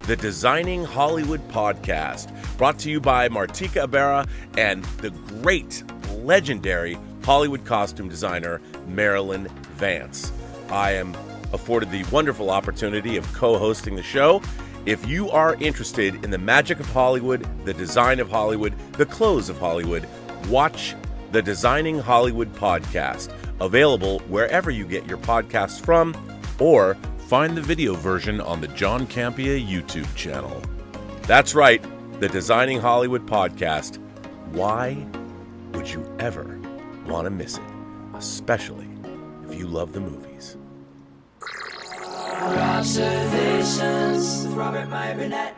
the Designing Hollywood podcast, brought to you by Martika Ibarra and the great, legendary Hollywood costume designer, Marilyn Vance. I am afforded the wonderful opportunity of co-hosting the show. If you are interested in the magic of Hollywood, the design of Hollywood, the clothes of Hollywood, watch the Designing Hollywood podcast, available wherever you get your podcasts from, or find the video version on the John Campea YouTube channel. That's right, the Designing Hollywood podcast. Why would you ever want to miss it? Especially if you love the movies. Observations with Margaret.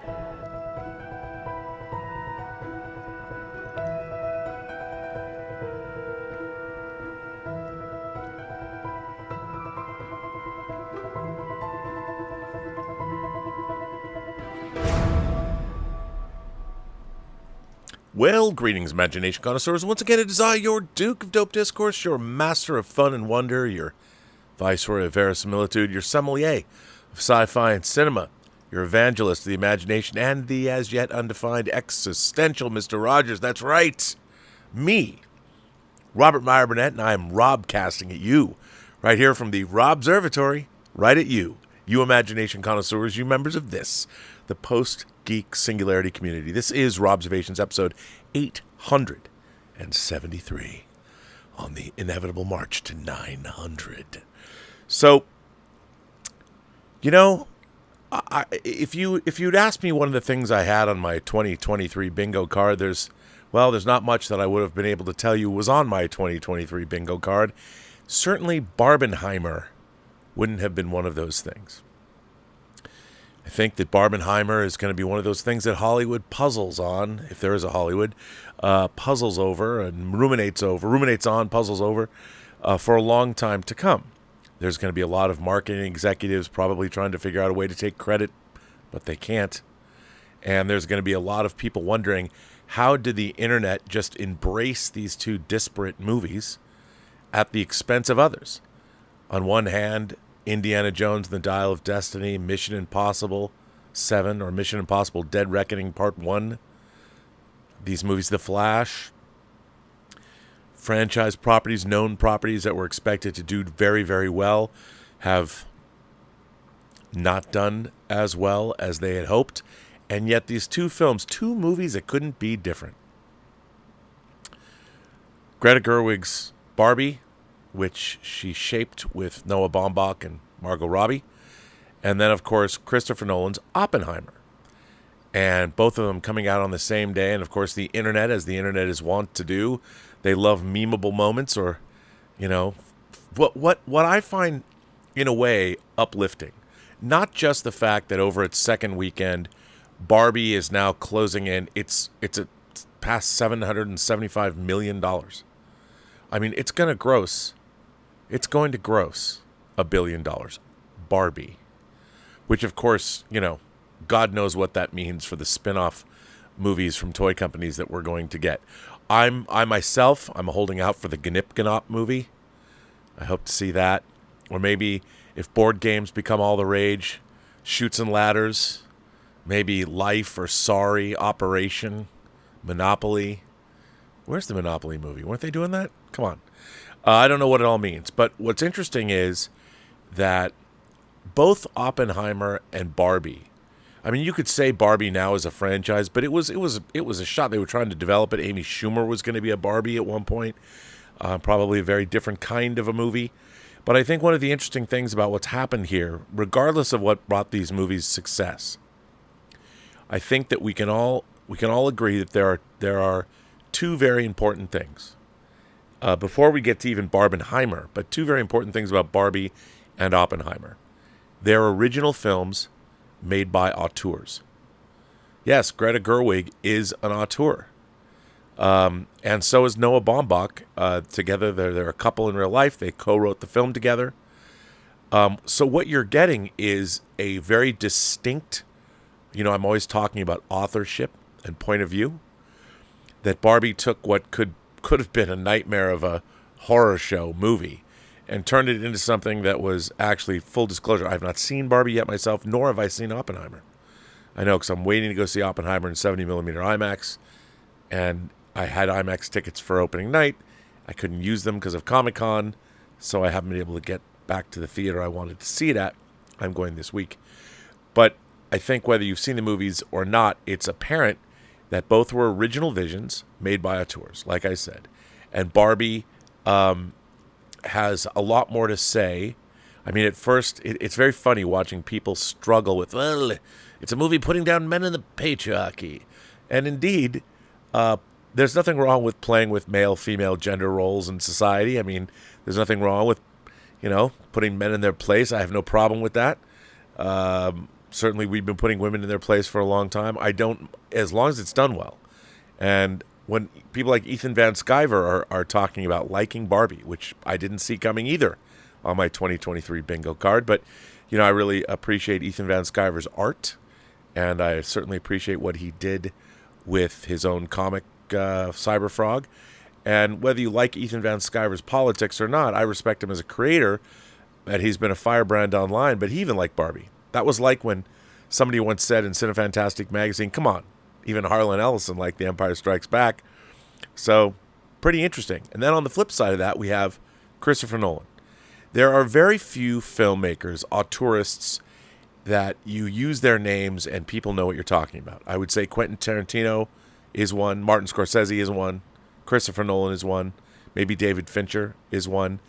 Well, greetings, imagination connoisseurs. Once again, it is I, your Duke of Dope Discourse, your master of fun and wonder, your viceroy of verisimilitude, your sommelier of sci-fi and cinema, your evangelist of the imagination, and the as yet undefined existential Mr. Rogers. That's right, me, Robert Meyer Burnett, and I am Robcasting at you, right here from the Robservatory, right at you, you imagination connoisseurs, you members of this, the post-geek singularity community. This is Robservations, episode 873, on the inevitable march to 900. So, you know, if you'd asked me one of the things I had on my 2023 bingo card, there's not much that I would have been able to tell you was on my 2023 bingo card. Certainly Barbenheimer wouldn't have been one of those things. I think that Barbenheimer is going to be one of those things that Hollywood puzzles on, if there is a Hollywood, puzzles over and ruminates on, puzzles over for a long time to come. There's going to be a lot of marketing executives probably trying to figure out a way to take credit, but they can't. And there's going to be a lot of people wondering, how did the internet just embrace these two disparate movies at the expense of others? On one hand, Indiana Jones and the Dial of Destiny, Mission Impossible 7, or Mission Impossible Dead Reckoning Part 1. These movies, The Flash, franchise properties, known properties that were expected to do very, very well, have not done as well as they had hoped. And yet these two films, two movies that couldn't be different. Greta Gerwig's Barbie, which she shaped with Noah Baumbach and Margot Robbie. And then, of course, Christopher Nolan's Oppenheimer. And both of them coming out on the same day. And, of course, the internet, as the internet is wont to do, they love memeable moments, or, you know, what I find, in a way, uplifting. Not just the fact that over its second weekend, Barbie is now closing in. It's past $775 million. I mean, it's going to gross $1 billion. Barbie. Which, of course, you know, God knows what that means for the spin-off movies from toy companies that we're going to get. I'm holding out for the Gnip Gnop movie. I hope to see that. Or maybe if board games become all the rage, Chutes and Ladders, maybe Life or Sorry, Operation, Monopoly. Where's the Monopoly movie? Weren't they doing that? Come on. I don't know what it all means. But what's interesting is that both Oppenheimer and Barbie, I mean, you could say Barbie now is a franchise, but it was a shot. They were trying to develop it. Amy Schumer was going to be a Barbie at one point. Probably a very different kind of a movie. But I think one of the interesting things about what's happened here, regardless of what brought these movies success, I think that we can all agree that there are two very important things. Before we get to even Barbenheimer, but two very important things about Barbie and Oppenheimer. They're original films made by auteurs. Yes, Greta Gerwig is an auteur. And so is Noah Baumbach. Together, they're a couple in real life. They co-wrote the film together. So what you're getting is a very distinct, I'm always talking about authorship and point of view, that Barbie took what could have been a nightmare of a horror show movie and turned it into something that was actually, full disclosure, I have not seen Barbie yet myself, nor have I seen Oppenheimer. I know because I'm waiting to go see Oppenheimer in 70mm IMAX, and I had IMAX tickets for opening night. I couldn't use them because of Comic-Con, so I haven't been able to get back to the theater I wanted to see it at. I'm going this week. But I think whether you've seen the movies or not, it's apparent that both were original visions made by auteurs, like I said. And Barbie has a lot more to say. I mean, at first, it's very funny watching people struggle with, well, it's a movie putting down men in the patriarchy. And indeed, there's nothing wrong with playing with male-female gender roles in society. I mean, there's nothing wrong with, putting men in their place. I have no problem with that. Certainly, we've been putting women in their place for a long time. I don't, as long as it's done well. And when people like Ethan Van Sciver are talking about liking Barbie, which I didn't see coming either on my 2023 bingo card, but, I really appreciate Ethan Van Sciver's art, and I certainly appreciate what he did with his own comic, Cyberfrog. And whether you like Ethan Van Sciver's politics or not, I respect him as a creator, that he's been a firebrand online, but he even liked Barbie. That was like when somebody once said in Cinefantastic magazine, come on, even Harlan Ellison liked The Empire Strikes Back. So, pretty interesting. And then on the flip side of that, we have Christopher Nolan. There are very few filmmakers, auteurists, that you use their names and people know what you're talking about. I would say Quentin Tarantino is one, Martin Scorsese is one, Christopher Nolan is one, maybe David Fincher is one.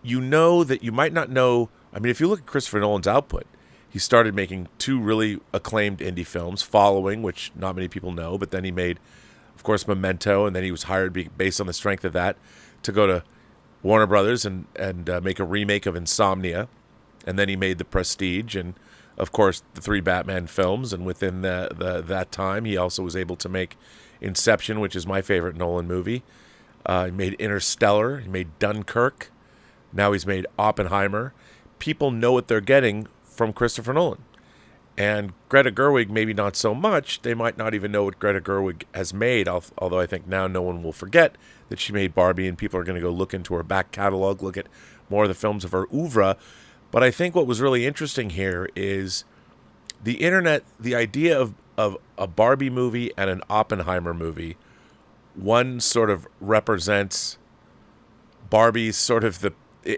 You know that you might not know. I mean, if you look at Christopher Nolan's output, he started making 2 really acclaimed indie films, Following, which not many people know, but then he made, of course, Memento, and then he was hired based on the strength of that to go to Warner Brothers and make a remake of Insomnia, and then he made The Prestige, and of course the 3 Batman films, and within that time he also was able to make Inception, which is my favorite Nolan movie. He made Interstellar, he made Dunkirk, now he's made Oppenheimer. People know what they're getting from Christopher Nolan. And Greta Gerwig, maybe not so much. They might not even know what Greta Gerwig has made, although I think now no one will forget that she made Barbie, and people are going to go look into her back catalog, look at more of the films of her oeuvre. But I think what was really interesting here is the internet, the idea of a Barbie movie and an Oppenheimer movie. One sort of represents Barbie's sort of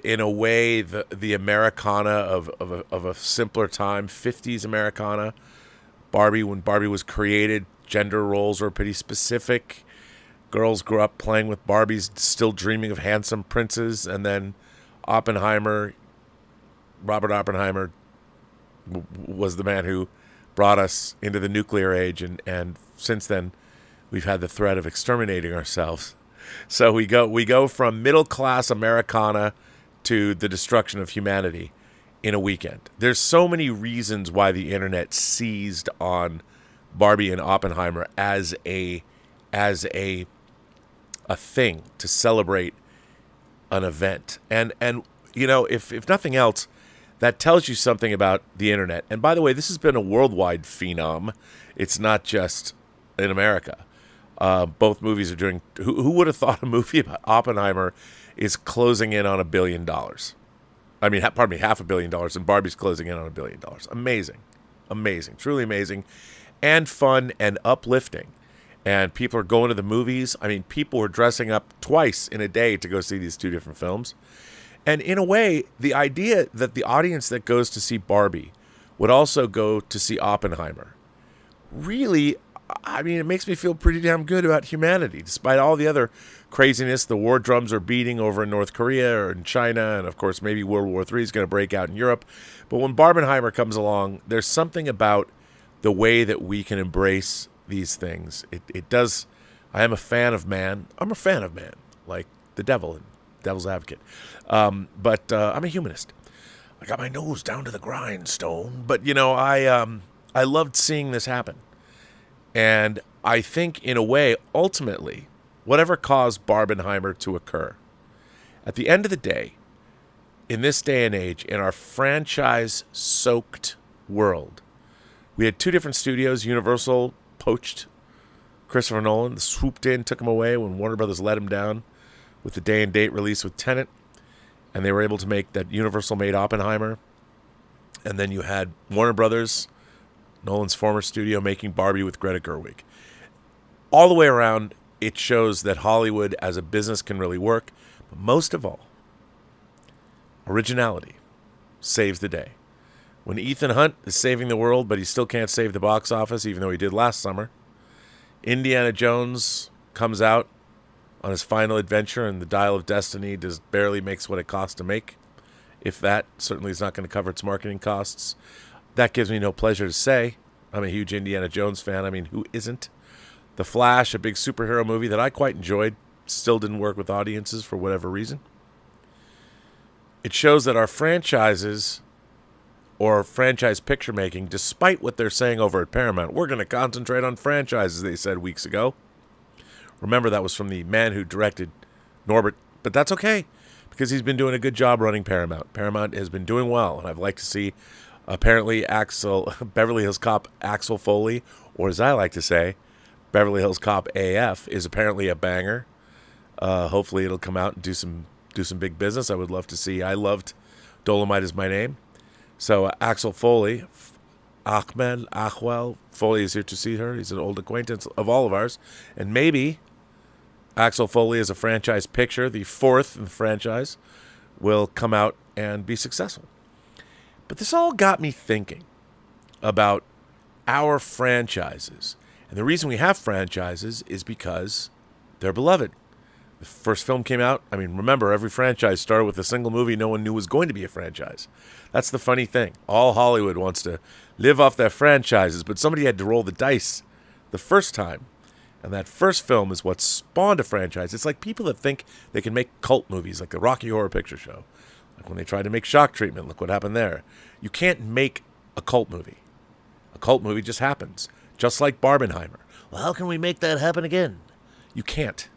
in a way, the Americana of a simpler time, 50s Americana. Barbie, when Barbie was created, gender roles were pretty specific. Girls grew up playing with Barbies, still dreaming of handsome princes. And then Oppenheimer, Robert Oppenheimer, was the man who brought us into the nuclear age. And since then, we've had the threat of exterminating ourselves. So we go from middle-class Americana to the destruction of humanity in a weekend. There's so many reasons why the internet seized on Barbie and Oppenheimer as a thing to celebrate an event. And if nothing else, that tells you something about the internet. And by the way, this has been a worldwide phenom. It's not just in America. Both movies are doing. Who would have thought a movie about Oppenheimer is closing in on $1 billion? I mean, pardon me, $500 million, and Barbie's closing in on $1 billion. Amazing, truly amazing, and fun and uplifting. And people are going to the movies. I mean, people were dressing up twice in a day to go see these 2 different films. And in a way, the idea that the audience that goes to see Barbie would also go to see Oppenheimer, really, I mean, it makes me feel pretty damn good about humanity, despite all the other craziness. The war drums are beating over in North Korea or in China, and of course, maybe World War III is going to break out in Europe. But when Barbenheimer comes along, there's something about the way that we can embrace these things. It does. I am a fan of man. I'm a fan of man, like the devil and Devil's Advocate. But I'm a humanist. I got my nose down to the grindstone. But I loved seeing this happen. And I think, in a way, ultimately, whatever caused Barbenheimer to occur, at the end of the day, in this day and age, in our franchise-soaked world, we had 2 different studios. Universal poached Christopher Nolan, swooped in, took him away when Warner Brothers let him down with the day and date release with Tenet, and they were able to make that. Universal made Oppenheimer. And then you had Warner Brothers Nolan's former studio, making Barbie with Greta Gerwig. All the way around, it shows that Hollywood as a business can really work. But most of all, originality saves the day. When Ethan Hunt is saving the world, but he still can't save the box office, even though he did last summer. Indiana Jones comes out on his final adventure, and the Dial of Destiny just barely makes what it costs to make. If that, certainly is not going to cover its marketing costs. That gives me no pleasure to say. I'm a huge Indiana Jones fan. I mean, who isn't? The Flash, a big superhero movie that I quite enjoyed, still didn't work with audiences for whatever reason. It shows that our franchises or franchise picture making, despite what they're saying over at Paramount, we're going to concentrate on franchises, they said weeks ago. Remember, that was from the man who directed Norbert, but that's okay, because he's been doing a good job running Paramount. Paramount has been doing well, and I'd like to see, apparently, Beverly Hills Cop Axel Foley, or as I like to say, Beverly Hills Cop AF, is apparently a banger. Hopefully it'll come out and do some big business. I would love to see. I loved Dolomite Is My Name. So Axel Foley, Achwell Foley is here to see her. He's an old acquaintance of all of ours. And maybe Axel Foley as a franchise picture, the fourth in the franchise, will come out and be successful. But this all got me thinking about our franchises. And the reason we have franchises is because they're beloved. The first film came out. I mean, remember, every franchise started with a single movie no one knew was going to be a franchise. That's the funny thing. All Hollywood wants to live off their franchises, but somebody had to roll the dice the first time. And that first film is what spawned a franchise. It's like people that think they can make cult movies, like the Rocky Horror Picture Show. Like when they tried to make Shock Treatment, look what happened there. You can't make a cult movie. A cult movie just happens. Just like Barbenheimer. Well, how can we make that happen again? You can't.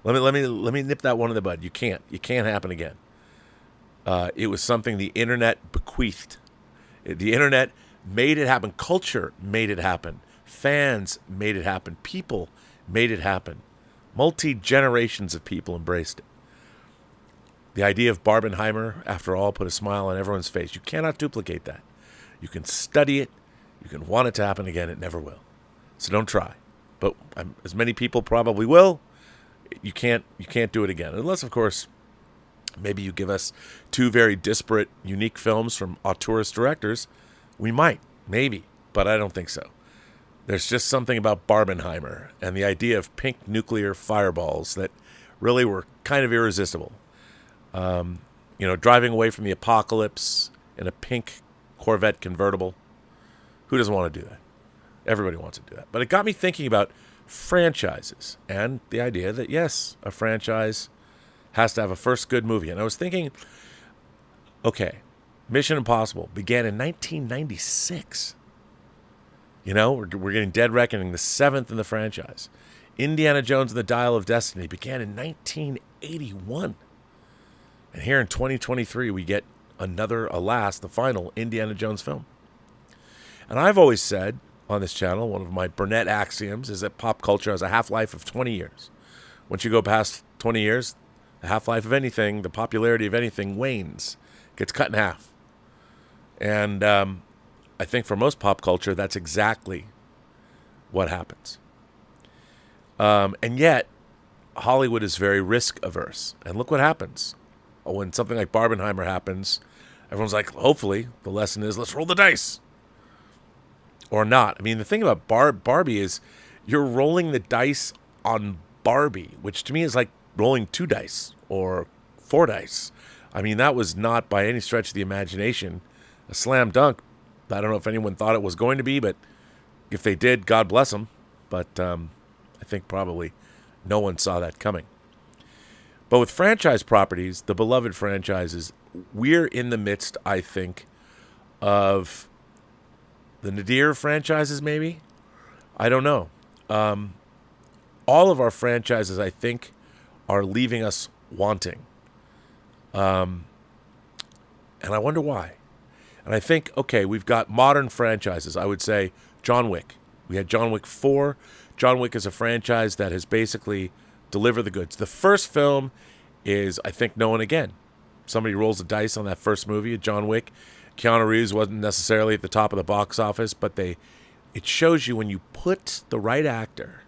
Let me nip that one in the bud. You can't. You can't happen again. It was something the internet bequeathed. The internet made it happen. Culture made it happen. Fans made it happen. People made it happen. Multi-generations of people embraced it. The idea of Barbenheimer, after all, put a smile on everyone's face. You cannot duplicate that. You can study it. You can want it to happen again. It never will. So don't try. But as many people probably will, you can't do it again. Unless, of course, maybe you give us two very disparate, unique films from Auteurs directors. We might. Maybe. But I don't think so. There's just something about Barbenheimer and the idea of pink nuclear fireballs that really were kind of irresistible. Driving away from the apocalypse in a pink Corvette convertible. Who doesn't want to do that? Everybody wants to do that. But it got me thinking about franchises and the idea that, yes, a franchise has to have a first good movie. And I was thinking, okay, Mission Impossible began in 1996. We're getting Dead Reckoning, the seventh in the franchise. Indiana Jones and the Dial of Destiny began in 1981. And here in 2023, we get another, alas, the final Indiana Jones film. And I've always said on this channel, one of my Burnett axioms is that pop culture has a half-life of 20 years. Once you go past 20 years, the half-life of anything, the popularity of anything wanes, gets cut in half. And I think for most pop culture, that's exactly what happens. And yet, Hollywood is very risk-averse. And look what happens. When something like Barbenheimer happens, everyone's like, hopefully, the lesson is, let's roll the dice. Or not. I mean, the thing about Barbie is you're rolling the dice on Barbie, which to me is like rolling 2 dice or 4 dice. I mean, that was not by any stretch of the imagination a slam dunk. I don't know if anyone thought it was going to be, but if they did, God bless them. But I think probably no one saw that coming. But with franchise properties, the beloved franchises, we're in the midst, I think, of the nadir franchises, maybe? I don't know. All of our franchises, I think, are leaving us wanting. And I wonder why. And I think, okay, we've got modern franchises. I would say John Wick. We had John Wick 4. John Wick is a franchise that has basically delivered the goods. The first film is, I think, known again. Somebody rolls the dice on that first movie, John Wick, Keanu Reeves wasn't necessarily at the top of the box office, but it shows you when you put the right actor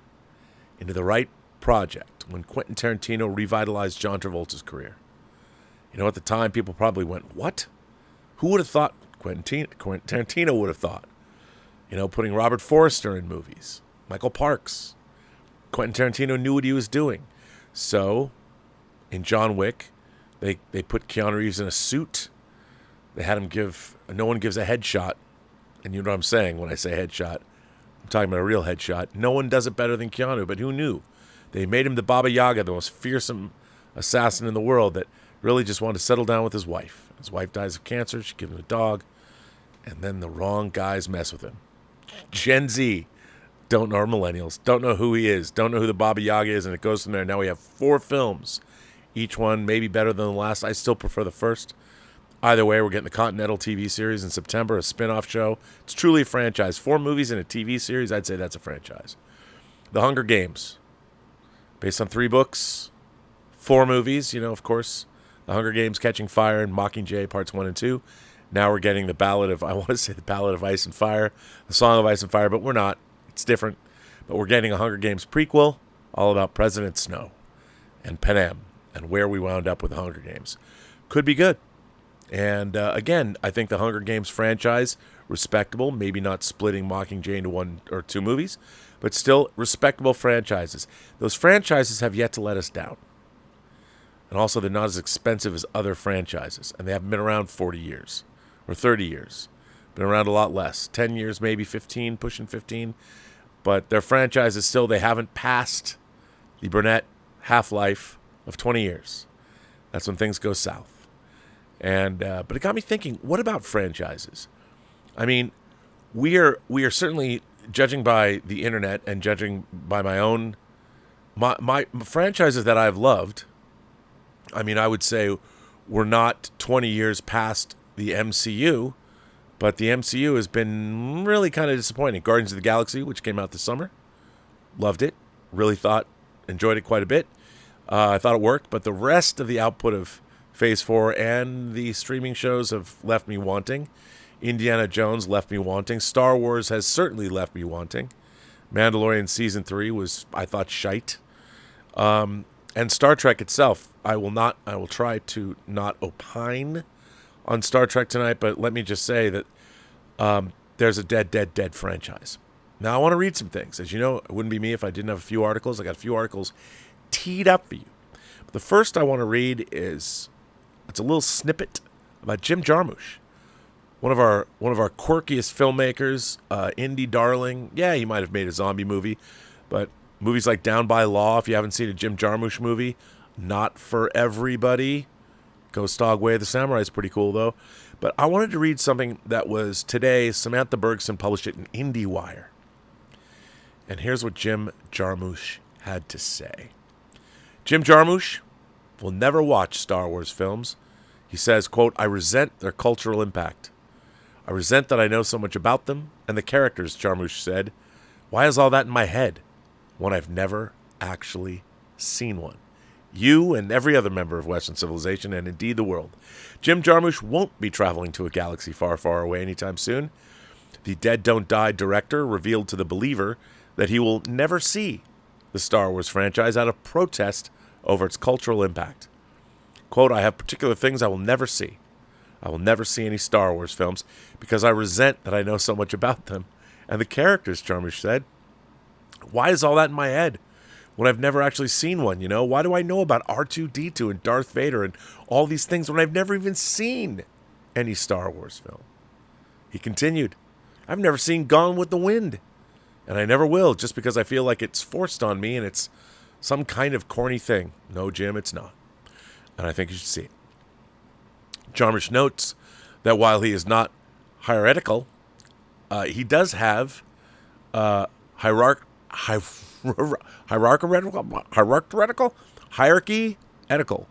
into the right project, when Quentin Tarantino revitalized John Travolta's career. You know, at the time, people probably went, what? Who would have thought? Quentin Tarantino would have thought. You know, putting Robert Forster in movies. Michael Parks. Quentin Tarantino knew what he was doing. So, in John Wick, they put Keanu Reeves in a suit. They had him no one gives a headshot. And you know what I'm saying when I say headshot. I'm talking about a real headshot. No one does it better than Keanu, but who knew? They made him the Baba Yaga, the most fearsome assassin in the world that really just wanted to settle down with his wife. His wife dies of cancer. She gives him a dog. And then the wrong guys mess with him. Gen Z don't know, or millennials, don't know who he is, don't know who the Baba Yaga is, and it goes from there. Now we have 4 films. Each one maybe better than the last. I still prefer the first. Either way, we're getting the Continental TV series in September, a spin-off show. It's truly a franchise. 4 movies and a TV series, I'd say that's a franchise. The Hunger Games, based on 3 books, 4 movies, you know, of course. The Hunger Games, Catching Fire, and Mockingjay, parts 1 and 2. Now we're getting the Ballad of Ice and Fire, the Song of Ice and Fire, but we're not. It's different. But we're getting a Hunger Games prequel, all about President Snow and Panem and where we wound up with the Hunger Games. Could be good. And again, I think the Hunger Games franchise, respectable, maybe not splitting Mockingjay into 1 or 2 movies, but still respectable franchises. Those franchises have yet to let us down. And also, they're not as expensive as other franchises. And they haven't been around 40 years or 30 years. Been around a lot less. 10 years, maybe 15, pushing 15. But their franchises still, they haven't passed the Burnett half-life of 20 years. That's when things go south. And but it got me thinking, what about franchises? I mean, we are certainly judging by the internet and judging by my franchises that I've loved. I mean, I would say we're not 20 years past the MCU, but the MCU has been really kind of disappointing. Guardians of the Galaxy, which came out this summer, loved it. Enjoyed it quite a bit. I thought it worked, but the rest of the output of Phase 4 and the streaming shows have left me wanting. Indiana Jones left me wanting. Star Wars has certainly left me wanting. Mandalorian Season 3 was, I thought, shite. And Star Trek itself, I will try to not opine on Star Trek tonight, but let me just say that there's a dead franchise. Now, I want to read some things. As you know, it wouldn't be me if I didn't have a few articles. I got a few articles teed up for you. But the first I want to read it's a little snippet about Jim Jarmusch, one of our quirkiest filmmakers, indie darling. Yeah, he might have made a zombie movie, but movies like Down by Law, if you haven't seen a Jim Jarmusch movie, not for everybody. Ghost Dog Way of the Samurai is pretty cool, though. But I wanted to read something that was today. Samantha Bergson published it in IndieWire. And here's what Jim Jarmusch had to say. Jim Jarmusch will never watch Star Wars films. He says, quote, I resent their cultural impact. I resent that I know so much about them and the characters, Jarmusch said. Why is all that in my head when I've never actually seen one? You and every other member of Western civilization, and indeed the world. Jim Jarmusch won't be traveling to a galaxy far, far away anytime soon. The Dead Don't Die director revealed to The Believer that he will never see the Star Wars franchise out of protest over its cultural impact. Quote, I have particular things I will never see. I will never see any Star Wars films because I resent that I know so much about them and the characters, Jarmusch said. Why is all that in my head when I've never actually seen one, you know? Why do I know about R2-D2 and Darth Vader and all these things when I've never even seen any Star Wars film? He continued, I've never seen Gone with the Wind, and I never will just because I feel like it's forced on me and it's some kind of corny thing. No, Jim, it's not. And I think you should see it. Jarmusch notes that while he is not hierarchical, he does have hierarchy etical.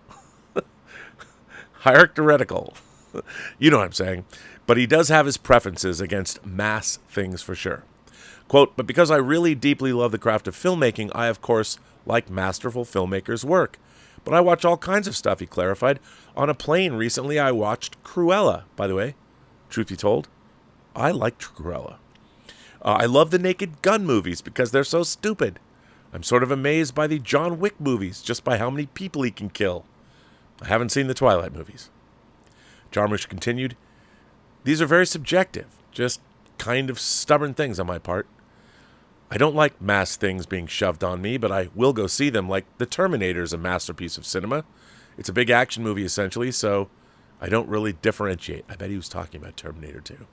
You know what I'm saying. But he does have his preferences against mass things for sure. Quote, but because I really deeply love the craft of filmmaking, I, of course, like masterful filmmakers' work. But I watch all kinds of stuff, he clarified. On a plane recently, I watched Cruella, by the way. truth be told, I like Cruella. I love the Naked Gun movies because they're so stupid. I'm sort of amazed by the John Wick movies just by how many people he can kill. I haven't seen the Twilight movies. Jarmusch continued, these are very subjective, just kind of stubborn things on my part. I don't like mass things being shoved on me, but I will go see them, like The Terminator is a masterpiece of cinema. It's a big action movie, essentially, so I don't really differentiate. I bet he was talking about Terminator 2.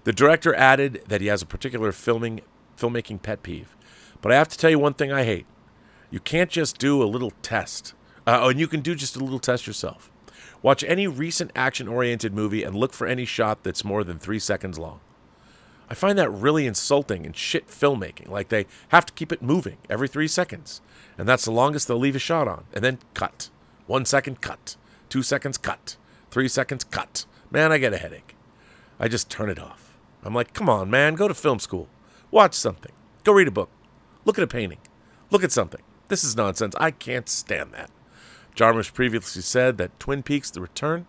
The director added that he has a particular filmmaking pet peeve. But I have to tell you one thing I hate. You can't just do a little test. And you can do just a little test yourself. Watch any recent action-oriented movie and look for any shot that's more than 3 seconds long. I find that really insulting and shit filmmaking. Like they have to keep it moving every 3 seconds. And that's the longest they'll leave a shot on. And then cut. 1 second, cut. 2 seconds, cut. 3 seconds, cut. Man, I get a headache. I just turn it off. I'm like, come on, man, go to film school. Watch something. Go read a book. Look at a painting. Look at something. This is nonsense. I can't stand that. Jarmusch previously said that Twin Peaks: The Return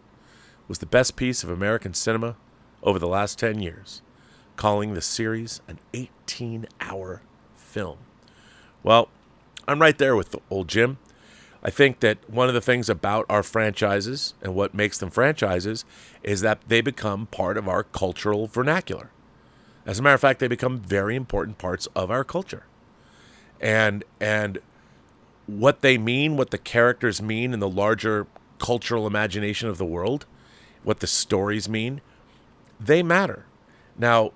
was the best piece of American cinema over the last 10 years, calling the series an 18-hour film. Well, I'm right there with old Jim. I think that one of the things about our franchises and what makes them franchises is that they become part of our cultural vernacular. As a matter of fact, they become very important parts of our culture. And what they mean, what the characters mean in the larger cultural imagination of the world, what the stories mean, they matter. Now,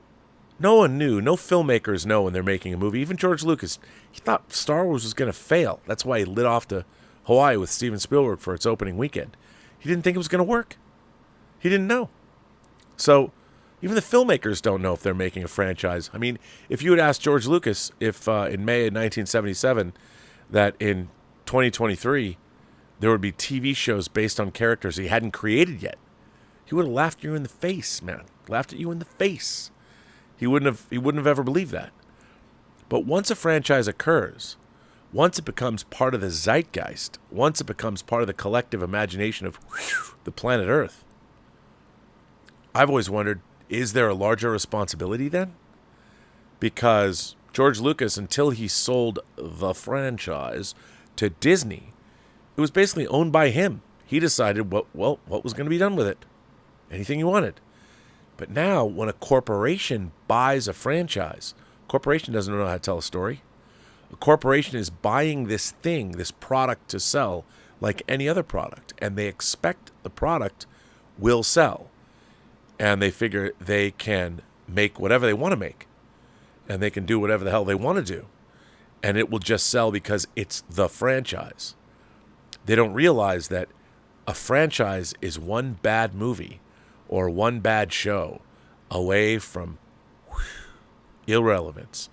no one knew, no filmmakers know when they're making a movie. Even George Lucas, he thought Star Wars was going to fail. That's why he lit off to Hawaii with Steven Spielberg for its opening weekend. He didn't think it was going to work. He didn't know. So even the filmmakers don't know if they're making a franchise. I mean, if you had asked George Lucas if in May of 1977 that in 2023 there would be TV shows based on characters he hadn't created yet, he would have laughed you in the face, man. Laughed at you in the face. He wouldn't have ever believed that. But once a franchise occurs, once it becomes part of the zeitgeist, once it becomes part of the collective imagination of the planet Earth, I've always wondered, is there a larger responsibility then? Because George Lucas, until he sold the franchise to Disney, it was basically owned by him. He decided what was going to be done with it. Anything he wanted. But now, when a corporation buys a franchise, a corporation doesn't know how to tell a story. A corporation is buying this thing, this product to sell like any other product. And they expect the product will sell. And they figure they can make whatever they want to make. And they can do whatever the hell they want to do. And it will just sell because it's the franchise. They don't realize that a franchise is one bad movie or one bad show away from irrelevance.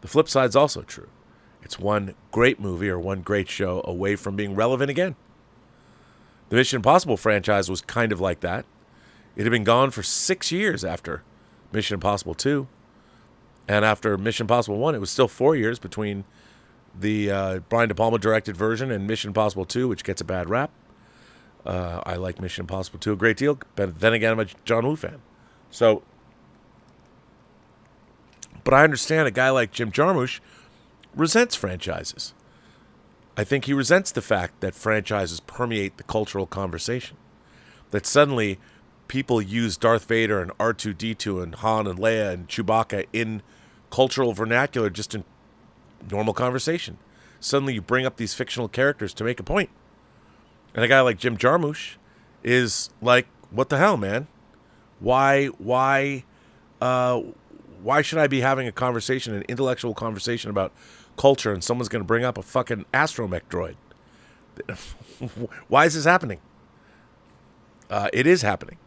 The flip side's also true. It's one great movie or one great show away from being relevant again. The Mission Impossible franchise was kind of like that. It had been gone for 6 years after Mission Impossible 2. And after Mission Impossible 1, it was still 4 years between the Brian De Palma directed version and Mission Impossible 2, which gets a bad rap. I like Mission Impossible 2 a great deal, but then again, I'm a John Woo fan. So, but I understand a guy like Jim Jarmusch resents franchises. I think he resents the fact that franchises permeate the cultural conversation. That suddenly people use Darth Vader and R2-D2 and Han and Leia and Chewbacca in cultural vernacular just in normal conversation. Suddenly you bring up these fictional characters to make a point. And a guy like Jim Jarmusch is like, what the hell, man? Why should I be having a conversation, an intellectual conversation about culture, and someone's going to bring up a fucking astromech droid? Why is this happening? It is happening.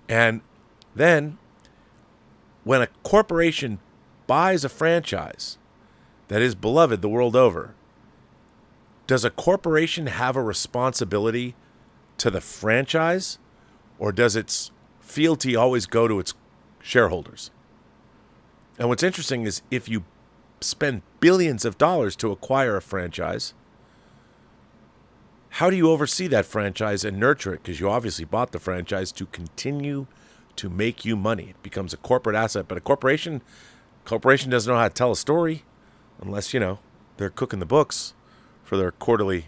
And then when a corporation buys a franchise that is beloved the world over, does a corporation have a responsibility to the franchise, or does its fealty always go to its shareholders? And what's interesting is if you spend billions of dollars to acquire a franchise, how do you oversee that franchise and nurture it? Because you obviously bought the franchise to continue to make you money. It becomes a corporate asset. But a corporation doesn't know how to tell a story unless, they're cooking the books for their quarterly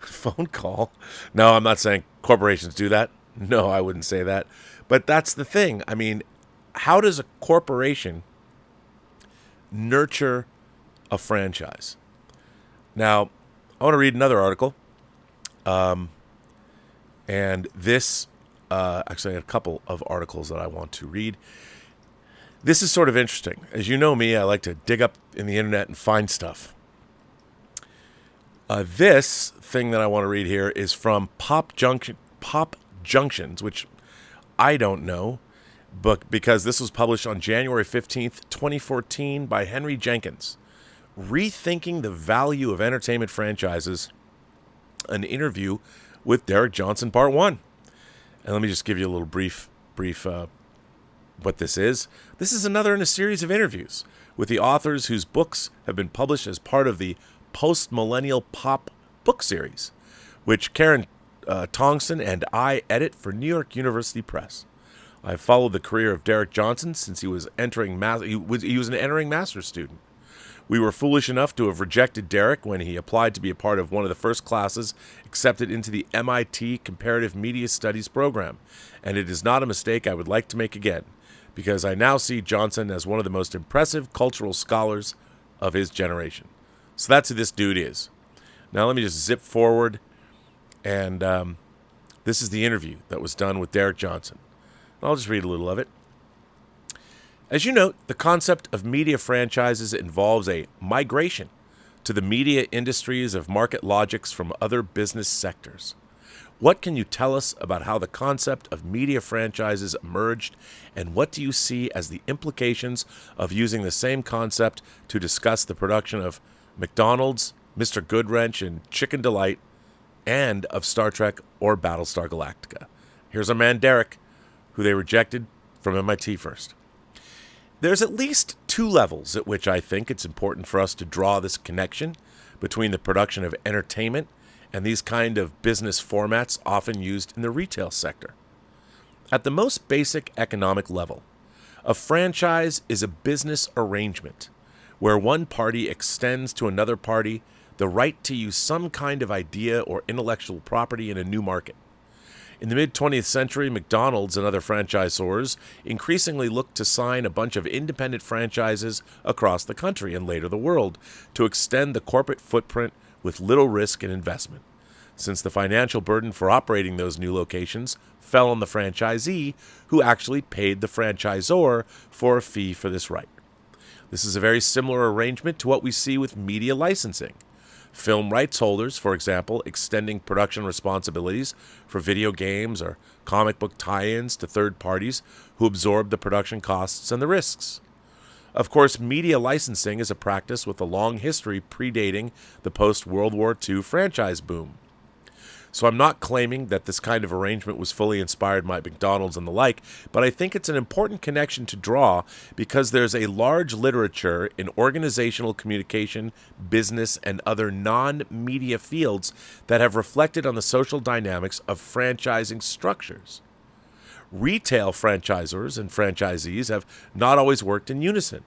phone call. No, I'm not saying corporations do that. No, I wouldn't say that. But that's the thing. I mean, how does a corporation nurture a franchise? Now, I want to read another article. And this, actually, I had a couple of articles that I want to read. This is sort of interesting. As you know me, I like to dig up in the internet and find stuff. This thing that I want to read here is from Pop Junctions, which I don't know, but because this was published on January 15th, 2014 by Henry Jenkins. Rethinking the Value of Entertainment Franchises, an interview with Derek Johnson, Part 1. And let me just give you a little brief what this is. This is another in a series of interviews with the authors whose books have been published as part of the Post-Millennial Pop book series, which Karen Tongson and I edit for New York University Press. I've followed the career of Derek Johnson since he was he was an entering master's student. We were foolish enough to have rejected Derek when he applied to be a part of one of the first classes accepted into the MIT Comparative Media Studies program, and it is not a mistake I would like to make again, because I now see Johnson as one of the most impressive cultural scholars of his generation. So that's who this dude is. Now let me just zip forward, and this is the interview that was done with Derek Johnson. I'll just read a little of it. As you note, the concept of media franchises involves a migration to the media industries of market logics from other business sectors. What can you tell us about how the concept of media franchises emerged, and what do you see as the implications of using the same concept to discuss the production of McDonald's, Mr. Goodwrench, and Chicken Delight, and of Star Trek or Battlestar Galactica? Here's our man Derek, who they rejected from MIT first. There's at least two levels at which I think it's important for us to draw this connection between the production of entertainment and these kind of business formats often used in the retail sector. At the most basic economic level, a franchise is a business arrangement where one party extends to another party the right to use some kind of idea or intellectual property in a new market. In the mid-20th century, McDonald's and other franchisors increasingly looked to sign a bunch of independent franchises across the country and later the world to extend the corporate footprint with little risk and investment, since the financial burden for operating those new locations fell on the franchisee, who actually paid the franchisor for a fee for this right. This is a very similar arrangement to what we see with media licensing. Film rights holders, for example, extending production responsibilities for video games or comic book tie-ins to third parties who absorb the production costs and the risks. Of course, media licensing is a practice with a long history predating the post-World War II franchise boom. So I'm not claiming that this kind of arrangement was fully inspired by McDonald's and the like, but I think it's an important connection to draw because there's a large literature in organizational communication, business, and other non-media fields that have reflected on the social dynamics of franchising structures. Retail franchisors and franchisees have not always worked in unison.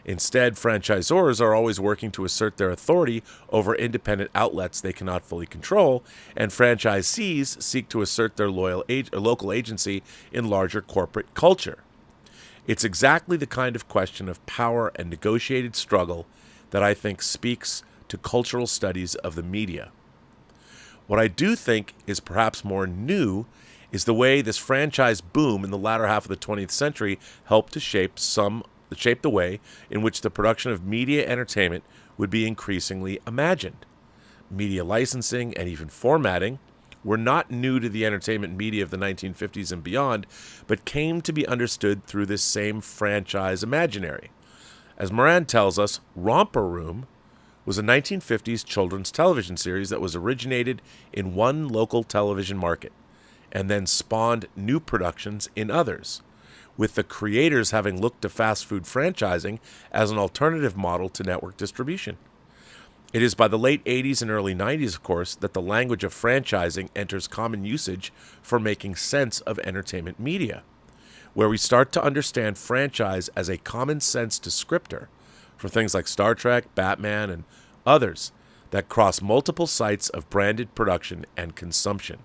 Instead, franchisors are always working to assert their authority over independent outlets they cannot fully control, and franchisees seek to assert their local agency in larger corporate culture. It's exactly the kind of question of power and negotiated struggle that I think speaks to cultural studies of the media. What I do think is perhaps more new is the way this franchise boom in the latter half of the 20th century helped to shape the way in which the production of media entertainment would be increasingly imagined. Media licensing and even formatting were not new to the entertainment media of the 1950s and beyond, but came to be understood through this same franchise imaginary. As Moran tells us, Romper Room was a 1950s children's television series that was originated in one local television market and then spawned new productions in others, with the creators having looked to fast food franchising as an alternative model to network distribution. It is by the late 80s and early 90s, of course, that the language of franchising enters common usage for making sense of entertainment media. where we start to understand franchise as a common sense descriptor for things like Star Trek, Batman, and others that cross multiple sites of branded production and consumption.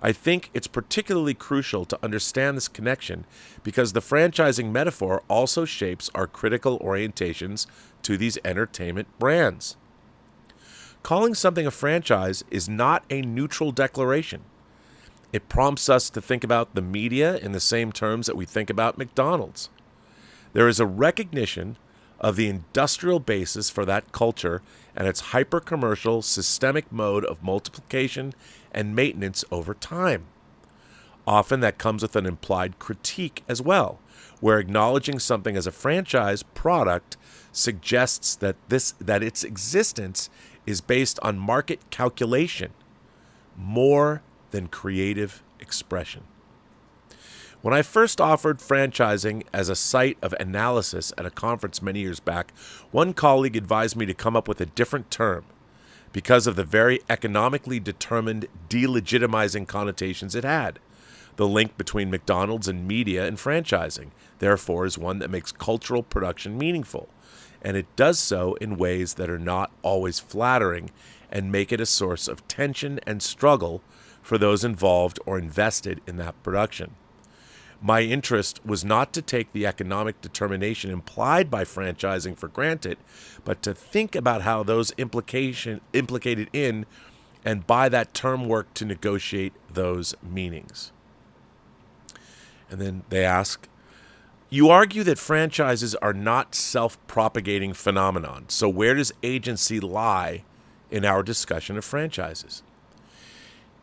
I think it's particularly crucial to understand this connection because the franchising metaphor also shapes our critical orientations to these entertainment brands. Calling something a franchise is not a neutral declaration. It prompts us to think about the media in the same terms that we think about McDonald's. There is a recognition of the industrial basis for that culture and its hyper-commercial, systemic mode of multiplication and maintenance over time. Often that comes with an implied critique as well, where acknowledging something as a franchise product suggests that its existence is based on market calculation more than creative expression. When I first offered franchising as a site of analysis at a conference many years back, one colleague advised me to come up with a different term because of the very economically determined delegitimizing connotations it had. The link between McDonald's and media and franchising, therefore, is one that makes cultural production meaningful, and it does so in ways that are not always flattering and make it a source of tension and struggle for those involved or invested in that production. My interest was not to take the economic determination implied by franchising for granted, but to think about how those implicated in and by that term work to negotiate those meanings. And then they ask, you argue that franchises are not self-propagating phenomenon, so where does agency lie in our discussion of franchises?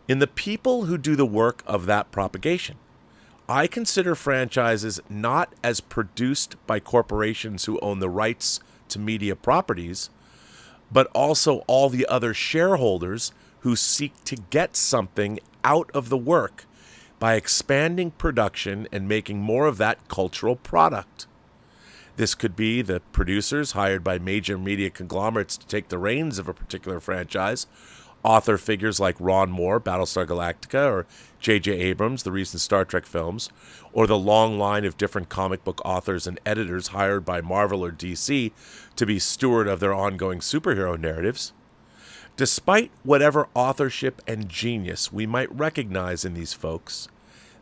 In the people who do the work of that propagation. I consider franchises not as produced by corporations who own the rights to media properties, but also all the other shareholders who seek to get something out of the work by expanding production and making more of that cultural product. This could be the producers hired by major media conglomerates to take the reins of a particular franchise, author figures like Ron Moore, Battlestar Galactica, or J.J. Abrams, the recent Star Trek films, or the long line of different comic book authors and editors hired by Marvel or DC to be steward of their ongoing superhero narratives. Despite whatever authorship and genius we might recognize in these folks,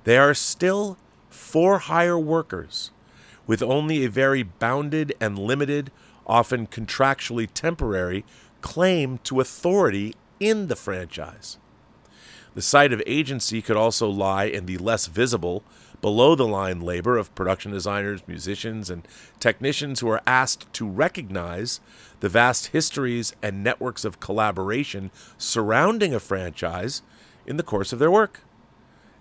they are still for-hire workers with only a very bounded and limited, often contractually temporary, claim to authority in the franchise. The site of agency could also lie in the less visible, below-the-line labor of production designers, musicians, and technicians who are asked to recognize the vast histories and networks of collaboration surrounding a franchise in the course of their work.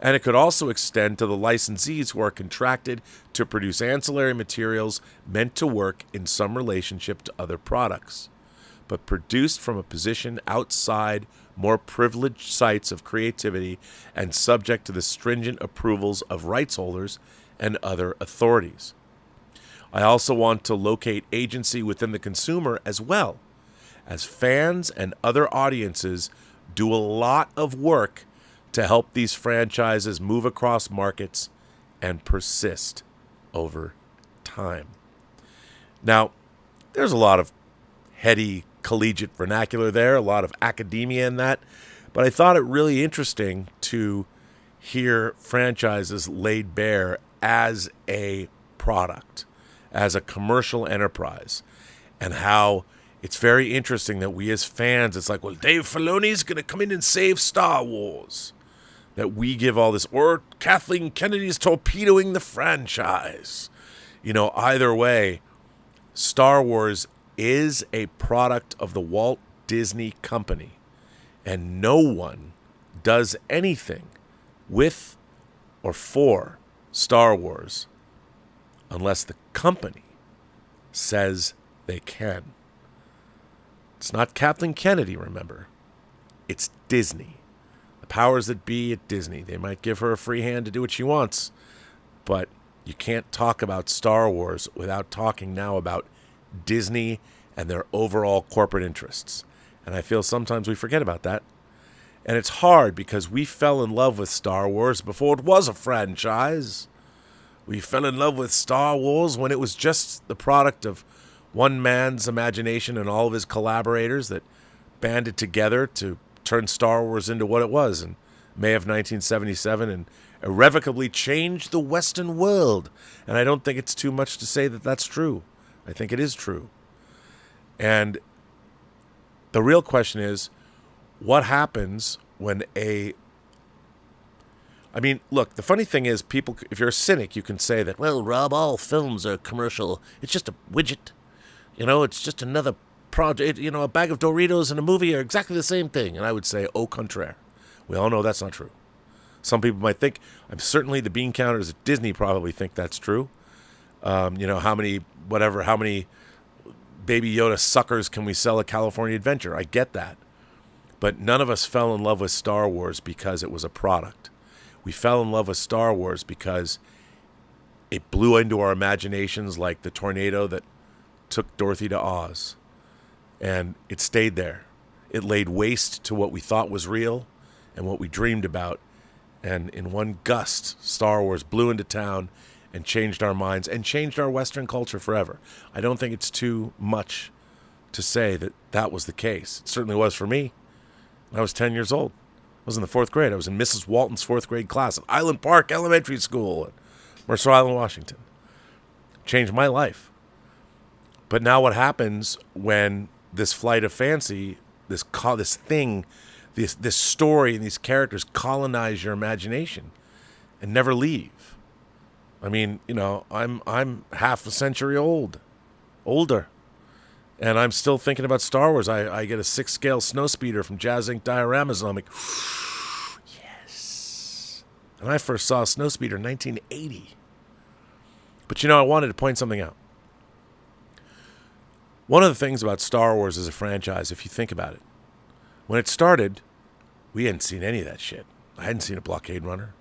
And it could also extend to the licensees who are contracted to produce ancillary materials meant to work in some relationship to other products, but produced from a position outside more privileged sites of creativity and subject to the stringent approvals of rights holders and other authorities. I also want to locate agency within the consumer as well, as fans and other audiences do a lot of work to help these franchises move across markets and persist over time. Now, there's a lot of heady collegiate vernacular there, a lot of academia in that, but I thought it really interesting to hear franchises laid bare as a product, as a commercial enterprise, and how it's very interesting that we as fans, it's like, well, Dave Filoni's going to come in and save Star Wars. That we give all this, or Kathleen Kennedy's torpedoing the franchise. You know, either way, Star Wars is a product of the Walt Disney Company, and no one does anything with or for Star Wars unless the company says they can. It's not Kathleen Kennedy, remember. It's Disney. The powers that be at Disney. They might give her a free hand to do what she wants, but you can't talk about Star Wars without talking now about Disney and their overall corporate interests. And I feel sometimes we forget about that. And it's hard because we fell in love with Star Wars before it was a franchise. We fell in love with Star Wars when it was just the product of one man's imagination and all of his collaborators that banded together to turn Star Wars into what it was in May of 1977 and irrevocably changed the Western world. And I don't think it's too much to say that that's true. I think it is true. And the real question is, what happens when I mean, look, the funny thing is, people, if you're a cynic, you can say that, well, Rob, all films are commercial. It's just a widget. You know, it's just another project. You know, a bag of Doritos and a movie are exactly the same thing. And I would say, au contraire. We all know that's not true. Some people might think, certainly the bean counters at Disney probably think that's true. You know, how many Baby Yoda suckers can we sell at California Adventure? I get that. But none of us fell in love with Star Wars because it was a product. We fell in love with Star Wars because it blew into our imaginations like the tornado that took Dorothy to Oz. And it stayed there. It laid waste to what we thought was real and what we dreamed about. And in one gust, Star Wars blew into town and changed our minds and changed our Western culture forever. I don't think it's too much to say that that was the case. It certainly was for me. I was 10 years old. I was in the 4th grade. I was in Mrs. Walton's 4th grade class at Island Park Elementary School in Mercer Island, Washington. Changed my life. But now what happens when this flight of fancy, this thing, this story and these characters colonize your imagination and never leave? I mean, you know, I'm half a century older. And I'm still thinking about Star Wars. I get a 6-scale snowspeeder from Jazz Inc. dioramas, and I'm like, yes. And I first saw a snowspeeder in 1980. But, you know, I wanted to point something out. One of the things about Star Wars as a franchise, if you think about it, when it started, we hadn't seen any of that shit. I hadn't seen a blockade runner.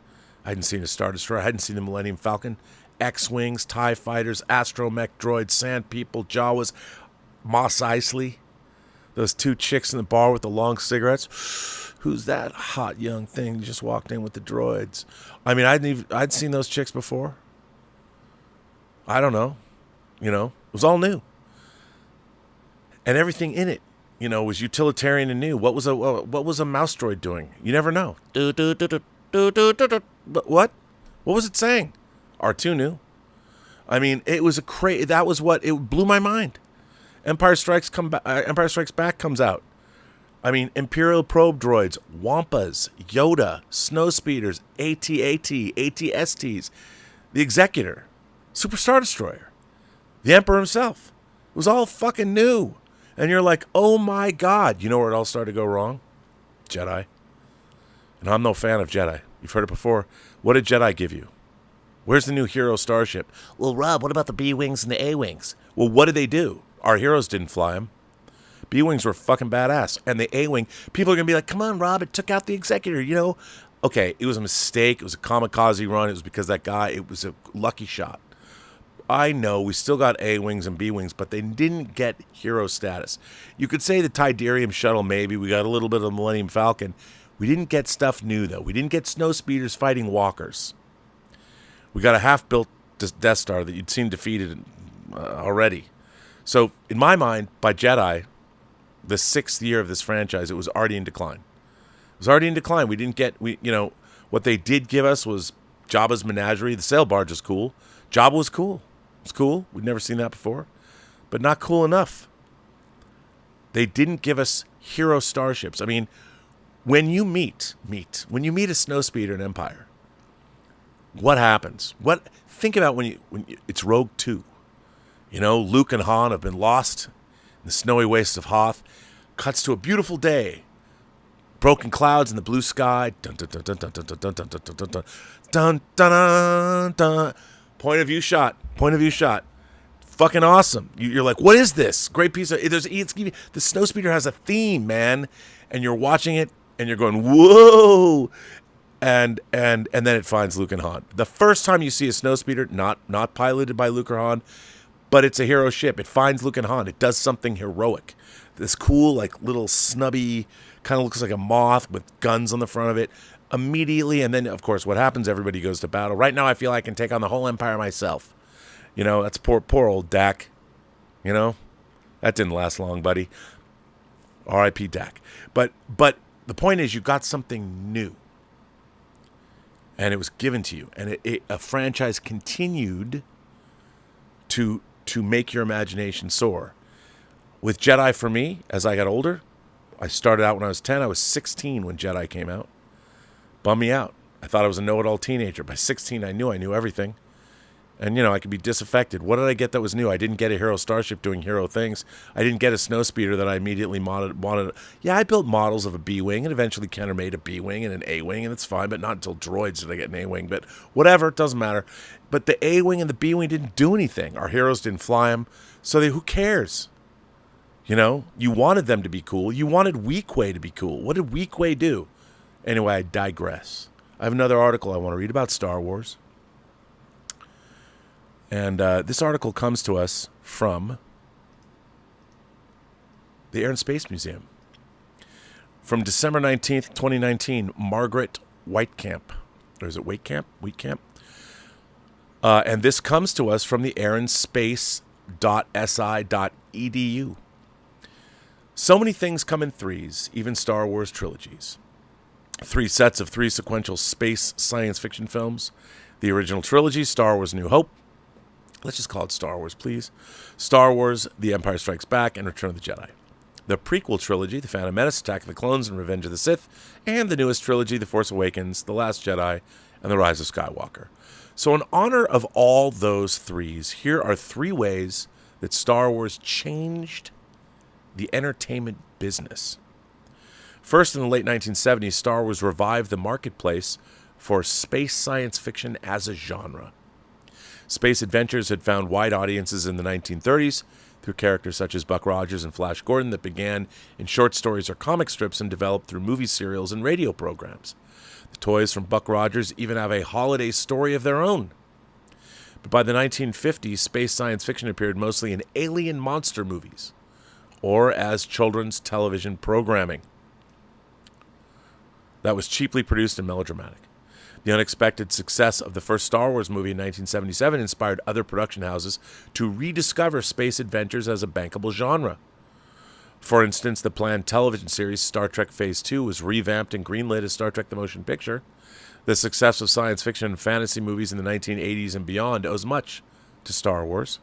I hadn't seen a Star Destroyer. I hadn't seen the Millennium Falcon, X-Wings, TIE Fighters, Astromech droids, Sand People, Jawas, Mos Eisley, those 2 chicks in the bar with the long cigarettes. Who's that hot young thing who just walked in with the droids? I mean, I'd seen those chicks before. I don't know. You know, it was all new. And everything in it, you know, was utilitarian and new. What was a mouse droid doing? You never know. What? What was it saying? R2 knew. I mean, it was it blew my mind. Empire Strikes Back comes out. I mean, Imperial probe droids, Wampas, Yoda, Snowspeeders, AT-AT, AT-STs, the Executor, Super Star Destroyer, the Emperor himself. It was all fucking new. And you're like, oh my God. You know where it all started to go wrong? Jedi. And I'm no fan of Jedi. You've heard it before. What did Jedi give you? Where's the new hero starship? Well, Rob, what about the B-Wings and the A-Wings? Well, what did they do? Our heroes didn't fly them. B-Wings were fucking badass. And the A-Wing, people are going to be like, come on, Rob, it took out the Executor, you know? Okay, it was a mistake. It was a kamikaze run. It was because that guy, it was a lucky shot. I know we still got A-Wings and B-Wings, but they didn't get hero status. You could say the Tidarium shuttle, maybe. We got a little bit of the Millennium Falcon. We didn't get stuff new, though. We didn't get Snowspeeders fighting walkers. We got a half-built Death Star that you'd seen defeated already. So, in my mind, by Jedi, the 6th year of this franchise, it was already in decline. It was already in decline. We didn't get, what they did give us was Jabba's menagerie. The sail barge was cool. Jabba was cool. It was cool. We'd never seen that before. But not cool enough. They didn't give us hero starships. I mean, when you meet a Snowspeeder in Empire, what happens? Think about when it's Rogue 2. You know, Luke and Han have been lost in the snowy wastes of Hoth. Cuts to a beautiful day. Broken clouds in the blue sky. Dun dun dun dun dun dun dun dun dun dun dun dun dun dun dun. Point of view shot. Fucking awesome. You're like, what is this? Great piece of the Snowspeeder has a theme, man. And you're watching it and you're going, whoa. And then it finds Luke and Han. The first time you see a Snowspeeder, not piloted by Luke or Han, but it's a hero ship. It finds Luke and Han. It does something heroic. This cool, like, little snubby, kind of looks like a moth with guns on the front of it. immediately. And then, of course, what happens? Everybody goes to battle. Right now, I feel I can take on the whole empire myself. You know, that's poor old Dak. You know, that didn't last long, buddy. R.I.P. Dak. But the point is, you got something new. And it was given to you. And a franchise continued to make your imagination soar. With Jedi, for me, as I got older, I started out when I was 10. I was 16 when Jedi came out. Bummed me out. I thought I was a know-it-all teenager. By 16, I knew everything. And, you know, I could be disaffected. What did I get that was new? I didn't get a hero starship doing hero things. I didn't get a snowspeeder that I immediately wanted. Yeah, I built models of a B-Wing, and eventually Kenner made a B-Wing and an A-Wing, and it's fine, but not until droids did I get an A-Wing. But whatever, it doesn't matter. But the A-Wing and the B-Wing didn't do anything. Our heroes didn't fly them, so who cares? You know, you wanted them to be cool. You wanted Weequay to be cool. What did Weequay do? Anyway, I digress. I have another article I want to read about Star Wars. And this article comes to us from the Air and Space Museum. From December 19th, 2019, Margaret Whitecamp. Or is it Whitecamp? And this comes to us from the airandspace.si.edu. So many things come in threes, even Star Wars trilogies. 3 sets of 3 sequential space science fiction films. The original trilogy, Star Wars New Hope. Let's just call it Star Wars, please. Star Wars, The Empire Strikes Back, and Return of the Jedi. The prequel trilogy, The Phantom Menace, Attack of the Clones, and Revenge of the Sith. And the newest trilogy, The Force Awakens, The Last Jedi, and The Rise of Skywalker. So in honor of all those threes, here are 3 ways that Star Wars changed the entertainment business. First, in the late 1970s, Star Wars revived the marketplace for space science fiction as a genre. Space adventures had found wide audiences in the 1930s through characters such as Buck Rogers and Flash Gordon that began in short stories or comic strips and developed through movie serials and radio programs. The toys from Buck Rogers even have a holiday story of their own. But by the 1950s, space science fiction appeared mostly in alien monster movies or as children's television programming that was cheaply produced and melodramatic. The unexpected success of the first Star Wars movie in 1977 inspired other production houses to rediscover space adventures as a bankable genre. For instance, the planned television series Star Trek Phase 2 was revamped and greenlit as Star Trek The Motion Picture. The success of science fiction and fantasy movies in the 1980s and beyond owes much to Star Wars.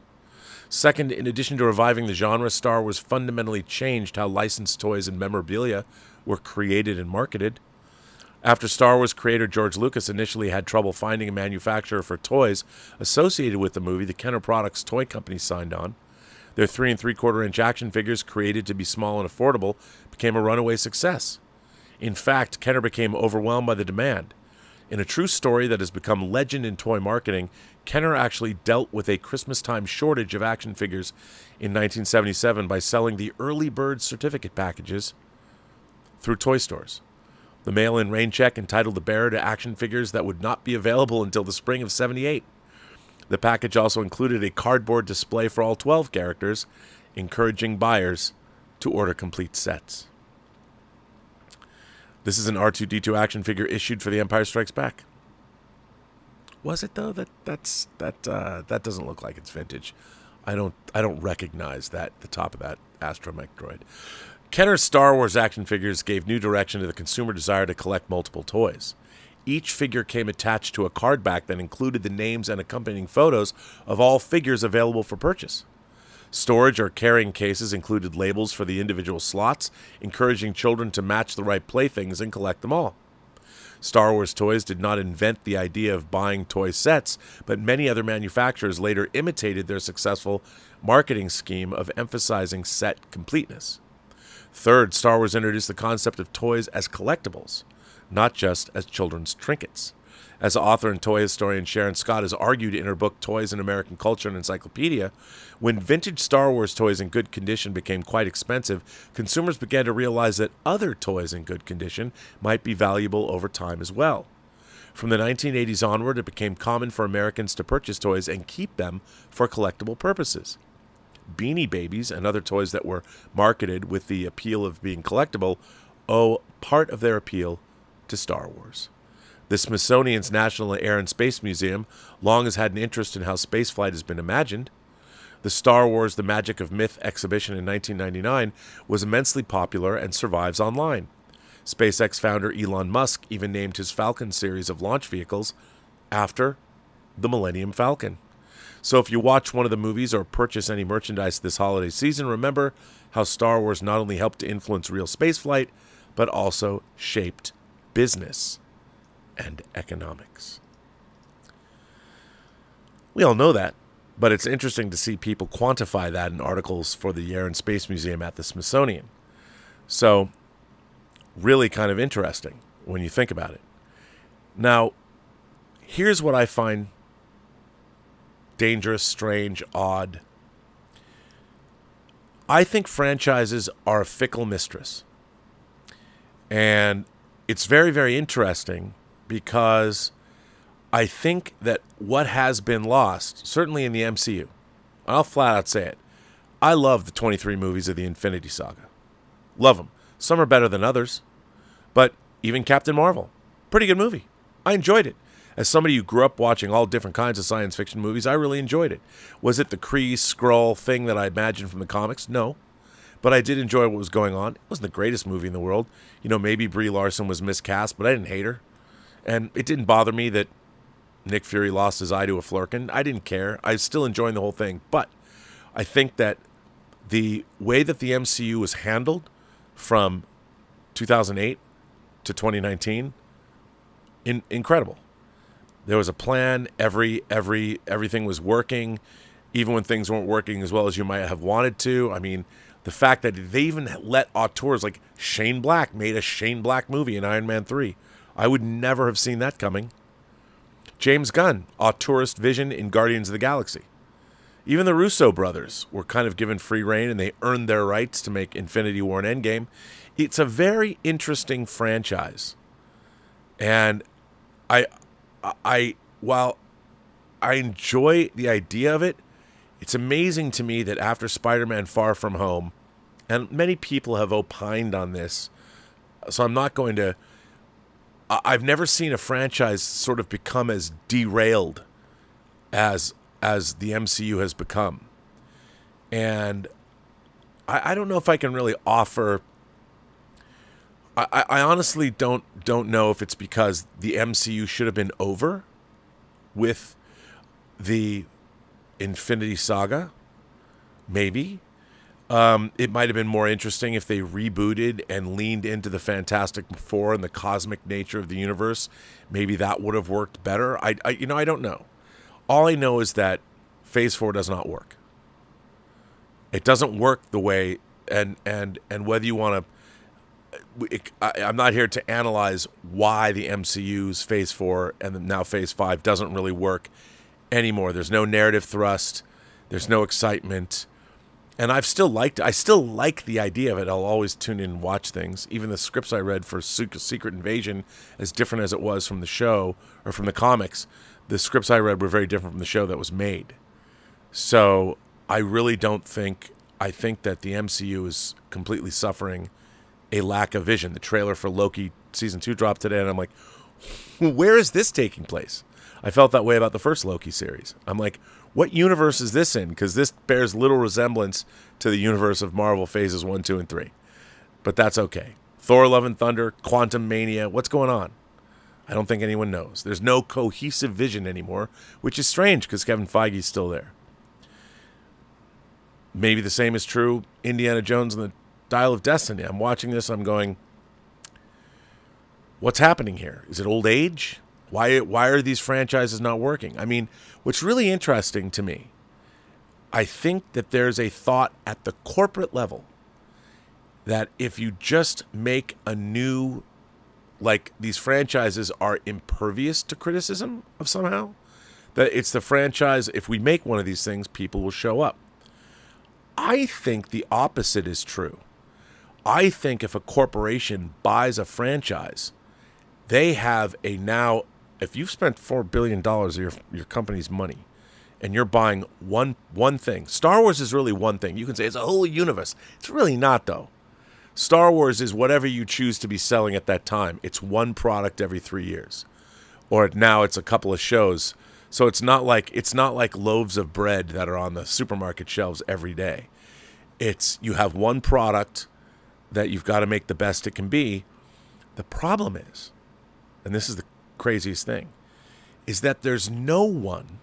Second, in addition to reviving the genre, Star Wars fundamentally changed how licensed toys and memorabilia were created and marketed. After Star Wars creator George Lucas initially had trouble finding a manufacturer for toys associated with the movie, the Kenner Products Toy Company signed on. Their 3 3/4-inch action figures, created to be small and affordable, became a runaway success. In fact, Kenner became overwhelmed by the demand. In a true story that has become legend in toy marketing, Kenner actually dealt with a Christmas-time shortage of action figures in 1977 by selling the early bird certificate packages through toy stores. The mail-in rain check entitled the bearer to action figures that would not be available until the spring of '78. The package also included a cardboard display for all 12 characters, encouraging buyers to order complete sets. This is an R2-D2 action figure issued for The Empire Strikes Back. Was it though? That doesn't look like it's vintage. I don't recognize the top of that astromech droid. Kenner's Star Wars action figures gave new direction to the consumer desire to collect multiple toys. Each figure came attached to a card back that included the names and accompanying photos of all figures available for purchase. Storage or carrying cases included labels for the individual slots, encouraging children to match the right playthings and collect them all. Star Wars Toys did not invent the idea of buying toy sets, but many other manufacturers later imitated their successful marketing scheme of emphasizing set completeness. Third, Star Wars introduced the concept of toys as collectibles, not just as children's trinkets. As author and toy historian Sharon Scott has argued in her book Toys in American Culture and Encyclopedia, when vintage Star Wars toys in good condition became quite expensive, consumers began to realize that other toys in good condition might be valuable over time as well. From the 1980s onward, it became common for Americans to purchase toys and keep them for collectible purposes. Beanie Babies and other toys that were marketed with the appeal of being collectible owe part of their appeal to Star Wars. The Smithsonian's National Air and Space Museum long has had an interest in how spaceflight has been imagined. The Star Wars The Magic of Myth exhibition in 1999 was immensely popular and survives online. SpaceX founder Elon Musk even named his Falcon series of launch vehicles after the Millennium Falcon. So if you watch one of the movies or purchase any merchandise this holiday season, remember how Star Wars not only helped to influence real spaceflight, but also shaped business and economics. We all know that, but it's interesting to see people quantify that in articles for the Air and Space Museum at the Smithsonian. So, really kind of interesting when you think about it. Now, here's what I find dangerous, strange, odd. I think franchises are a fickle mistress. And it's very, very interesting because I think that what has been lost, certainly in the MCU, I'll flat out say it, I love the 23 movies of the Infinity Saga. Love them. Some are better than others. But even Captain Marvel, pretty good movie. I enjoyed it. As somebody who grew up watching all different kinds of science fiction movies, I really enjoyed it. Was it the Kree-Skrull thing that I imagined from the comics? No. But I did enjoy what was going on. It wasn't the greatest movie in the world. You know, maybe Brie Larson was miscast, but I didn't hate her. And it didn't bother me that Nick Fury lost his eye to a flirkin. I didn't care. I was still enjoying the whole thing. But I think that the way that the MCU was handled from 2008 to 2019, incredible. There was a plan. Everything was working, even when things weren't working as well as you might have wanted to. I mean, the fact that they even let auteurs like Shane Black made a Shane Black movie in Iron Man 3. I would never have seen that coming. James Gunn, auteurist vision in Guardians of the Galaxy. Even the Russo brothers were kind of given free rein, and they earned their rights to make Infinity War and Endgame. It's a very interesting franchise. And while I enjoy the idea of it, it's amazing to me that after Spider-Man Far From Home, and many people have opined on this, so I'm not going to... I've never seen a franchise sort of become as derailed as the MCU has become. And I don't know if I can really offer... I honestly don't know if it's because the MCU should have been over with the Infinity Saga. Maybe. It might have been more interesting if they rebooted and leaned into the Fantastic Four and the cosmic nature of the universe. Maybe that would have worked better. I don't know. All I know is that Phase 4 does not work. It doesn't work the way, and whether you want to... I'm not here to analyze why the MCU's Phase 4 and now Phase 5 doesn't really work anymore. There's no narrative thrust. There's no excitement. And I still like the idea of it. I'll always tune in and watch things. Even the scripts I read for Secret Invasion, as different as it was from the show or from the comics, the scripts I read were very different from the show that was made. So I really don't think... I think that the MCU is completely suffering a lack of vision. The trailer for Loki Season 2 dropped today, and I'm like, where is this taking place? I felt that way about the first Loki series. I'm like, what universe is this in? Because this bears little resemblance to the universe of Marvel Phases 1, 2, and 3. But that's okay. Thor, Love and Thunder, Quantum Mania, what's going on? I don't think anyone knows. There's no cohesive vision anymore, which is strange because Kevin Feige's still there. Maybe the same is true Indiana Jones and the Dial of Destiny. I'm watching this, I'm going, what's happening here? Is it old age? Why are these franchises not working? I mean, what's really interesting to me, I think that there's a thought at the corporate level that if you just make a new, like these franchises are impervious to criticism of somehow, that it's the franchise, if we make one of these things, people will show up. I think the opposite is true. I think if a corporation buys a franchise, they have a now... If you've spent $4 billion of your company's money and you're buying one thing... Star Wars is really one thing. You can say it's a whole universe. It's really not, though. Star Wars is whatever you choose to be selling at that time. It's one product every 3 years. or now it's a couple of shows. So it's not like loaves of bread that are on the supermarket shelves every day. It's you have one product that you've got to make the best it can be. The problem is, and this is the craziest thing, is that there's no one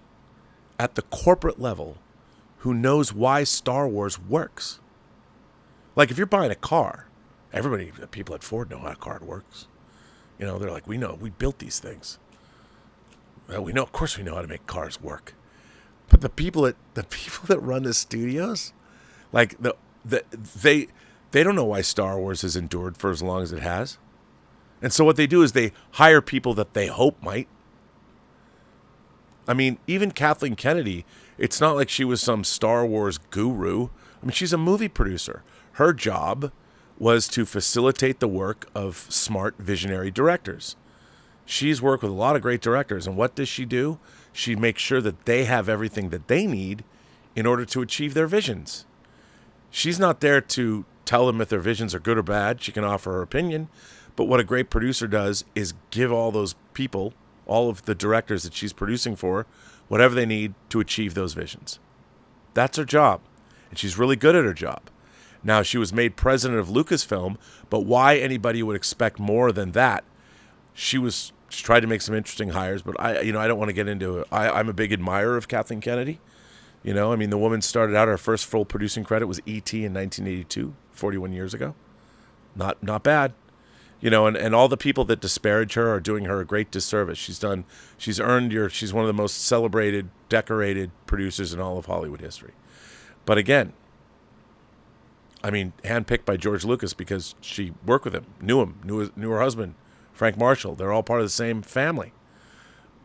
at the corporate level who knows why Star Wars works. Like if you're buying a car, people at Ford know how a car works. You know, they're like, we know, we built these things. Well, we know, of course we know how to make cars work. But the people that run the studios, like they don't know why Star Wars has endured for as long as it has. And so what they do is they hire people that they hope might. I mean, even Kathleen Kennedy, it's not like she was some Star Wars guru. I mean, she's a movie producer. Her job was to facilitate the work of smart, visionary directors. She's worked with a lot of great directors. And what does she do? She makes sure that they have everything that they need in order to achieve their visions. She's not there to tell them if their visions are good or bad. She can offer her opinion. But what a great producer does is give all those people, all of the directors that she's producing for, whatever they need to achieve those visions. That's her job. And she's really good at her job. Now, she was made president of Lucasfilm, but why anybody would expect more than that? She tried to make some interesting hires, but I don't want to get into it. I'm a big admirer of Kathleen Kennedy. You know, I mean, the woman started out, her first full producing credit was E.T. in 1982, 41 years ago. Not bad. You know, and all the people that disparage her are doing her a great disservice. She's one of the most celebrated, decorated producers in all of Hollywood history. But again, I mean, handpicked by George Lucas because she worked with him, knew her husband, Frank Marshall. They're all part of the same family.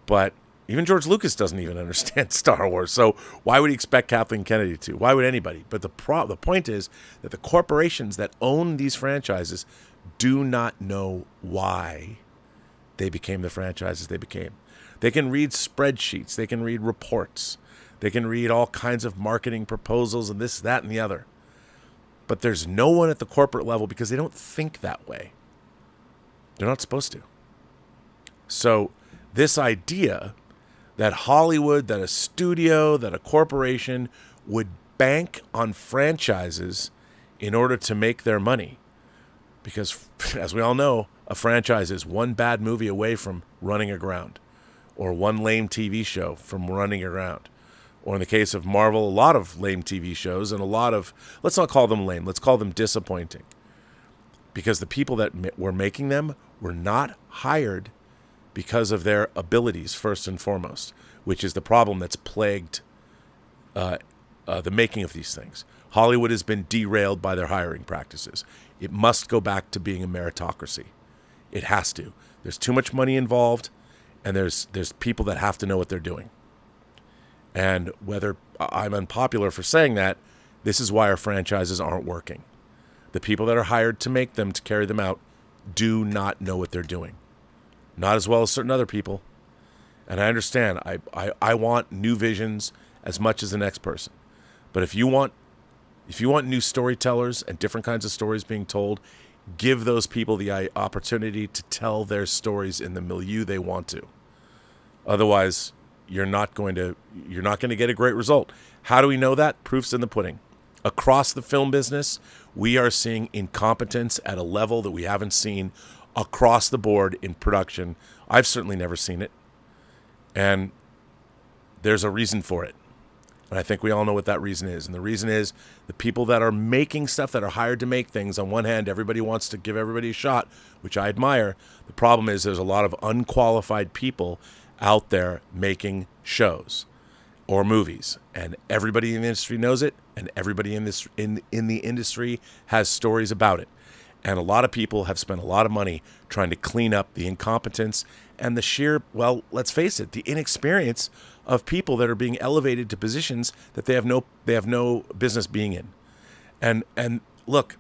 But even George Lucas doesn't even understand Star Wars. So why would he expect Kathleen Kennedy to? Why would anybody? But the point is that the corporations that own these franchises do not know why they became the franchises they became. They can read spreadsheets. They can read reports. They can read all kinds of marketing proposals and this, that, and the other. But there's no one at the corporate level because they don't think that way. They're not supposed to. So this idea that Hollywood, that a studio, that a corporation would bank on franchises in order to make their money, because as we all know, a franchise is one bad movie away from running aground, or one lame TV show from running aground. Or in the case of Marvel, a lot of lame TV shows and a lot of, let's not call them lame, let's call them disappointing. Because the people that were making them were not hired because of their abilities, first and foremost, which is the problem that's plagued the making of these things. Hollywood has been derailed by their hiring practices. It must go back to being a meritocracy. It has to. There's too much money involved, and there's people that have to know what they're doing. And whether I'm unpopular for saying that, this is why our franchises aren't working. The people that are hired to make them, to carry them out, do not know what they're doing. Not as well as certain other people. And I understand. I want new visions as much as the next person. But if you want new storytellers and different kinds of stories being told, give those people the opportunity to tell their stories in the milieu they want to. Otherwise, you're not going to get a great result. How do we know that? Proof's in the pudding. Across the film business, we are seeing incompetence at a level that we haven't seen across the board in production. I've certainly never seen it. And there's a reason for it. And I think we all know what that reason is. And the reason is the people that are making stuff, that are hired to make things, on one hand, everybody wants to give everybody a shot, which I admire. The problem is there's a lot of unqualified people out there making shows or movies. And everybody in the industry knows it, and everybody in the industry has stories about it. And a lot of people have spent a lot of money trying to clean up the incompetence and the sheer, well, let's face it, the inexperience of people that are being elevated to positions that they have no business being in. And look,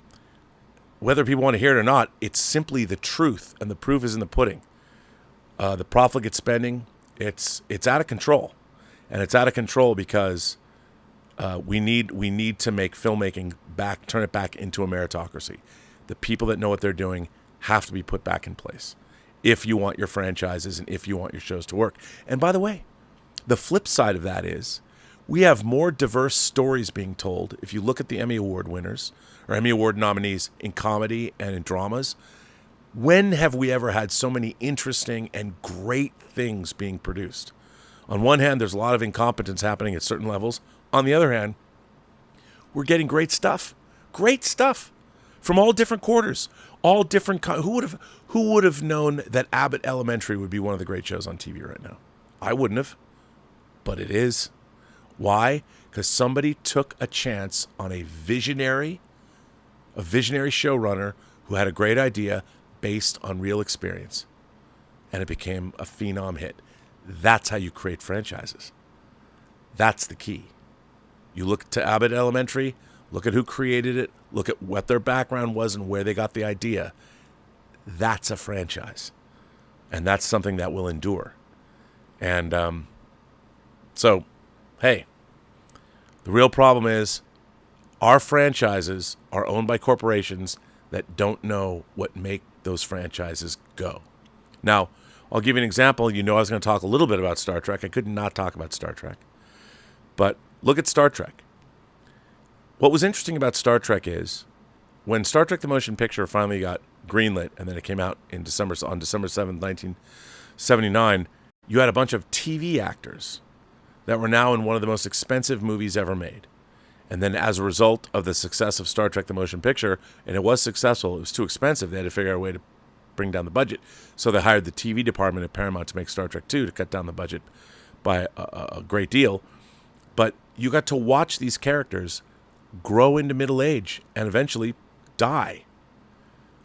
whether people want to hear it or not, it's simply the truth, and the proof is in the pudding. The profligate spending, it's out of control, and it's out of control because we need to make filmmaking turn it back into a meritocracy. The people that know what they're doing have to be put back in place. if you want your franchises and if you want your shows to work. And by the way, the flip side of that is we have more diverse stories being told. If you look at the Emmy Award winners or Emmy Award nominees in comedy and in dramas, when have we ever had so many interesting and great things being produced? On one hand, there's a lot of incompetence happening at certain levels. On the other hand, we're getting great stuff from all different quarters, all different. Who would have known that Abbott Elementary would be one of the great shows on TV right now? I wouldn't have. But it is. Why? Because somebody took a chance on a visionary showrunner who had a great idea based on real experience. And it became a phenom hit. That's how you create franchises. That's the key. You look to Abbott Elementary, look at who created it, look at what their background was and where they got the idea. That's a franchise. And that's something that will endure. And, so, hey, the real problem is our franchises are owned by corporations that don't know what make those franchises go. Now, I'll give you an example. You know I was going to talk a little bit about Star Trek. I could not talk about Star Trek. But look at Star Trek. What was interesting about Star Trek is when Star Trek the Motion Picture finally got greenlit and then it came out on December 7th, 1979, you had a bunch of TV actors that were now in one of the most expensive movies ever made. And then as a result of the success of Star Trek the Motion Picture, and it was successful, it was too expensive. They had to figure out a way to bring down the budget. So they hired the TV department at Paramount to make Star Trek 2 to cut down the budget by a great deal. But you got to watch these characters grow into middle age and eventually die.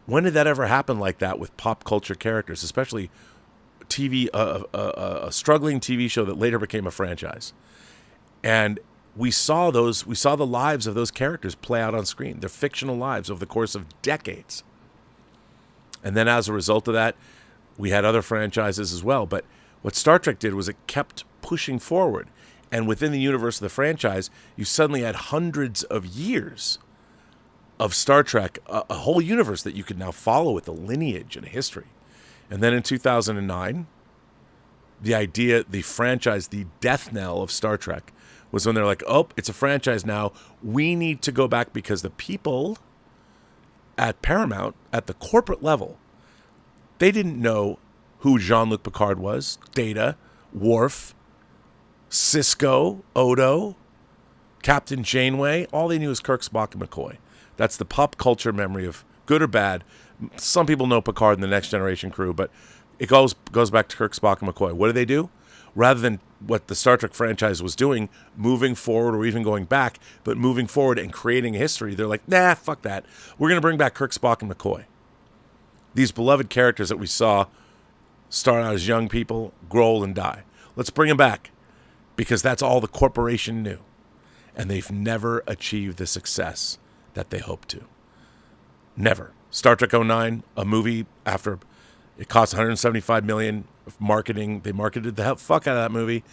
When did that ever happen like that with pop culture characters, especially TV, a struggling TV show that later became a franchise? And we saw the lives of those characters play out on screen, their fictional lives over the course of decades. And then as a result of that, we had other franchises as well. But what Star Trek did was it kept pushing forward. And within the universe of the franchise, you suddenly had hundreds of years of Star Trek, a whole universe that you could now follow with a lineage and a history. And then in 2009, the franchise, the death knell of Star Trek was when they're like, oh, it's a franchise now. We need to go back because the people at Paramount, at the corporate level, they didn't know who Jean-Luc Picard was, Data, Worf, Cisco, Odo, Captain Janeway. All they knew was Kirk, Spock, and McCoy. That's the pop culture memory of good or bad. Some people know Picard and the Next Generation crew, but it goes back to Kirk, Spock, and McCoy. What do they do? Rather than what the Star Trek franchise was doing, moving forward or even going back, but moving forward and creating a history, they're like, nah, fuck that. We're going to bring back Kirk, Spock, and McCoy. These beloved characters that we saw start out as young people, grow old, and die. Let's bring them back because that's all the corporation knew. And they've never achieved the success that they hoped to. Never. Star Trek 09, a movie after it cost $175 million of marketing. They marketed the fuck out of that movie.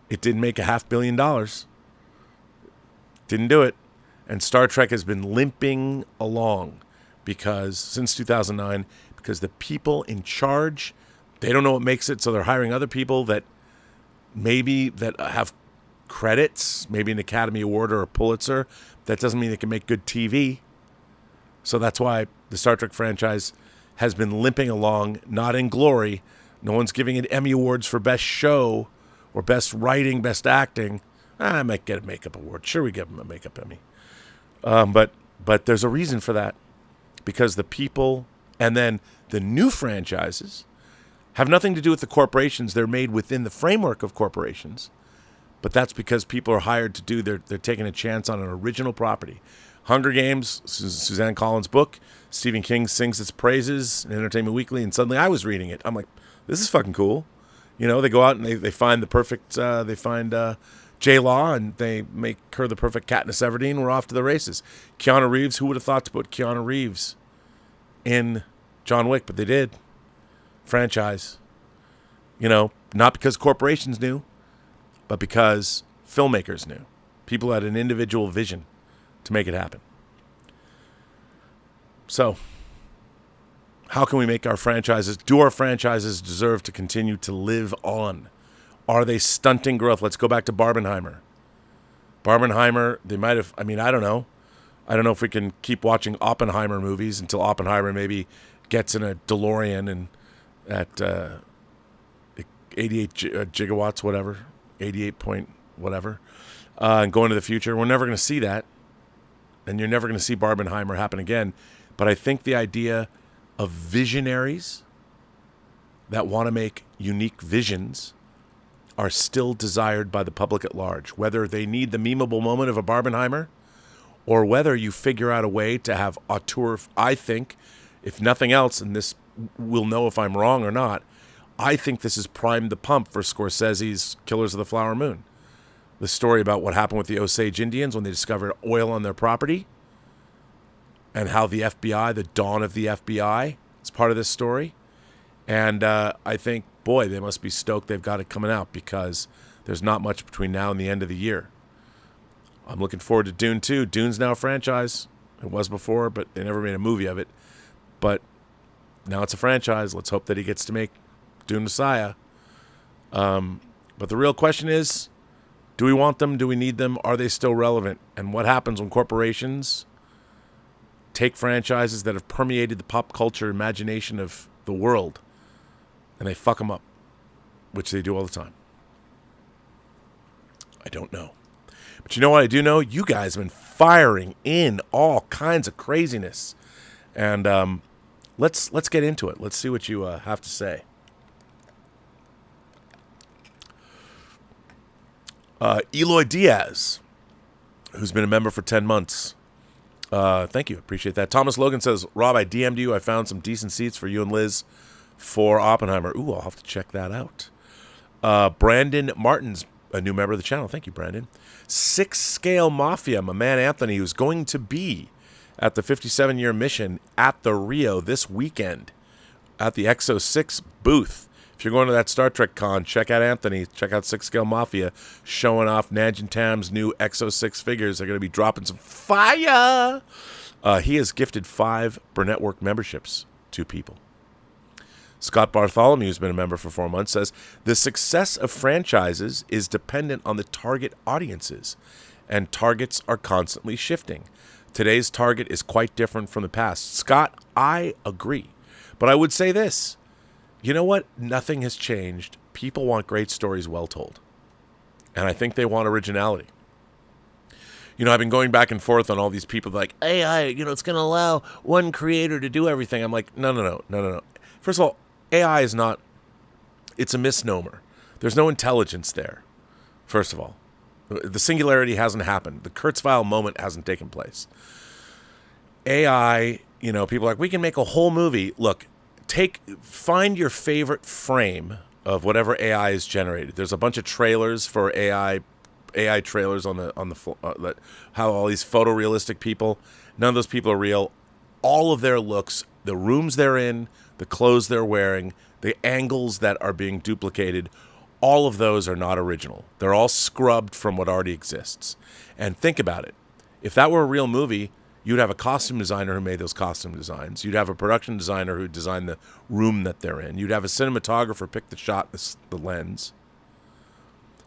It didn't make $500 million. Didn't do it. And Star Trek has been limping along because since 2009, because the people in charge, they don't know what makes it, so they're hiring other people that have credits, maybe an Academy Award or a Pulitzer. That doesn't mean they can make good TV. So that's why the Star Trek franchise has been limping along, not in glory. No one's giving it Emmy Awards for Best Show or Best Writing, Best Acting. I might get a Makeup Award. Sure, we give them a Makeup Emmy. But there's a reason for that. Because the people and then the new franchises have nothing to do with the corporations. They're made within the framework of corporations. But that's because people are hired to do, they're taking a chance on an original property. Hunger Games, Suzanne Collins' book, Stephen King sings its praises in Entertainment Weekly, and suddenly I was reading it. I'm like, this is fucking cool. You know, they go out and they find the perfect, they find J-Law, and they make her the perfect Katniss Everdeen. We're off to the races. Keanu Reeves, who would have thought to put Keanu Reeves in John Wick, but they did. Franchise. You know, not because corporations knew, but because filmmakers knew. People had an individual vision to make it happen. So, How can we make our franchises, do our franchises deserve to continue to live on? Are they stunting growth? Let's go back to Barbenheimer. Barbenheimer, they might have, I mean, I don't know. I don't know if we can keep watching Oppenheimer movies until Oppenheimer maybe gets in a DeLorean and at 88 gigawatts, whatever, 88 point whatever, and go into the future. We're never going to see that. And you're never going to see Barbenheimer happen again. But I think the idea of visionaries that want to make unique visions are still desired by the public at large. Whether they need the memeable moment of a Barbenheimer or whether you figure out a way to have auteur, I think, if nothing else, and this we'll know if I'm wrong or not, I think this has primed the pump for Scorsese's Killers of the Flower Moon. The story about what happened with the Osage Indians when they discovered oil on their property and how the FBI, the dawn of the FBI, is part of this story. And I think, boy, they must be stoked they've got it coming out because there's not much between now and the end of the year. I'm looking forward to Dune 2. Dune's now a franchise. It was before, but they never made a movie of it. But now it's a franchise. Let's hope that he gets to make Dune Messiah. But the real question is, do we want them? Do we need them? Are they still relevant? And what happens when corporations take franchises that have permeated the pop culture imagination of the world and they fuck them up, which they do all the time? I don't know. But you know what I do know? You guys have been firing in all kinds of craziness. And let's get into it. Let's see what you have to say. Eloi Diaz, who's been a member for 10 months. Thank you. Appreciate that. Thomas Logan says, Rob, I DM'd you. I found some decent seats for you and Liz for Oppenheimer. Ooh, I'll have to check that out. Brandon Martin's a new member of the channel. Thank you, Brandon. 6 Scale Mafia, my man Anthony, who's going to be at the 57-year mission at the Rio this weekend at the Exo 6 booth. If you're going to that Star Trek con, check out Anthony. Check out 6 Scale Mafia showing off Naj and Tam's new Exo 6 figures. They're going to be dropping some fire. He has gifted 5 Burnettwork memberships to people. Scott Bartholomew, who's been a member for 4 months, says, the success of franchises is dependent on the target audiences, and targets are constantly shifting. Today's target is quite different from the past. Scott, I agree. But I would say this. You know what? Nothing has changed. People want great stories well told. And I think they want originality. You know, I've been going back and forth on all these people like, AI, it's going to allow one creator to do everything. I'm like, no. First of all, AI is not, it's a misnomer. There's no intelligence there, first of all. The singularity hasn't happened. The Kurzweil moment hasn't taken place. AI, people are like, we can make a whole movie. Look, find your favorite frame of whatever AI is generated. There's a bunch of trailers for AI trailers on the how all these photorealistic people, none of those people are real. All of their looks, the rooms they're in, the clothes they're wearing, the angles that are being duplicated, all of those are not original. They're all scrubbed from what already exists. And think about it. If that were a real movie, you'd have a costume designer who made those costume designs. You'd have a production designer who designed the room that they're in. You'd have a cinematographer pick the shot, the lens.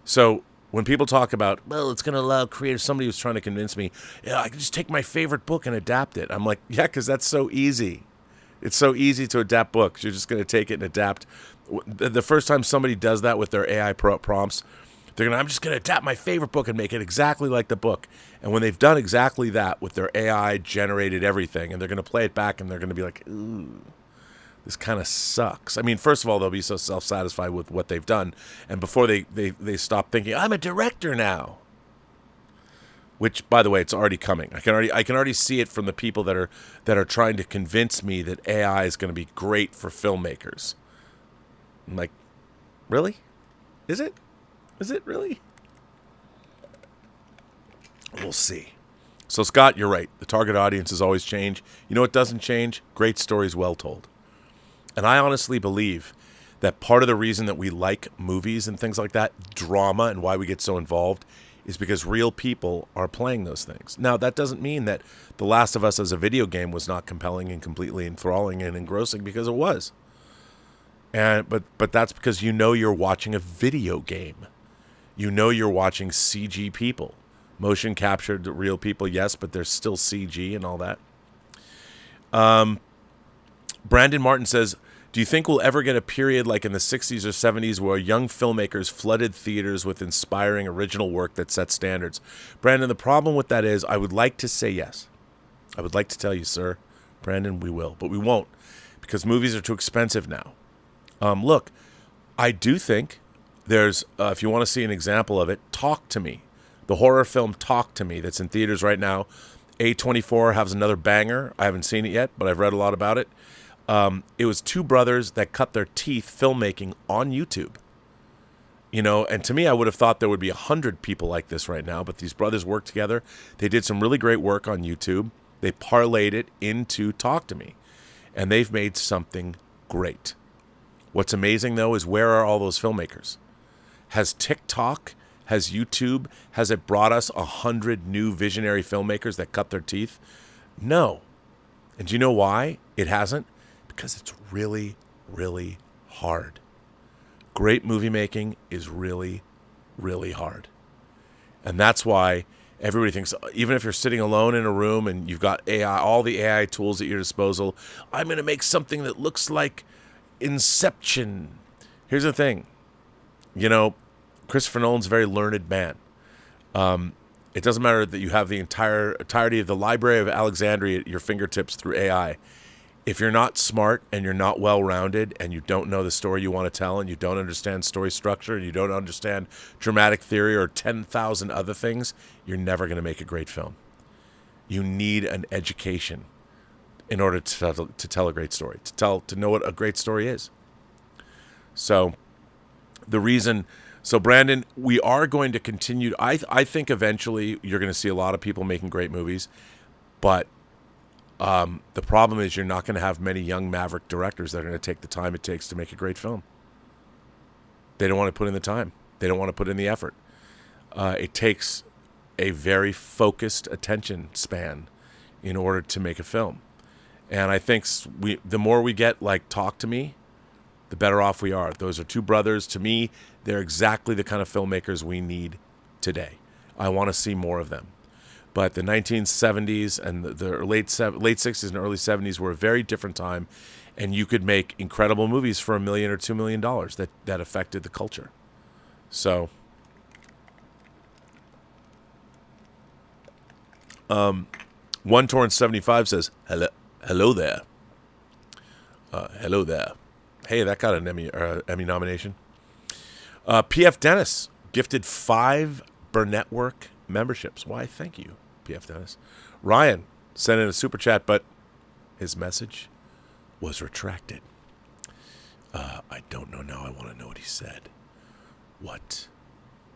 So when people talk about, well, it's going to allow creators, somebody was trying to convince me, yeah, I can just take my favorite book and adapt it. I'm like, yeah, because that's so easy. It's so easy to adapt books. You're just going to take it and adapt. The first time somebody does that with their AI prompts, I'm just going to adapt my favorite book and make it exactly like the book. And when they've done exactly that with their AI generated everything, and they're going to play it back and they're going to be like, ooh, this kind of sucks. I mean, first of all, they'll be so self-satisfied with what they've done. And before they stop thinking, I'm a director now. Which, by the way, it's already coming. I can already see it from the people that are trying to convince me that AI is going to be great for filmmakers. I'm like, really? Is it? Is it really? We'll see. So, Scott, you're right. The target audiences always change. You know what doesn't change? Great stories well told. And I honestly believe that part of the reason that we like movies and things like that, drama, and why we get so involved, is because real people are playing those things. Now, that doesn't mean that The Last of Us as a video game was not compelling and completely enthralling and engrossing, because it was. But that's because you're watching a video game. You're watching CG people. Motion captured real people, yes, but there's still CG and all that. Brandon Martin says, do you think we'll ever get a period like in the 60s or 70s where young filmmakers flooded theaters with inspiring original work that set standards? Brandon, the problem with that is I would like to say yes. I would like to tell you, sir, Brandon, we will. But we won't, because movies are too expensive now. Look, I do think there's, if you want to see an example of it, Talk to Me. The horror film Talk to Me that's in theaters right now. A24 has another banger. I haven't seen it yet, but I've read a lot about it. It was two brothers that cut their teeth filmmaking on YouTube. And to me, I would have thought there would be 100 people like this right now, but these brothers worked together. They did some really great work on YouTube. They parlayed it into Talk to Me, and they've made something great. What's amazing, though, is where are all those filmmakers? Has TikTok, has YouTube, has it brought us 100 new visionary filmmakers that cut their teeth? No. And do you know why it hasn't? Because it's really, really hard. Great movie making is really, really hard. And that's why everybody thinks, even if you're sitting alone in a room and you've got AI, all the AI tools at your disposal, I'm going to make something that looks like Inception. Here's the thing. Christopher Nolan's a very learned man. It doesn't matter that you have the entirety of the Library of Alexandria at your fingertips through AI. If you're not smart and you're not well-rounded and you don't know the story you want to tell and you don't understand story structure and you don't understand dramatic theory or 10,000 other things, you're never going to make a great film. You need an education in order to tell a great story, to know what a great story is. So Brandon, we are going to continue. I think eventually you're going to see a lot of people making great movies, but the problem is you're not going to have many young maverick directors that are going to take the time it takes to make a great film. They don't want to put in the time. They don't want to put in the effort. It takes a very focused attention span in order to make a film. And I think the more we get like Talk to Me, the better off we are. Those are two brothers. To me, they're exactly the kind of filmmakers we need today. I want to see more of them. But the 1970s and the late 60s and early 70s were a very different time, and you could make incredible movies for $1 million or $2 million that affected the culture. So, One Torrent 75 says, hello there. Hello there. Hey, that got an Emmy nomination. P.F. Dennis gifted 5 Burnetwork memberships. Why, thank you, P.F. Dennis. Ryan sent in a super chat, but his message was retracted. I don't know now. I want to know what he said. What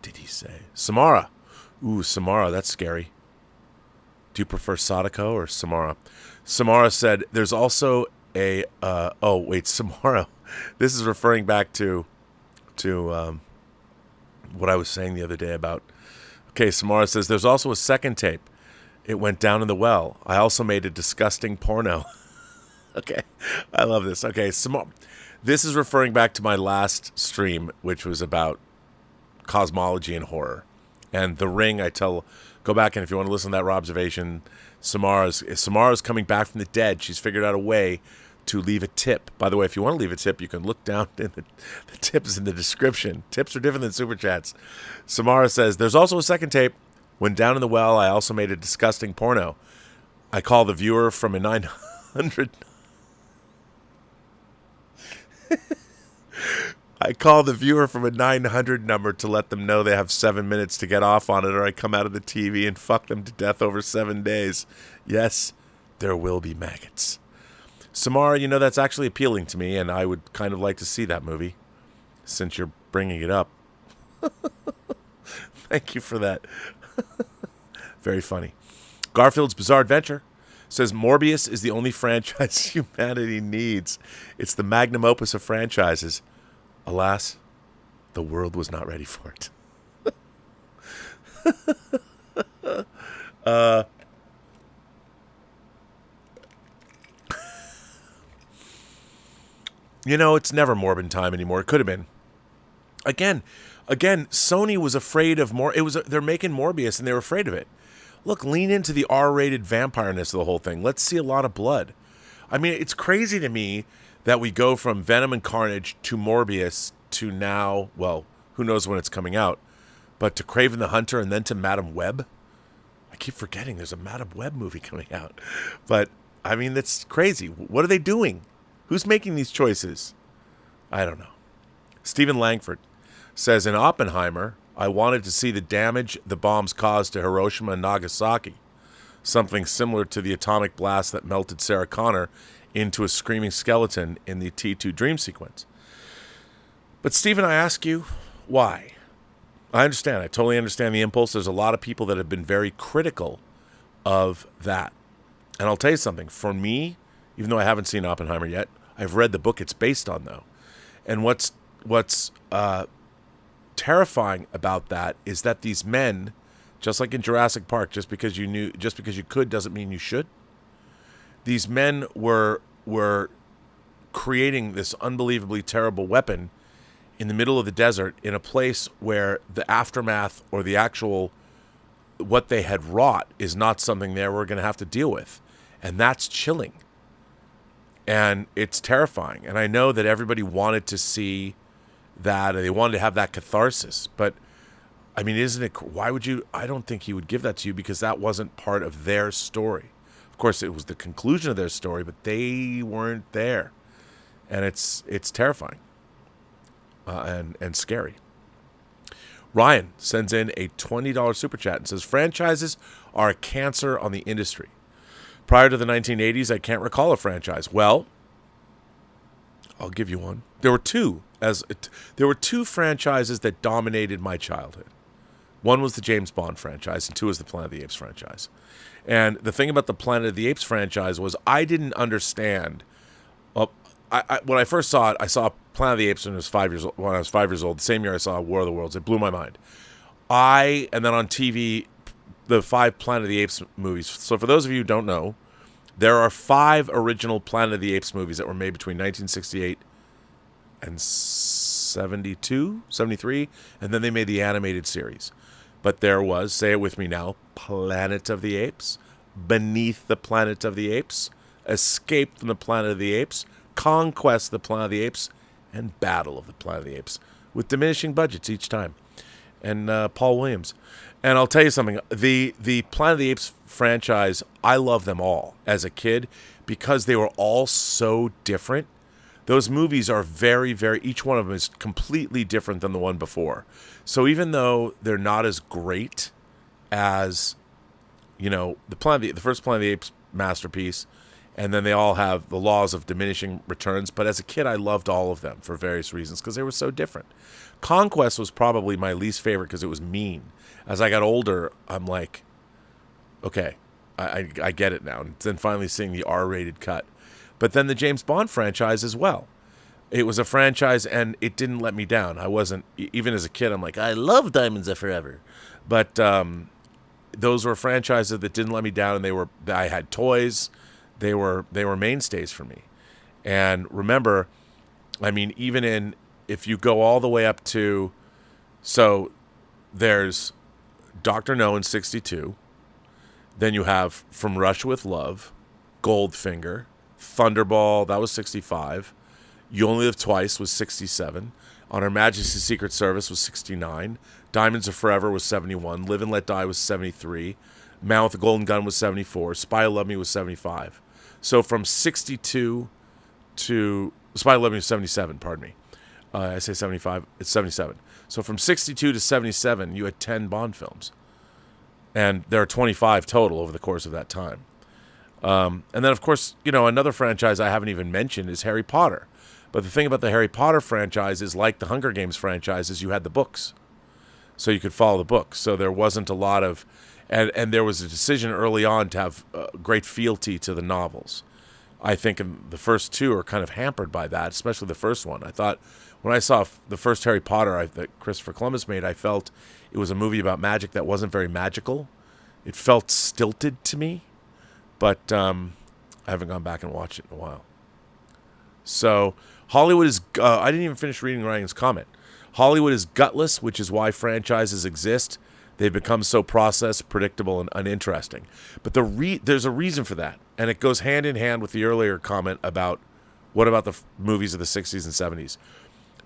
did he say? Samara. Ooh, Samara, that's scary. Do you prefer Sadako or Samara? Samara said, there's also a... Samara. This is referring back to what I was saying the other day about... Okay, Samara says, there's also a second tape. It went down in the well. I also made a disgusting porno. Okay, I love this. Okay, Samara... This is referring back to my last stream, which was about cosmology and horror. And The Ring, go back, and if you want to listen to that Robservation, Samara's coming back from the dead. She's figured out a way to leave a tip. By the way, if you want to leave a tip, you can look down in the tips in the description. Tips are different than super chats. Samara says, there's also a second tape. When down in the well, I also made a disgusting porno. I call the viewer from a 900... I call the viewer from a 900 number to let them know they have 7 minutes to get off on it, or I come out of the TV and fuck them to death over 7 days. Yes, there will be maggots. Samara, that's actually appealing to me, and I would kind of like to see that movie, since you're bringing it up. Thank you for that. Very funny. Garfield's Bizarre Adventure says, Mobius is the only franchise humanity needs. It's the magnum opus of franchises. Alas, the world was not ready for it. It's never Morbin time anymore. It could have been. Again, Sony was afraid of more. They're making Morbius, and they were afraid of it. Look, lean into the R-rated vampireness of the whole thing. Let's see a lot of blood. I mean, it's crazy to me that we go from Venom and Carnage to Morbius to now, well, who knows when it's coming out, but to Kraven the Hunter and then to Madam Web. I keep forgetting there's a Madam Web movie coming out. But, I mean, that's crazy. What are they doing? Who's making these choices? I don't know. Stephen Langford says, in Oppenheimer, I wanted to see the damage the bombs caused to Hiroshima and Nagasaki. Something similar to the atomic blast that melted Sarah Connor into a screaming skeleton in the T2 dream sequence. But Stephen, I ask you, why? I understand. I totally understand the impulse. There's a lot of people that have been very critical of that. And I'll tell you something. For me, even though I haven't seen Oppenheimer yet, I've read the book it's based on, though. And what's terrifying about that is that these men, just like in Jurassic Park, just because you could doesn't mean you should. These men were creating this unbelievably terrible weapon in the middle of the desert in a place where the aftermath or the actual what they had wrought is not something they were going to have to deal with. And that's chilling. And it's terrifying. And I know that everybody wanted to see that, and they wanted to have that catharsis. But, I mean, isn't it, why would you, I don't think he would give that to you because that wasn't part of their story. Of course, it was the conclusion of their story, but they weren't there. And it's terrifying and scary. Ryan sends in a $20 super chat and says, franchises are a cancer on the industry. Prior to the 1980s, I can't recall a franchise. Well, I'll give you one. There were two franchises that dominated my childhood. One was the James Bond franchise, and two was the Planet of the Apes franchise. And the thing about the Planet of the Apes franchise was I didn't understand. Well, when I first saw it, I saw Planet of the Apes when I was 5 years old. When I was 5 years old, the same year I saw War of the Worlds, it blew my mind. And then on TV, the 5 Planet of the Apes movies. So for those of you who don't know, there are 5 original Planet of the Apes movies that were made between 1968 and 72, 73, and then they made the animated series. But there was, say it with me now, Planet of the Apes, Beneath the Planet of the Apes, Escape from the Planet of the Apes, Conquest of the Planet of the Apes, and Battle of the Planet of the Apes, with diminishing budgets each time. And Paul Williams. And I'll tell you something, the Planet of the Apes franchise, I love them all as a kid because they were all so different. Those movies are very, very, each one of them is completely different than the one before. So even though they're not as great as, the first Planet of the Apes masterpiece, and then they all have the laws of diminishing returns, but as a kid I loved all of them for various reasons because they were so different. Conquest was probably my least favorite because it was mean. As I got older, I'm like, okay, I get it now. And then finally seeing the R-rated cut. But then the James Bond franchise as well. It was a franchise, and it didn't let me down. I wasn't, even as a kid, I'm like, I love Diamonds Are Forever. But those were franchises that didn't let me down, and I had toys. They were mainstays for me. And remember, I mean, if you go all the way up to, so there's Dr. No in 62. Then you have From Russia with Love, Goldfinger, Thunderball, that was 65. You Only Live Twice was 67. On Her Majesty's Secret Service was 69. Diamonds Are Forever was 71. Live and Let Die was 73. Man with the Golden Gun was 74. Spy Who Loved Me was 75. So from 62 to... Spy Who Loved Me was 77, pardon me. I say 75. It's 77. So from 62 to 77, you had 10 Bond films. And there are 25 total over the course of that time. And then, of course, another franchise I haven't even mentioned is Harry Potter. But the thing about the Harry Potter franchise is, like the Hunger Games franchise, is you had the books. So you could follow the books. So there wasn't a lot of... And there was a decision early on to have great fealty to the novels. I think the first two are kind of hampered by that, especially the first one. I thought when I saw the first Harry Potter that Christopher Columbus made, I felt it was a movie about magic that wasn't very magical. It felt stilted to me, but I haven't gone back and watched it in a while. So Hollywood is, I didn't even finish reading Ryan's comment. Hollywood is gutless, which is why franchises exist. They've become so processed, predictable, and uninteresting. But there's a reason for that, and it goes hand in hand with the earlier comment about what about the movies of the 60s and 70s.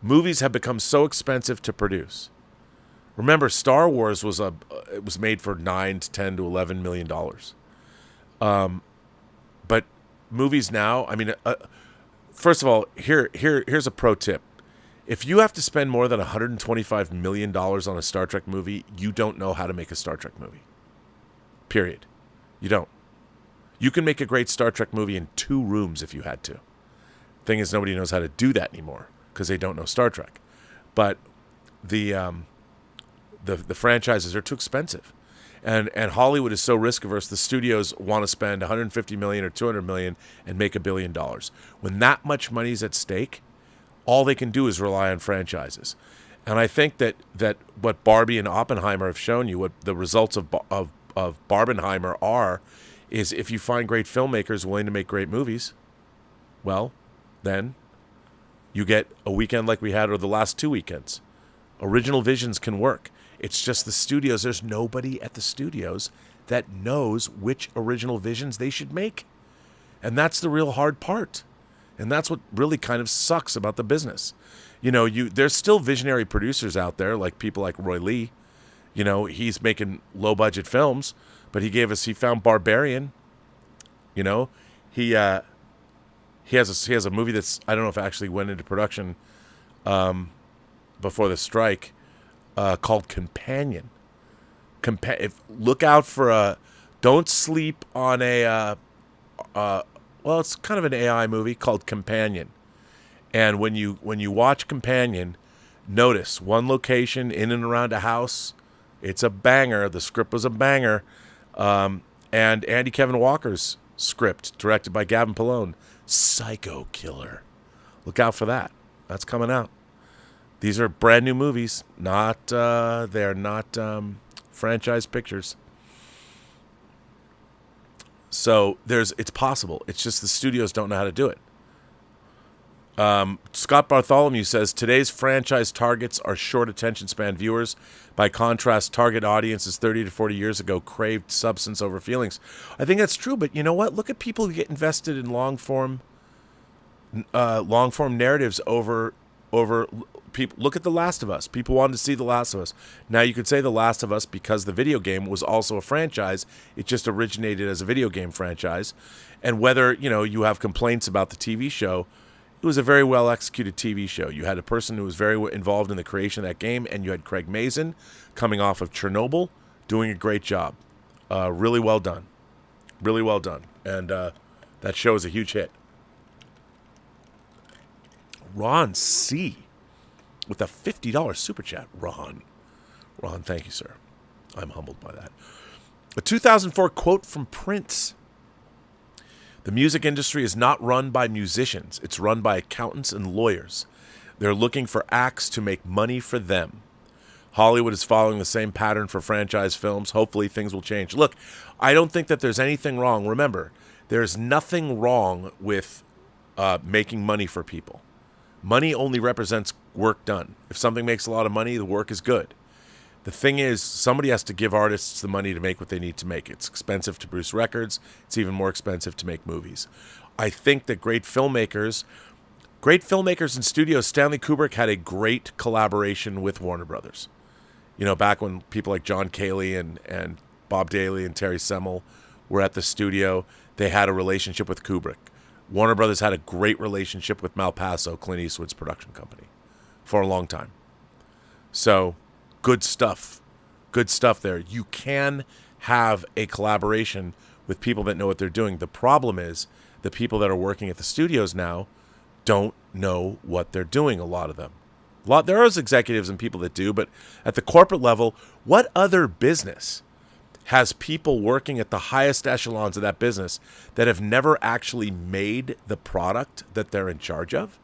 Movies have become so expensive to produce. Remember, Star Wars was it was made for $9 to $10 to $11 million. But movies now, I mean, first of all, here's a pro tip. If you have to spend more than $125 million on a Star Trek movie, you don't know how to make a Star Trek movie. Period. You don't. You can make a great Star Trek movie in 2 rooms if you had to. Thing is, nobody knows how to do that anymore because they don't know Star Trek. But the franchises are too expensive. And Hollywood is so risk averse, the studios want to spend $150 million or $200 million and make $1 billion. When that much money is at stake, all they can do is rely on franchises. And I think that what Barbie and Oppenheimer have shown you, what the results of Barbenheimer are, is if you find great filmmakers willing to make great movies, well, then you get a weekend like we had, or the last 2 weekends. Original visions can work. It's just the studios. There's nobody at the studios that knows which original visions they should make. And that's the real hard part. And that's what really kind of sucks about the business. You know, there's still visionary producers out there, like people like Roy Lee. You know, he's making low-budget films, but he found Barbarian. You know, he has a movie that's, I don't know if it actually went into production before the strike, called Companion. Look out for don't sleep on well, it's kind of an AI movie called Companion. And when you watch Companion, notice one location in and around a house. It's a banger. The script was a banger. And Andy Kevin Walker's script, directed by Gavin Pallone, Psycho Killer. Look out for that. That's coming out. These are brand new movies. They're not franchise pictures. So it's possible. It's just the studios don't know how to do it. Scott Bartholomew says, today's franchise targets are short attention span viewers. By contrast, target audiences 30 to 40 years ago craved substance over feelings. I think that's true, but you know what? Look at people who get invested in long-form narratives over people. Look at The Last of Us. People wanted to see The Last of Us. Now you could say The Last of Us because the video game was also a franchise. It just originated as a video game franchise. And whether, you have complaints about the TV show, it was a very well executed TV show. You had a person who was very involved in the creation of that game, and you had Craig Mazin coming off of Chernobyl doing a great job. Really well done. Really well done. And that show is a huge hit. Ron C. with a $50 super chat. Ron, thank you, sir. I'm humbled by that. A 2004 quote from Prince. The music industry is not run by musicians. It's run by accountants and lawyers. They're looking for acts to make money for them. Hollywood is following the same pattern for franchise films. Hopefully things will change. Look, I don't think that there's anything wrong. Remember, there's nothing wrong with making money for people. Money only represents work done. If something makes a lot of money, the work is good. The thing is, somebody has to give artists the money to make what they need to make. It's expensive to produce records. It's even more expensive to make movies. I think that great filmmakers in studios, Stanley Kubrick had a great collaboration with Warner Brothers. Back when people like John Cale and Bob Daly and Terry Semel were at the studio, they had a relationship with Kubrick. Warner Brothers had a great relationship with Malpaso, Clint Eastwood's production company, for a long time. So, good stuff. Good stuff there. You can have a collaboration with people that know what they're doing. The problem is the people that are working at the studios now don't know what they're doing, a lot of them. There are executives and people that do, but at the corporate level, what other business has people working at the highest echelons of that business that have never actually made the product that they're in charge of?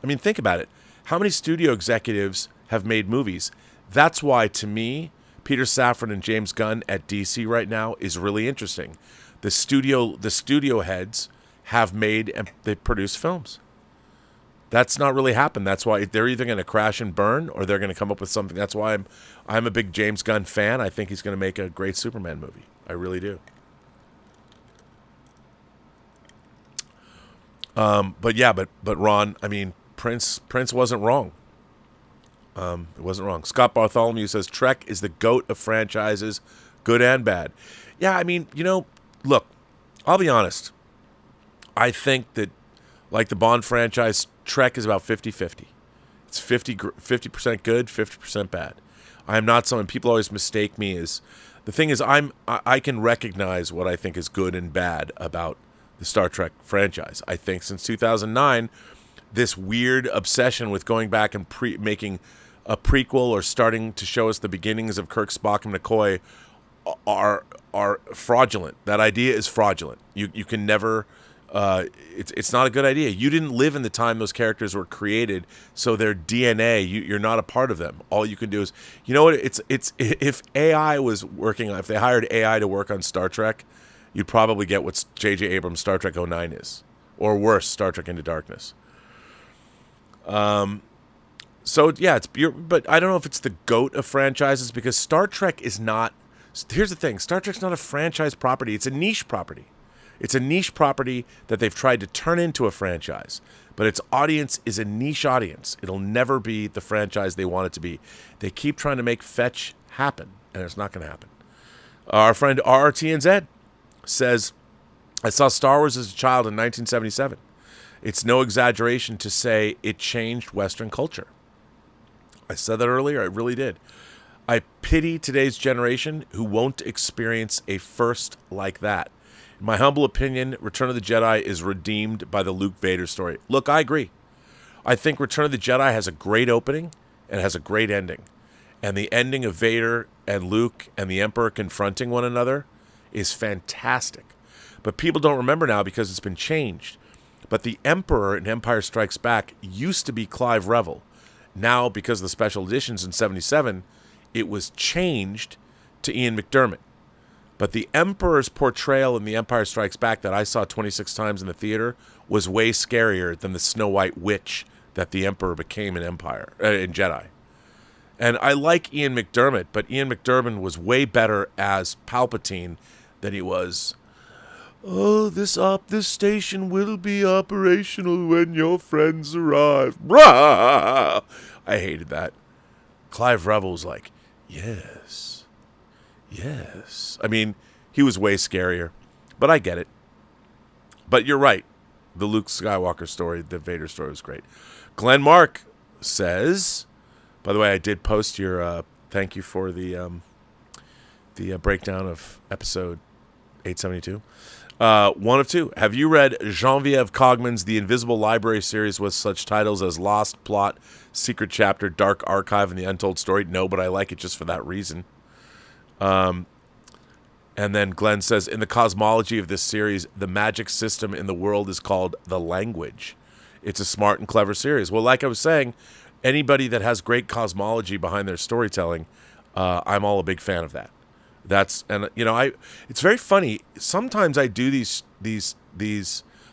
I mean, think about it. How many studio executives have made movies? That's why, to me, Peter Safran and James Gunn at DC right now is really interesting. The studio heads have made and they produce films. That's not really happened. That's why they're either going to crash and burn or they're going to come up with something. That's why I'm a big James Gunn fan. I think he's going to make a great Superman movie. I really do. But Ron, I mean, Prince wasn't wrong. It wasn't wrong. Scott Bartholomew says Trek is the GOAT of franchises, good and bad. Yeah, I mean, look, I'll be honest. I think that, like the Bond franchise, Trek is about 50-50. It's 50% good, 50% bad. I am not someone, people always mistake me as, the thing is, I can recognize what I think is good and bad about the Star Trek franchise. I think since 2009, this weird obsession with going back and making a prequel or starting to show us the beginnings of Kirk, Spock, and McCoy are fraudulent. That idea is fraudulent. You can never... it's not a good idea. You didn't live in the time those characters were created, so their DNA, you're not a part of them. All you can do is, you know what? It's if AI was working on, if they hired AI to work on Star Trek, you'd probably get what J.J. Abrams' Star Trek '09 is, or worse, Star Trek Into Darkness. So yeah, but I don't know if it's the GOAT of franchises because Star Trek is not. Here's the thing: Star Trek's not a franchise property; it's a niche property. It's a niche property that they've tried to turn into a franchise, but its audience is a niche audience. It'll never be the franchise they want it to be. They keep trying to make fetch happen, and it's not going to happen. Our friend RRTNZ says, I saw Star Wars as a child in 1977. It's no exaggeration to say it changed Western culture. I said that earlier. I really did. I pity today's generation who won't experience a first like that. In my humble opinion, Return of the Jedi is redeemed by the Luke Vader story. Look, I agree. I think Return of the Jedi has a great opening and has a great ending. And the ending of Vader and Luke and the Emperor confronting one another is fantastic. But people don't remember now because it's been changed. But the Emperor in Empire Strikes Back used to be Clive Revel. Now, because of the special editions in 77, it was changed to Ian McDermott. But the Emperor's portrayal in The Empire Strikes Back that I saw 26 times in the theater was way scarier than the Snow White witch that the Emperor became in Jedi. And I like Ian McDermott, but Ian McDermott was way better as Palpatine than he was. Oh, this station will be operational when your friends arrive. Rah! I hated that. Clive Revel was like, yes. I mean, he was way scarier, but I get it. But you're right. The Luke Skywalker story, the Vader story was great. Glenn Mark says, by the way, I did post your thank you for the breakdown of episode 872. One of two. Have you read Genevieve Cogman's The Invisible Library series with such titles as Lost Plot, Secret Chapter, Dark Archive, and The Untold Story? No, but I like it just for that reason. And then Glenn says, in the cosmology of this series, the magic system in the world is called the language. It's a smart and clever series. Well, like I was saying, anybody that has great cosmology behind their storytelling, I'm all a big fan of that. It's very funny. Sometimes I do these,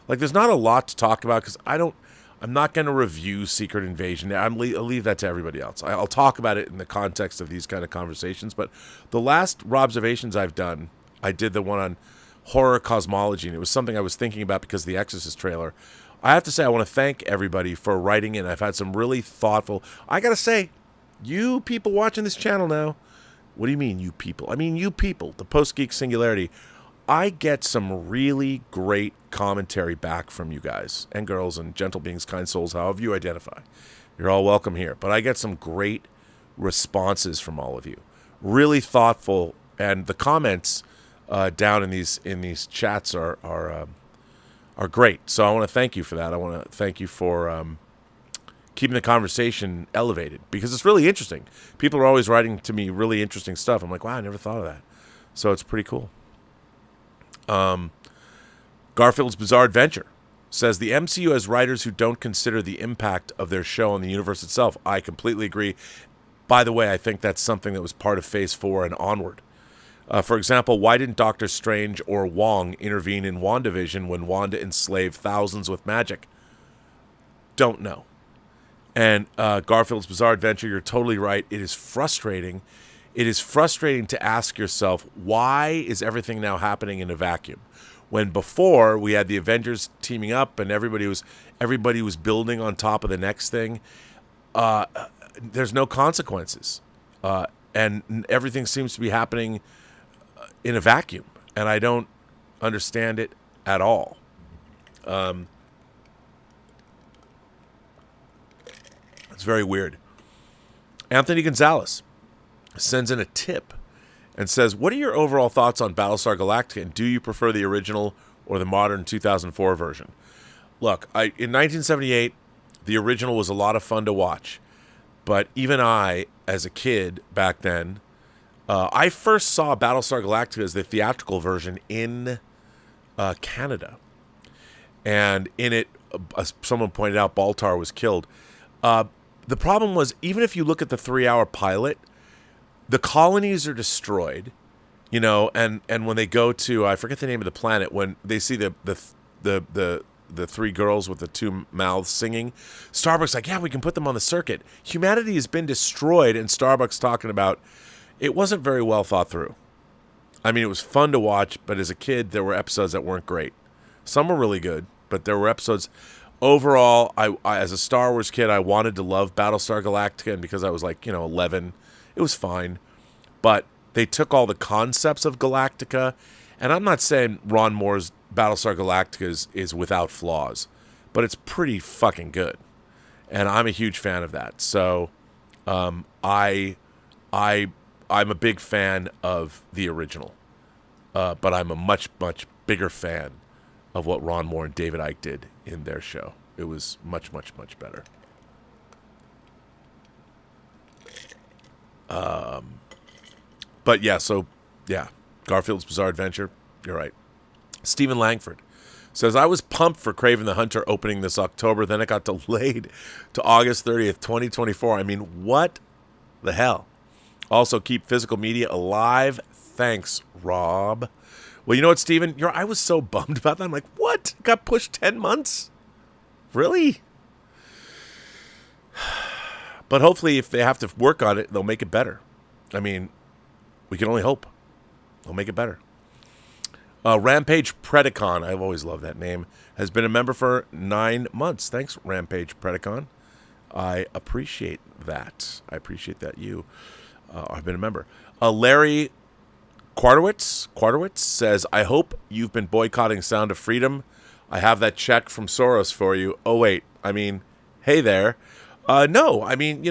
like there's not a lot to talk about because I'm not going to review Secret Invasion. I'll leave that to everybody else. I'll talk about it in the context of these kind of conversations. But the last Robservations I've done, I did the one on horror cosmology, and it was something I was thinking about because of the Exorcist trailer. I have to say I want to thank everybody for writing in. I've had some really thoughtful... I got to say, you people watching this channel now, what do you mean, you people? I mean, you people, the Post-Geek Singularity. I get some really great commentary back from you guys and girls and gentle beings, kind souls, however you identify. You're all welcome here. But I get some great responses from all of you. Really thoughtful, and the comments down in these chats are great. So I want to thank you for that. I want to thank you for keeping the conversation elevated, because it's really interesting. People are always writing to me really interesting stuff. I'm like, wow, I never thought of that. So it's pretty cool. Garfield's Bizarre Adventure says the MCU has writers who don't consider the impact of their show on the universe itself. I completely agree. By the way, I think that's something that was part of Phase 4 and onward. For example, why didn't Doctor Strange or Wong intervene in WandaVision when Wanda enslaved thousands with magic? Don't know. And Garfield's Bizarre Adventure, you're totally right. It is frustrating. It is frustrating to ask yourself, why is everything now happening in a vacuum? When before we had the Avengers teaming up and everybody was building on top of the next thing, there's no consequences. And everything seems to be happening in a vacuum. And I don't understand it at all. It's very weird. Anthony Gonzalez sends in a tip and says, what are your overall thoughts on Battlestar Galactica, and do you prefer the original or the modern 2004 version? Look, in 1978, the original was a lot of fun to watch. But even I, as a kid back then, I first saw Battlestar Galactica as the theatrical version in Canada. And in it, someone pointed out Baltar was killed. The problem was, even if you look at the 3-hour pilot, the colonies are destroyed, and when they go to, I forget the name of the planet, when they see the three girls with the two mouths singing, Starbuck's like, yeah, we can put them on the circuit. Humanity has been destroyed, and Starbuck's talking about it wasn't very well thought through. I mean, it was fun to watch, but as a kid, there were episodes that weren't great. Some were really good, but there were episodes. Overall, I as a Star Wars kid, I wanted to love Battlestar Galactica, and because I was 11, it was fine. But they took all the concepts of Galactica, and I'm not saying Ron Moore's Battlestar Galactica is without flaws, but it's pretty fucking good, and I'm a huge fan of that. So, I'm a big fan of the original, but I'm a much bigger fan of what Ron Moore and David Icke did in their show. It was much better. But yeah, Garfield's Bizarre Adventure, you're right. Stephen Langford says, I was pumped for Kraven the Hunter opening this October, then it got delayed to August 30th, 2024. I mean, what the hell? Also, keep physical media alive. Thanks, Rob. Well, you know what, Stephen? I was so bummed about that. I'm like, what? It got pushed 10 months? Really? But hopefully, if they have to work on it, they'll make it better. I mean, we can only hope. They'll make it better. Rampage Predacon, I've always loved that name, has been a member for 9 months. Thanks, Rampage Predacon. I appreciate that. I appreciate that you have been a member. Larry Quarterwitz says, I hope you've been boycotting Sound of Freedom. I have that check from Soros for you. Oh, wait. I mean, hey there. No, I mean,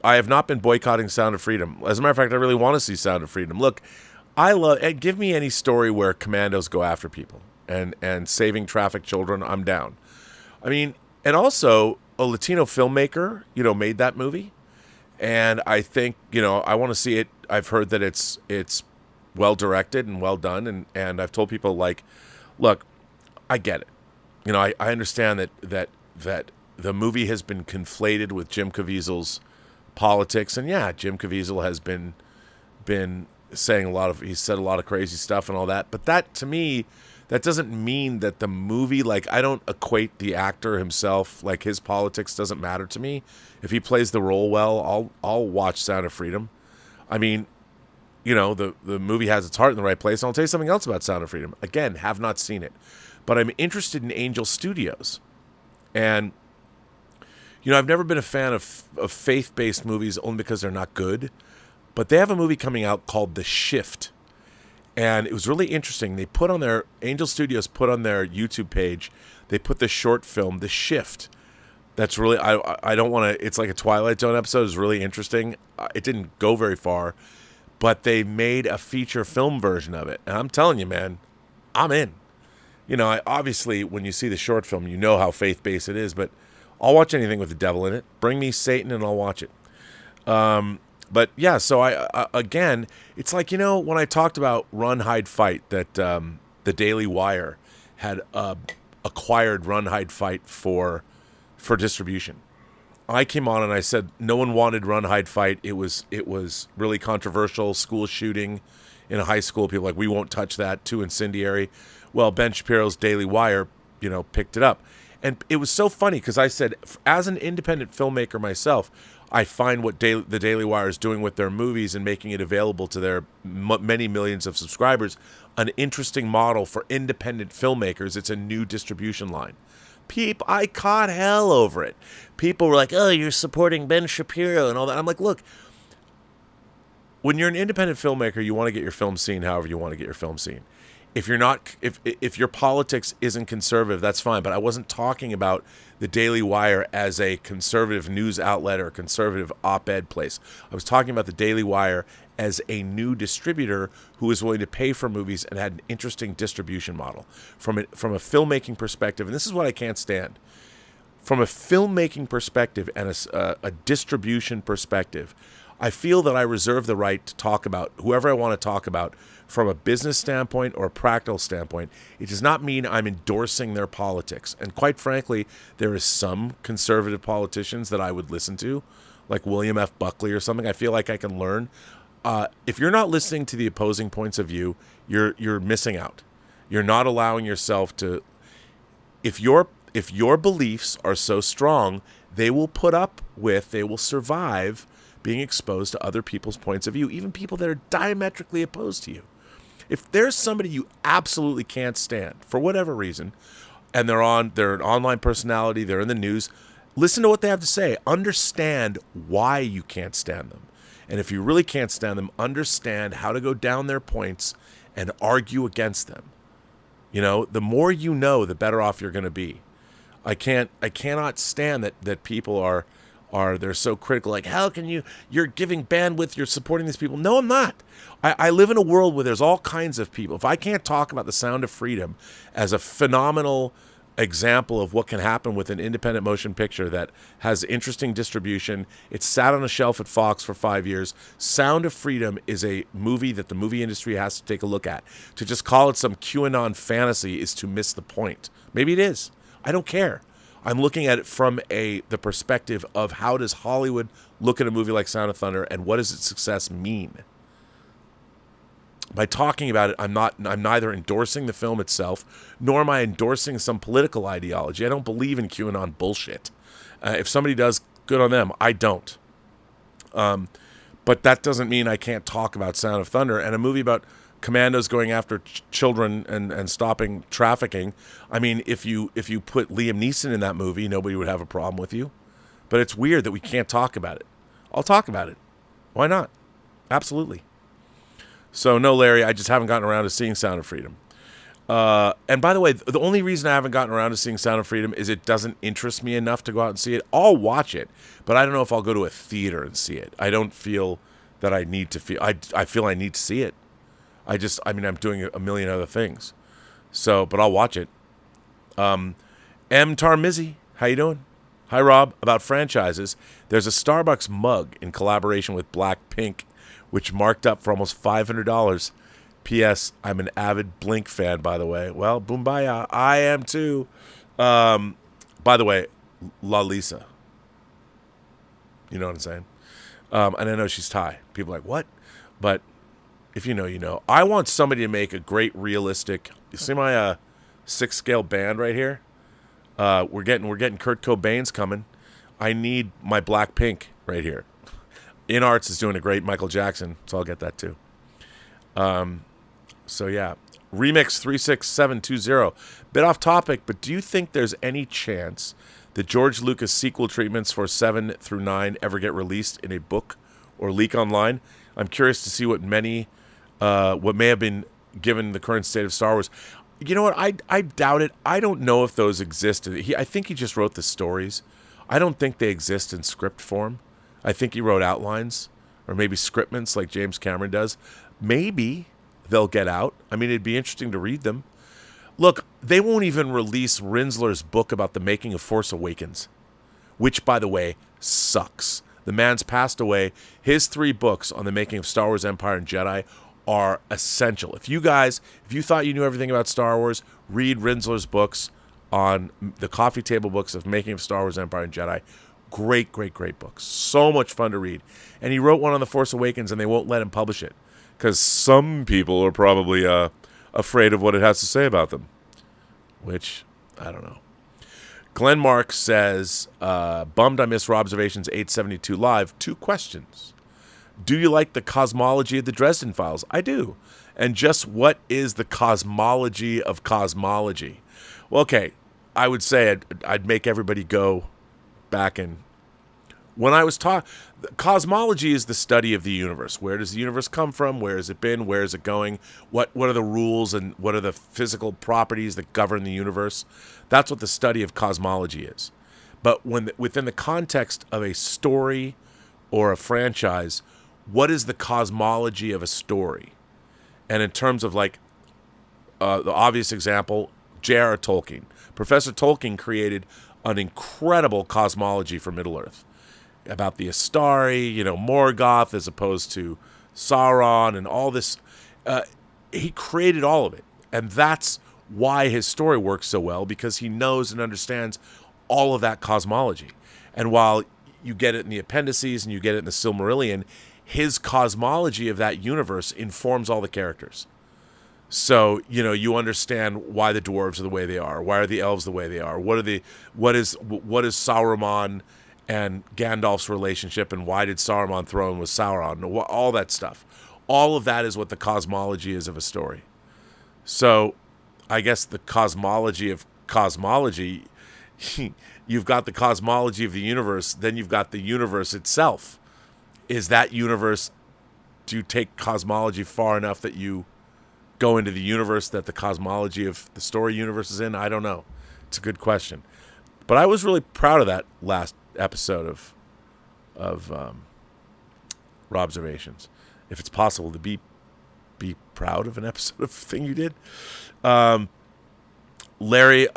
I have not been boycotting Sound of Freedom. As a matter of fact, I really want to see Sound of Freedom. Look, give me any story where commandos go after people and saving trafficked children. I'm down. I mean, and also a Latino filmmaker, made that movie. And I think, I want to see it. I've heard that it's well directed and well done. And I've told people, look, I get it. I understand that the movie has been conflated with Jim Caviezel's politics. And yeah, Jim Caviezel has been saying he's said a lot of crazy stuff and all that. But that, to me, that doesn't mean that the movie, I don't equate the actor himself, his politics doesn't matter to me. If he plays the role well, I'll watch Sound of Freedom. I mean, the movie has its heart in the right place. And I'll tell you something else about Sound of Freedom. Again, have not seen it. But I'm interested in Angel Studios. And, I've never been a fan of faith-based movies only because they're not good. But they have a movie coming out called The Shift. And it was really interesting. Angel Studios put on their YouTube page, they put the short film, The Shift. That's really, I don't want to, it's like a Twilight Zone episode. It's really interesting. It didn't go very far. But they made a feature film version of it. And I'm telling you, man, I'm in. Obviously, when you see the short film, you know how faith-based it is. But I'll watch anything with the devil in it. Bring me Satan and I'll watch it. But yeah, so again, it's like, when I talked about Run, Hide, Fight, that the Daily Wire had acquired Run, Hide, Fight for distribution. I came on and I said no one wanted Run, Hide, Fight. It was really controversial, school shooting in a high school. People were like, we won't touch that, too incendiary. Well, Ben Shapiro's Daily Wire, picked it up. And it was so funny because I said, as an independent filmmaker myself, I find what the Daily Wire is doing with their movies and making it available to their many millions of subscribers an interesting model for independent filmmakers. It's a new distribution line. I caught hell over it. People were like, oh, you're supporting Ben Shapiro and all that. I'm like, look, when you're an independent filmmaker, you want to get your film seen however you want to get your film seen. If you're not, if your politics isn't conservative, that's fine. But I wasn't talking about the Daily Wire as a conservative news outlet or conservative op-ed place. I was talking about the Daily Wire as a new distributor who is willing to pay for movies and had an interesting distribution model from a filmmaking perspective. And this is what I can't stand. From a filmmaking perspective and a distribution perspective, I feel that I reserve the right to talk about whoever I want to talk about from a business standpoint or a practical standpoint. It does not mean I'm endorsing their politics. And quite frankly, there is some conservative politicians that I would listen to, like William F. Buckley or something. I feel like I can learn. If you're not listening to the opposing points of view, you're missing out. You're not allowing yourself to. If your beliefs are so strong, they will survive being exposed to other people's points of view, even people that are diametrically opposed to you. If there's somebody you absolutely can't stand for whatever reason, and they're an online personality, they're in the news, listen to what they have to say. Understand why you can't stand them. And if you really can't stand them, understand how to go down their points and argue against them. The more you know, the better off you're going to be. I cannot stand that people they're so critical. Like, how can you're giving bandwidth, you're supporting these people. No, I'm not. I live in a world where there's all kinds of people. If I can't talk about The Sound of Freedom as a phenomenal example of what can happen with an independent motion picture that has interesting distribution, it's sat on a shelf at Fox for 5 years. Sound of Freedom is a movie that the movie industry has to take a look at. To just call it some QAnon fantasy is to miss the point. Maybe it is. I don't care. I'm looking at it from the perspective of how does Hollywood look at a movie like Sound of Thunder and what does its success mean? By talking about it, I'm neither endorsing the film itself, nor am I endorsing some political ideology. I don't believe in QAnon bullshit. If somebody does, good on them. I don't. But that doesn't mean I can't talk about Sound of Thunder and a movie about commandos going after children and stopping trafficking. I mean, if you put Liam Neeson in that movie, nobody would have a problem with you. But it's weird that we can't talk about it. I'll talk about it. Why not? Absolutely. So no, Larry, I just haven't gotten around to seeing Sound of Freedom. And by the way, the only reason I haven't gotten around to seeing Sound of Freedom is it doesn't interest me enough to go out and see it. I'll watch it, but I don't know if I'll go to a theater and see it. I don't feel that I need to feel. I feel I need to see it. I'm doing a million other things. So, but I'll watch it. M. Tarmizzi, how you doing? Hi, Rob. About franchises, there's a Starbucks mug in collaboration with Blackpink, which marked up for almost $500. P.S. I'm an avid Blink fan, by the way. Well, Boombaya. I am too. By the way, La Lisa. You know what I'm saying? And I know she's Thai. People are like, what? But if you know, you know. I want somebody to make a great realistic. You see my 6-scale band right here? We're getting Kurt Cobain's coming. I need my Blackpink right here. In Arts is doing a great Michael Jackson, so I'll get that too. So yeah, Remix 36720. Bit off topic, but do you think there's any chance that George Lucas sequel treatments for 7 through 9 ever get released in a book or leak online? I'm curious to see what may have been given the current state of Star Wars. You know what? I doubt it. I don't know if those exist. I think he just wrote the stories. I don't think they exist in script form. I think he wrote outlines or maybe scriptments like James Cameron does. Maybe they'll get out. I mean, it'd be interesting to read them. Look, they won't even release Rinsler's book about the making of Force Awakens. which, by the way, sucks. The man's passed away. His 3 books on the making of Star Wars, Empire, and Jedi are essential. If you thought you knew everything about Star Wars, read Rinsler's books on the coffee table books of making of Star Wars, Empire, and Jedi. Great, great, great books. So much fun to read. And he wrote one on The Force Awakens, and they won't let him publish it because some people are probably afraid of what it has to say about them, which, I don't know. Glenn Mark says, bummed I missed Robservations 872 live. 2 questions. Do you like the cosmology of the Dresden Files? I do. And just what is the cosmology of cosmology? Well, okay, I would say I'd make everybody go back and... When I was taught... Cosmology is the study of the universe. Where does the universe come from? Where has it been? Where is it going? What are the rules and what are the physical properties that govern the universe? That's what the study of cosmology is. But within the context of a story or a franchise, what is the cosmology of a story? And in terms of the obvious example, J.R.R. Tolkien. Professor Tolkien created an incredible cosmology for Middle-earth about the Astari, Morgoth as opposed to Sauron and all this. He created all of it. And that's why his story works so well, because he knows and understands all of that cosmology. And while you get it in the appendices and you get it in the Silmarillion, his cosmology of that universe informs all the characters. So, you understand why the dwarves are the way they are. Why are the elves the way they are? What is Sauron and Gandalf's relationship, and why did Saruman throw in with Sauron? All that stuff. All of that is what the cosmology is of a story. So, I guess the cosmology of cosmology, you've got the cosmology of the universe, then you've got the universe itself. Is that universe, do you take cosmology far enough that you go into the universe that the cosmology of the story universe is in? I don't know. It's a good question. But I was really proud of that last episode of Robservations. If it's possible to be proud of an episode of thing you did. Larry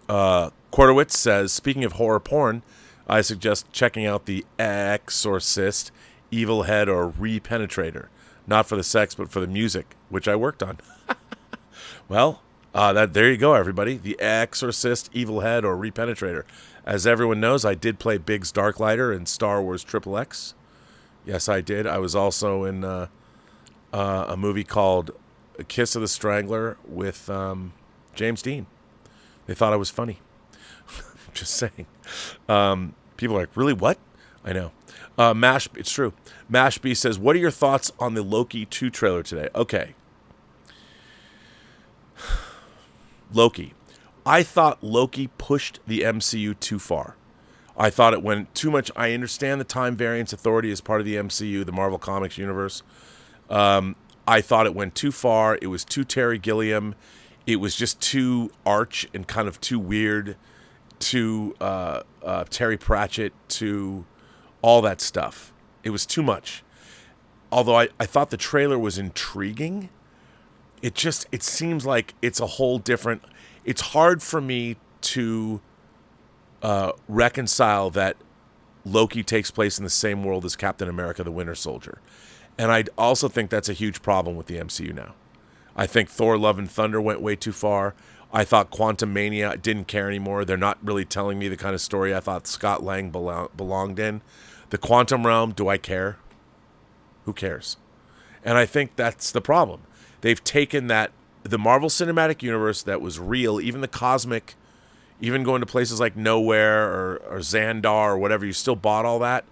Kortowitz says, speaking of horror porn, I suggest checking out The Exorcist, Evil Head, or Repenetrator. Not for the sex, but for the music, which I worked on. Well, there you go, everybody. The Exorcist, Evil Head, or Repenetrator. As everyone knows, I did play Biggs Darklighter in Star Wars XXX. Yes, I did. I was also in a movie called A Kiss of the Strangler with James Dean. They thought I was funny. Just saying. People are like, really, what? I know. It's true. Mashby says, what are your thoughts on the Loki 2 trailer today? Okay. Loki. I thought Loki pushed the MCU too far. I thought it went too much. I understand the Time Variance Authority is part of the MCU, the Marvel Comics universe. I thought it went too far. It was too Terry Gilliam. It was just too arch and kind of too weird, too Terry Pratchett, too all that stuff. It was too much. Although I thought the trailer was intriguing, it seems like it's a whole different... It's hard for me to reconcile that Loki takes place in the same world as Captain America the Winter Soldier. And I also think that's a huge problem with the MCU now. I think Thor Love and Thunder went way too far. I thought Quantum Mania, didn't care anymore. They're not really telling me the kind of story I thought Scott Lang belonged in. The Quantum Realm, do I care? Who cares? And I think that's the problem. They've taken the Marvel Cinematic Universe that was real, even the cosmic, even going to places like Nowhere or Xandar or whatever, you still bought all that.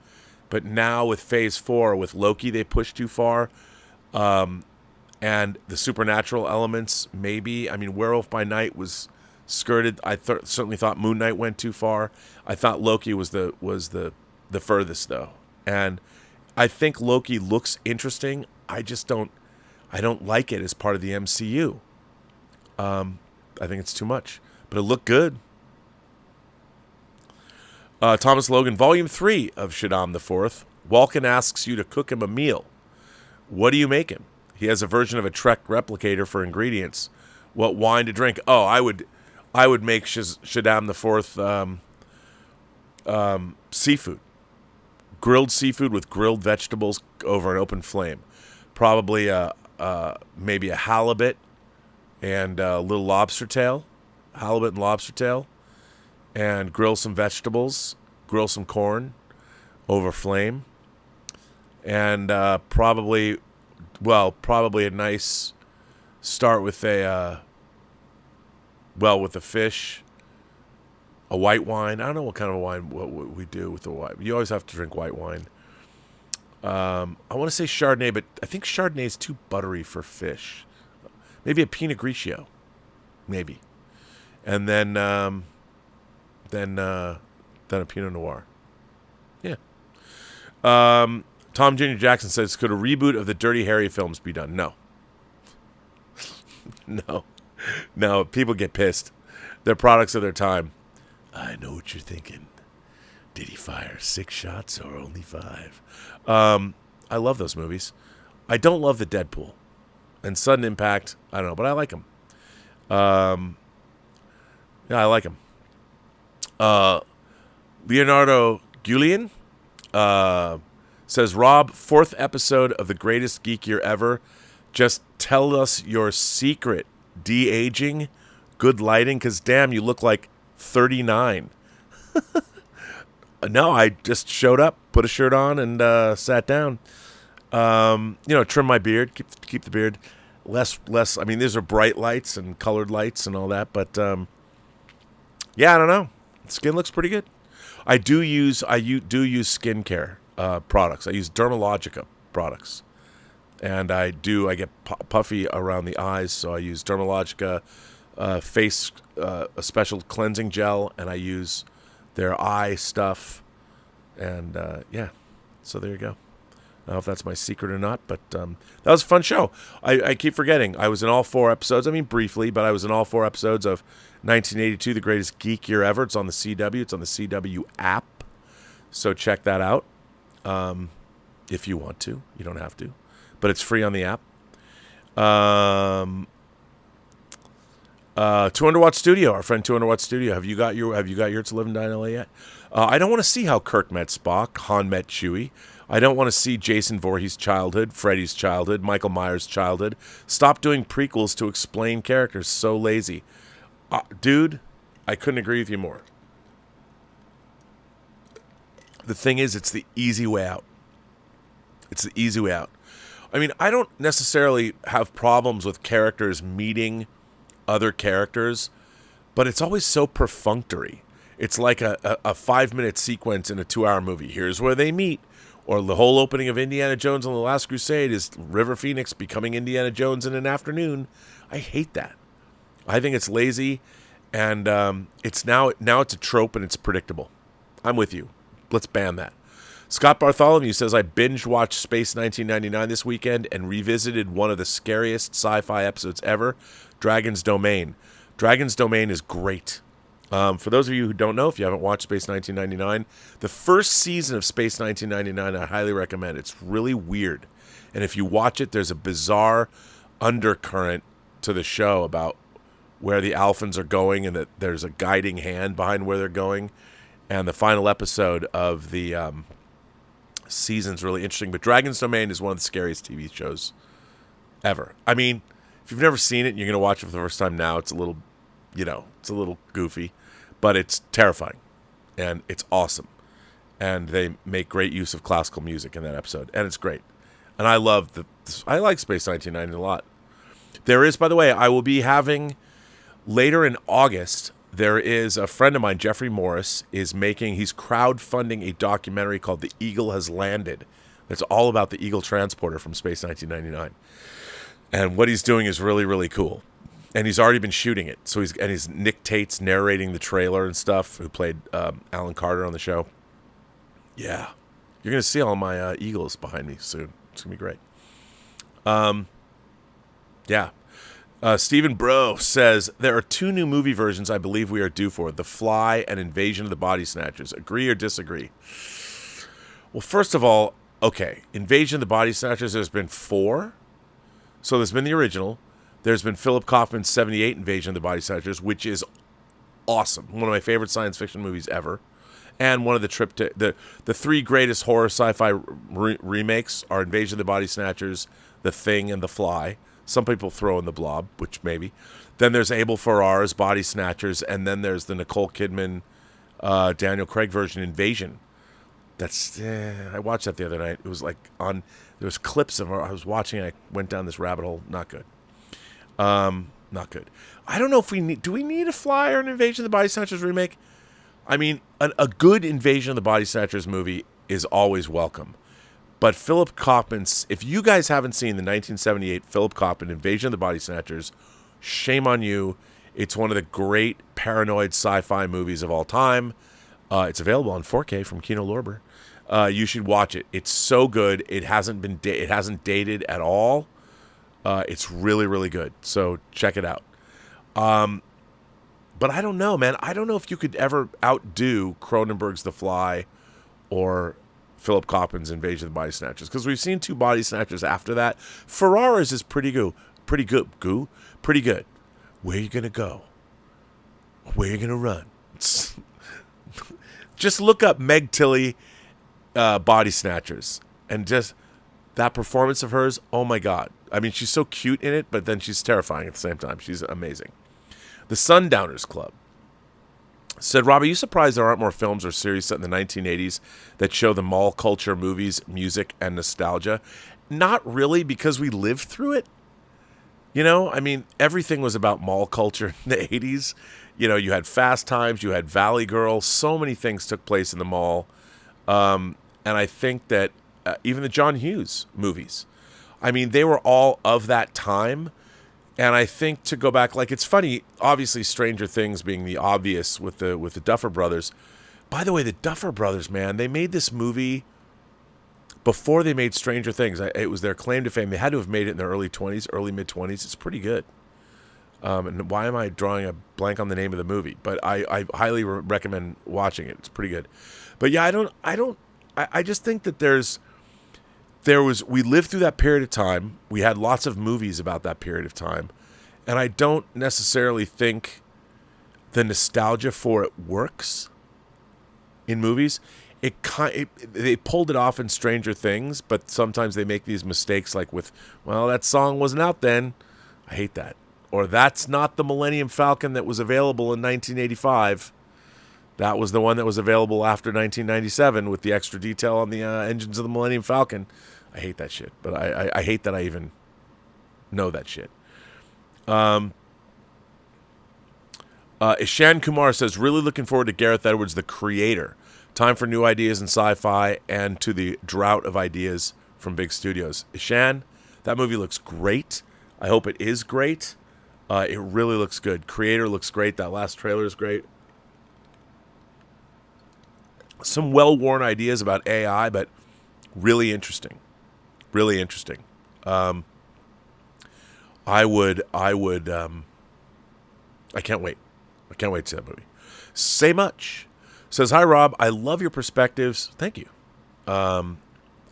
But now with Phase 4, with Loki, they pushed too far. And the supernatural elements, maybe. I mean, Werewolf by Night was skirted. I certainly thought Moon Knight went too far. I thought Loki was the furthest, though. And I think Loki looks interesting. I don't like it as part of the MCU. I think it's too much. But it looked good. Thomas Logan, Volume 3 of Shaddam the Fourth. Walken asks you to cook him a meal. What do you make him? He has a version of a Trek replicator for ingredients. What wine to drink? Oh, I would make Shaddam the Fourth seafood. Grilled seafood with grilled vegetables over an open flame. Probably maybe a halibut and a little lobster tail. Halibut and lobster tail. And grill some vegetables. Grill some corn over flame. And probably a nice start with with the fish. A white wine. I don't know what kind of wine what we do with the wine. You always have to drink white wine. I want to say Chardonnay, but I think Chardonnay is too buttery for fish. Maybe a Pinot Grigio. Maybe. And then a Pinot Noir. Yeah. Tom Jr. Jackson says, could a reboot of the Dirty Harry films be done? No. No, people get pissed. They're products of their time. I know what you're thinking. Did he fire 6 shots or only 5? I love those movies. I don't love the Deadpool. And Sudden Impact, I don't know, but I like them. Yeah, I like them. Leonardo Gulian says, Rob, 4th episode of the greatest geek year ever. Just tell us your secret. De-aging, good lighting, because damn, you look like 39. No, I just showed up, put a shirt on, and sat down. Trim my beard, keep the beard less. I mean, these are bright lights and colored lights and all that, but yeah, I don't know. Skin looks pretty good. I do use skincare products. I use Dermalogica products, and I get puffy around the eyes, so I use Dermalogica face a special cleansing gel, and I use their eye stuff, and yeah, so there you go. I don't know if that's my secret or not, but that was a fun show. I keep forgetting. I was in all 4 episodes. I mean, briefly, but I was in all 4 episodes of 1982, The Greatest Geek Year Ever. It's on the CW. It's on the CW app, so check that out if you want to. You don't have to, but it's free on the app. 200 Watt Studio, our friend 200 Watt Studio. Have you got your To Live and Die in LA yet? I don't want to see how Kirk met Spock, Han met Chewie. I don't want to see Jason Voorhees' childhood, Freddy's childhood, Michael Myers' childhood. Stop doing prequels to explain characters. So lazy. Dude, I couldn't agree with you more. The thing is, it's the easy way out. It's the easy way out. I mean, I don't necessarily have problems with characters meeting other characters, but it's always so perfunctory. It's like a 5-minute sequence in a 2-hour movie. Here's where they meet. Or the whole opening of Indiana Jones and the Last Crusade is River Phoenix becoming Indiana Jones in an afternoon. I hate that. I think it's lazy, and it's now it's a trope and it's predictable. I'm with you. Let's ban that. Scott Bartholomew says, I binge-watched Space 1999 this weekend and revisited one of the scariest sci-fi episodes ever, Dragon's Domain. Dragon's Domain is great. For those of you who don't know, if you haven't watched Space 1999, the first season of Space 1999 I highly recommend. It's really weird. And if you watch it, there's a bizarre undercurrent to the show about where the Alphans are going and that there's a guiding hand behind where they're going. And the final episode of the season's really interesting. But Dragon's Domain is one of the scariest TV shows ever. I mean, if you've never seen it and you're going to watch it for the first time now, it's a little, it's a little goofy. But it's terrifying, and it's awesome. And they make great use of classical music in that episode, and it's great. And I like Space 1999 a lot. There is, by the way, I will be having, later in August, there is a friend of mine, Jeffrey Morris, he's crowdfunding a documentary called The Eagle Has Landed. It's all about the Eagle transporter from Space 1999. And what he's doing is really, really cool. And he's already been shooting it. So he's Nick Tate's narrating the trailer and stuff, who played Alan Carter on the show. Yeah. You're going to see all my eagles behind me soon. It's going to be great. Yeah. Stephen Bro says, there are 2 new movie versions I believe we are due for, The Fly and Invasion of the Body Snatchers. Agree or disagree? Well, first of all, okay, Invasion of the Body Snatchers, there's been 4. So there's been the original. There's been Philip Kaufman's 78 Invasion of the Body Snatchers, which is awesome. One of my favorite science fiction movies ever. And one of the three greatest horror sci-fi remakes are Invasion of the Body Snatchers, The Thing, and The Fly. Some people throw in The Blob, which maybe. Then there's Abel Ferrara's Body Snatchers, and then there's the Nicole Kidman, Daniel Craig version, Invasion. I watched that the other night. It was like there was clips of her. I was watching. I went down this rabbit hole. Not good. Not good. I don't know if do we need a Fly or an Invasion of the Body Snatchers remake? I mean, a good Invasion of the Body Snatchers movie is always welcome. But Philip Kaufman's, if you guys haven't seen the 1978 Philip Kaufman Invasion of the Body Snatchers, shame on you. It's one of the great paranoid sci-fi movies of all time. It's available on 4K from Kino Lorber. You should watch it. It's so good. It hasn't dated at all. It's really, really good. So check it out. But I don't know, man. I don't know if you could ever outdo Cronenberg's The Fly or Philip Kaufman's Invasion of the Body Snatchers, because we've seen two Body Snatchers after that. Ferrara's is pretty good. Pretty good. Where are you going to go? Where are you going to run? Just look up Meg Tilly Body Snatchers, and just that performance of hers, oh my God. I mean, she's so cute in it, but then she's terrifying at the same time. She's amazing. The Sundowners Club said, Rob, are you surprised there aren't more films or series set in the 1980s that show the mall culture, movies, music, and nostalgia? Not really, because we lived through it. You know, I mean, everything was about mall culture in the 80s. You know, you had Fast Times, you had Valley Girl. So many things took place in the mall. And I think that even the John Hughes movies, I mean, they were all of that time. And I think to go back, like, it's funny, obviously Stranger Things being the obvious with the Duffer Brothers. By the way, the Duffer Brothers, man, they made this movie before they made Stranger Things. It was their claim to fame. They had to have made it in their early 20s, early mid-20s. It's pretty good. And why am I drawing a blank on the name of the movie? But I highly recommend watching it. It's pretty good. But yeah, I just think that we lived through that period of time. We had lots of movies about that period of time. And I don't necessarily think the nostalgia for it works in movies. They pulled it off in Stranger Things, but sometimes they make these mistakes like with, well, that song wasn't out then. I hate that. Or that's not the Millennium Falcon that was available in 1985. That was the one that was available after 1997 with the extra detail on the engines of the Millennium Falcon. I hate that shit, but I hate that I even know that shit. Ishan Kumar says, really looking forward to Gareth Edwards, the creator. Time for new ideas in sci-fi and to the drought of ideas from big studios. Ishan, that movie looks great. I hope it is great. It really looks good. Creator looks great. That last trailer is great. Some well-worn ideas about AI, but really interesting. Really interesting. I can't wait. I can't wait to see that movie. Say Much says, hi, Rob. I love your perspectives. Thank you. I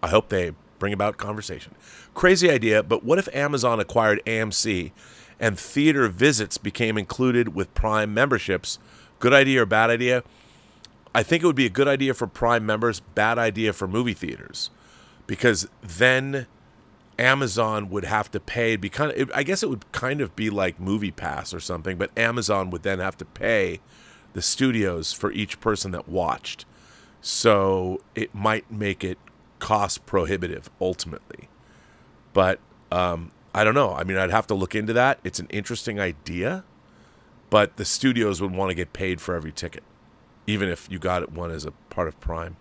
hope they bring about conversation. Crazy idea, but what if Amazon acquired AMC and theater visits became included with Prime memberships? Good idea or bad idea? I think it would be a good idea for Prime members, bad idea for movie theaters, because then Amazon would have to pay. I guess it would kind of be like Movie Pass or something, but Amazon would then have to pay the studios for each person that watched. So it might make it cost prohibitive ultimately. But I don't know. I mean, I'd have to look into that. It's an interesting idea, but the studios would want to get paid for every ticket, even if you got one as a part of Prime.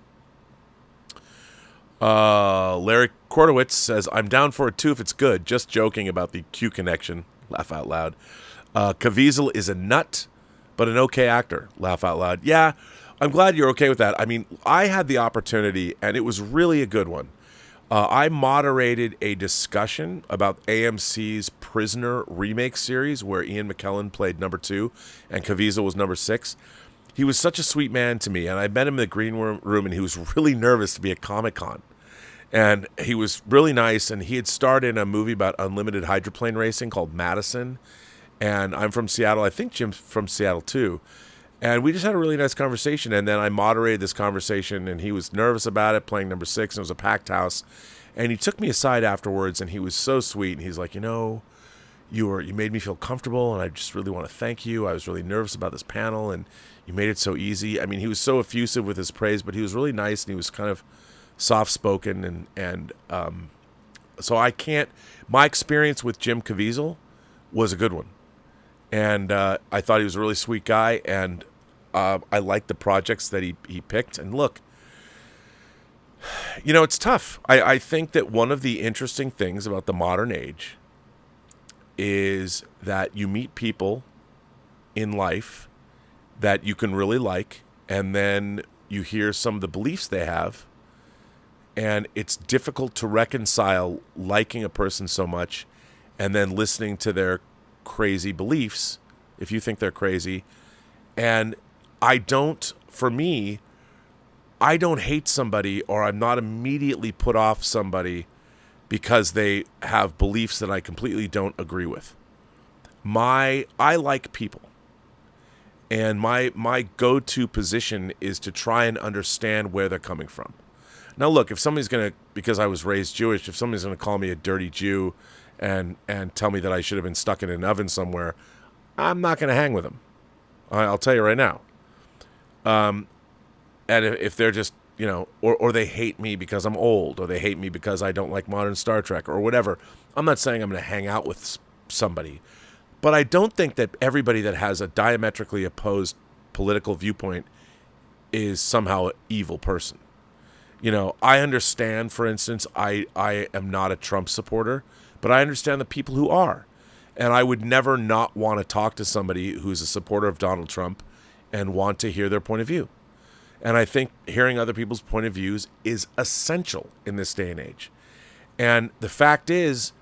Larry Kortowitz says, I'm down for it too if it's good. Just joking about the Q connection. Laugh out loud. Caviezel is a nut, but an okay actor. Laugh out loud. Yeah, I'm glad you're okay with that. I mean, I had the opportunity, and it was really a good one. I moderated a discussion about AMC's Prisoner remake series where Ian McKellen played number 2 and Caviezel was number 6. He was such a sweet man to me, and I met him in the green room, and he was really nervous to be at Comic-Con. And he was really nice, and he had starred in a movie about unlimited hydroplane racing called Madison. And I'm from Seattle. I think Jim's from Seattle, too. And we just had a really nice conversation. And then I moderated this conversation, and he was nervous about it, playing number 6, and it was a packed house. And he took me aside afterwards, and he was so sweet. And he's like, you know, you made me feel comfortable, and I just really want to thank you. I was really nervous about this panel, and you made it so easy. I mean, he was so effusive with his praise, but he was really nice, and he was kind of soft-spoken. And so my experience with Jim Caviezel was a good one. And I thought he was a really sweet guy, and I liked the projects that he picked. And look, you know, it's tough. I think that one of the interesting things about the modern age is that you meet people in life that you can really like, and then you hear some of the beliefs they have, and it's difficult to reconcile liking a person so much and then listening to their crazy beliefs, if you think they're crazy. And I don't hate somebody, or I'm not immediately put off somebody because they have beliefs that I completely don't agree with. I like people, and my go-to position is to try and understand where they're coming from. Now look, if somebody's because I was raised Jewish, if somebody's gonna call me a dirty Jew and tell me that I should have been stuck in an oven somewhere, I'm not going to hang with them. I'll tell you right now. And if they're just, you know, or they hate me because I'm old, or they hate me because I don't like modern Star Trek, or whatever, I'm not saying I'm going to hang out with somebody. But I don't think that everybody that has a diametrically opposed political viewpoint is somehow an evil person. You know, I understand, for instance, I am not a Trump supporter, but I understand the people who are. And I would never not want to talk to somebody who's a supporter of Donald Trump and want to hear their point of view. And I think hearing other people's point of views is essential in this day and age. And the fact is,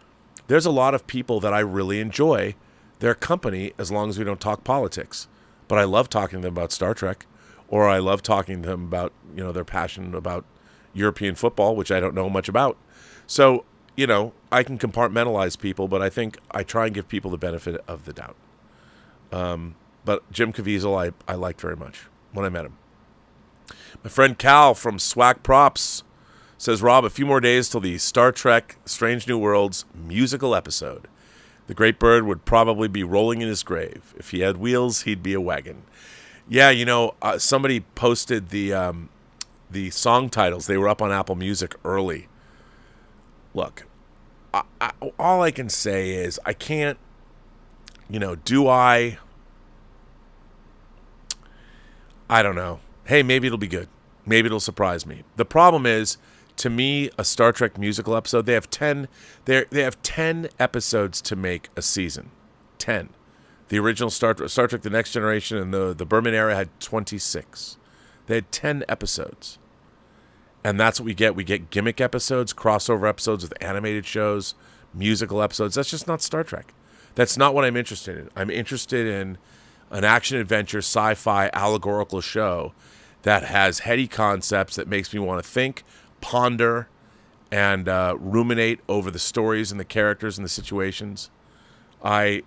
there's a lot of people that I really enjoy their company as long as we don't talk politics. But I love talking to them about Star Trek, or I love talking to them about, you know, their passion about European football, which I don't know much about. So, you know, I can compartmentalize people, but I think I try and give people the benefit of the doubt. But Jim Caviezel, I liked very much when I met him. My friend Cal from Swag Props says, Rob, a few more days till the Star Trek Strange New Worlds musical episode. The great bird would probably be rolling in his grave. If he had wheels, he'd be a wagon. Yeah, you know, somebody posted the song titles. They were up on Apple Music early. Look, all I can say is I can't, you know, I don't know. Hey, maybe it'll be good. Maybe it'll surprise me. The problem is, to me, a Star Trek musical episode, they have 10 episodes to make a season. 10. The original Star Trek The Next Generation and the Berman era had 26. They had 10 episodes. And that's what we get. We get gimmick episodes, crossover episodes with animated shows, musical episodes. That's just not Star Trek. That's not what I'm interested in. I'm interested in an action-adventure, sci-fi, allegorical show that has heady concepts that makes me want to think, ponder, and ruminate over the stories and the characters and the situations. I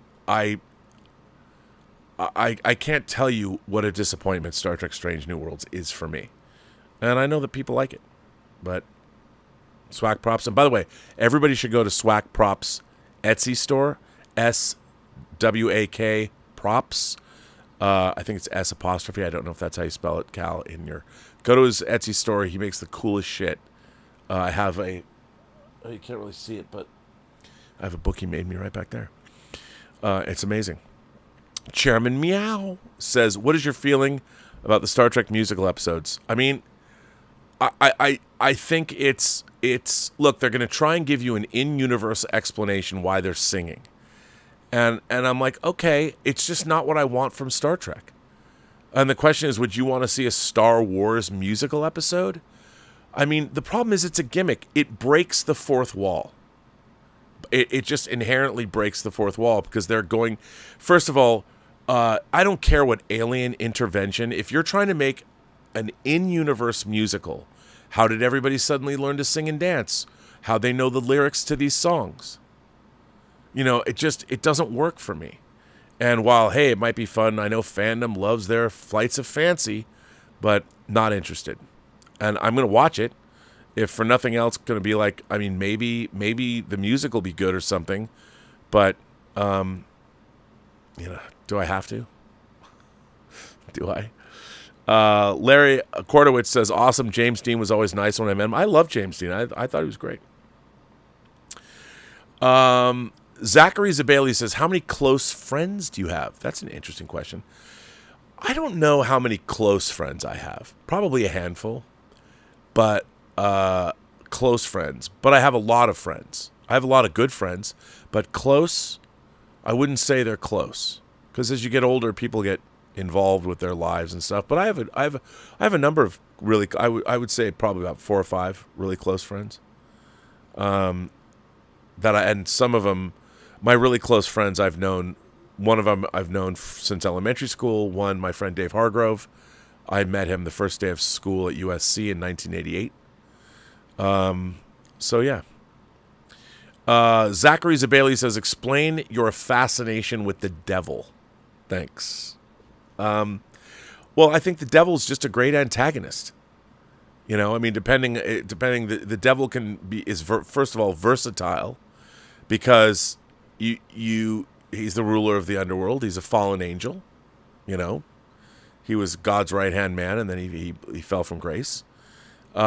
can't tell you what a disappointment Star Trek Strange New Worlds is for me. And I know that people like it. But Swag Props. And by the way, everybody should go to Swag Props Etsy store. SWAK Props. I think it's S apostrophe. I don't know if that's how you spell it, Cal. Go to his Etsy store. He makes the coolest shit. I have you can't really see it, but I have a book he made me right back there. It's amazing. Chairman Meow says, what is your feeling about the Star Trek musical episodes? I mean, I think it's look, they're going to try and give you an in-universe explanation why they're singing. And I'm like, okay, it's just not what I want from Star Trek. And the question is, would you want to see a Star Wars musical episode? I mean, the problem is it's a gimmick. It breaks the fourth wall. It just inherently breaks the fourth wall because they're going, first of all, I don't care what alien intervention. If you're trying to make an in-universe musical, how did everybody suddenly learn to sing and dance? How they know the lyrics to these songs? You know, it doesn't work for me. And while, hey, it might be fun, I know fandom loves their flights of fancy, but not interested. And I'm going to watch it. If for nothing else, going to be like, I mean, maybe the music will be good or something, but, do I have to? Do I? Larry Kordowitz says, awesome. James Dean was always nice when I met him. I love James Dean. I thought he was great. Zachary Zabali says, how many close friends do you have? That's an interesting question. I don't know how many close friends I have. Probably a handful, but close friends. But I have a lot of friends. I have a lot of good friends, but close, I wouldn't say they're close, because as you get older, people get involved with their lives and stuff. But I have a number of really, I would say probably about 4 or 5 really close friends. And some of them, my really close friends, I've known. One of them I've known since elementary school. One, my friend Dave Hargrove, I met him the first day of school at USC in 1988. So yeah. Zachary Zabali says, explain your fascination with the devil. Thanks. Well, I think the devil's just a great antagonist. I mean, depending, the devil is first of all versatile, because he's the ruler of the underworld. He's a fallen angel. He was God's right-hand man, and then he fell from grace.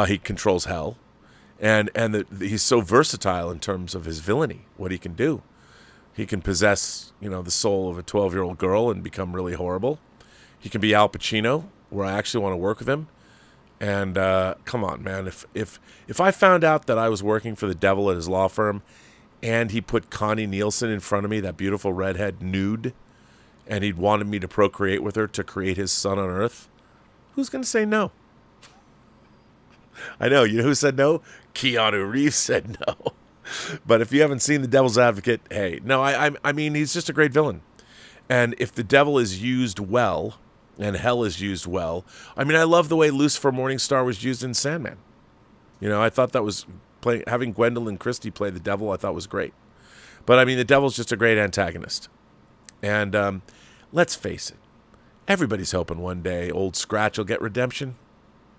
He controls hell, and he's so versatile in terms of his villainy, what he can do. He can possess, the soul of a 12-year-old girl and become really horrible. He can be Al Pacino, where I actually want to work with him. And come on, man, if I found out that I was working for the devil at his law firm, and he put Connie Nielsen in front of me, that beautiful redhead, nude, and he'd wanted me to procreate with her to create his son on Earth, who's going to say no? I know. You know who said no? Keanu Reeves said no. But if you haven't seen The Devil's Advocate, hey, no, I mean, he's just a great villain. And if the devil is used well, and hell is used well, I mean, I love the way Lucifer Morningstar was used in Sandman. I thought that was having Gwendolyn Christie play the devil, I thought was great. But I mean, the devil's just a great antagonist. And let's face it, everybody's hoping one day old Scratch will get redemption.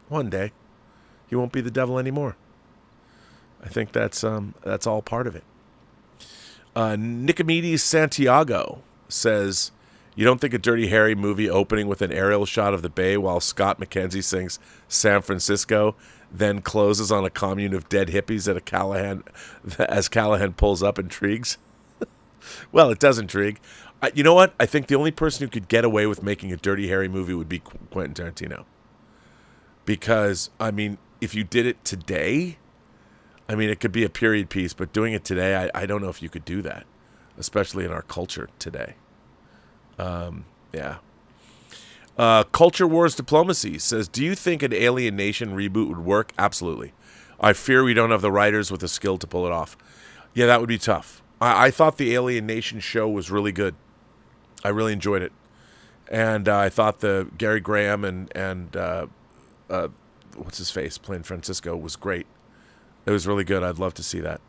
One day, he won't be the devil anymore. I think that's all part of it. Nicomedes Santiago says, you don't think a Dirty Harry movie opening with an aerial shot of the bay while Scott McKenzie sings San Francisco, then closes on a commune of dead hippies as Callahan pulls up, intrigues? Well, it does intrigue. You know what? I think the only person who could get away with making a Dirty Harry movie would be Quentin Tarantino. Because, I mean, if you did it today, I mean, it could be a period piece, but doing it today, I don't know if you could do that, especially in our culture today. Yeah. Culture Wars Diplomacy says, do you think an Alien Nation reboot would work? Absolutely. I fear we don't have the writers with the skill to pull it off. Yeah, that would be tough. I thought the Alien Nation show was really good. I really enjoyed it. And I thought the Gary Graham and what's his face playing Francisco was great. It was really good. I'd love to see that.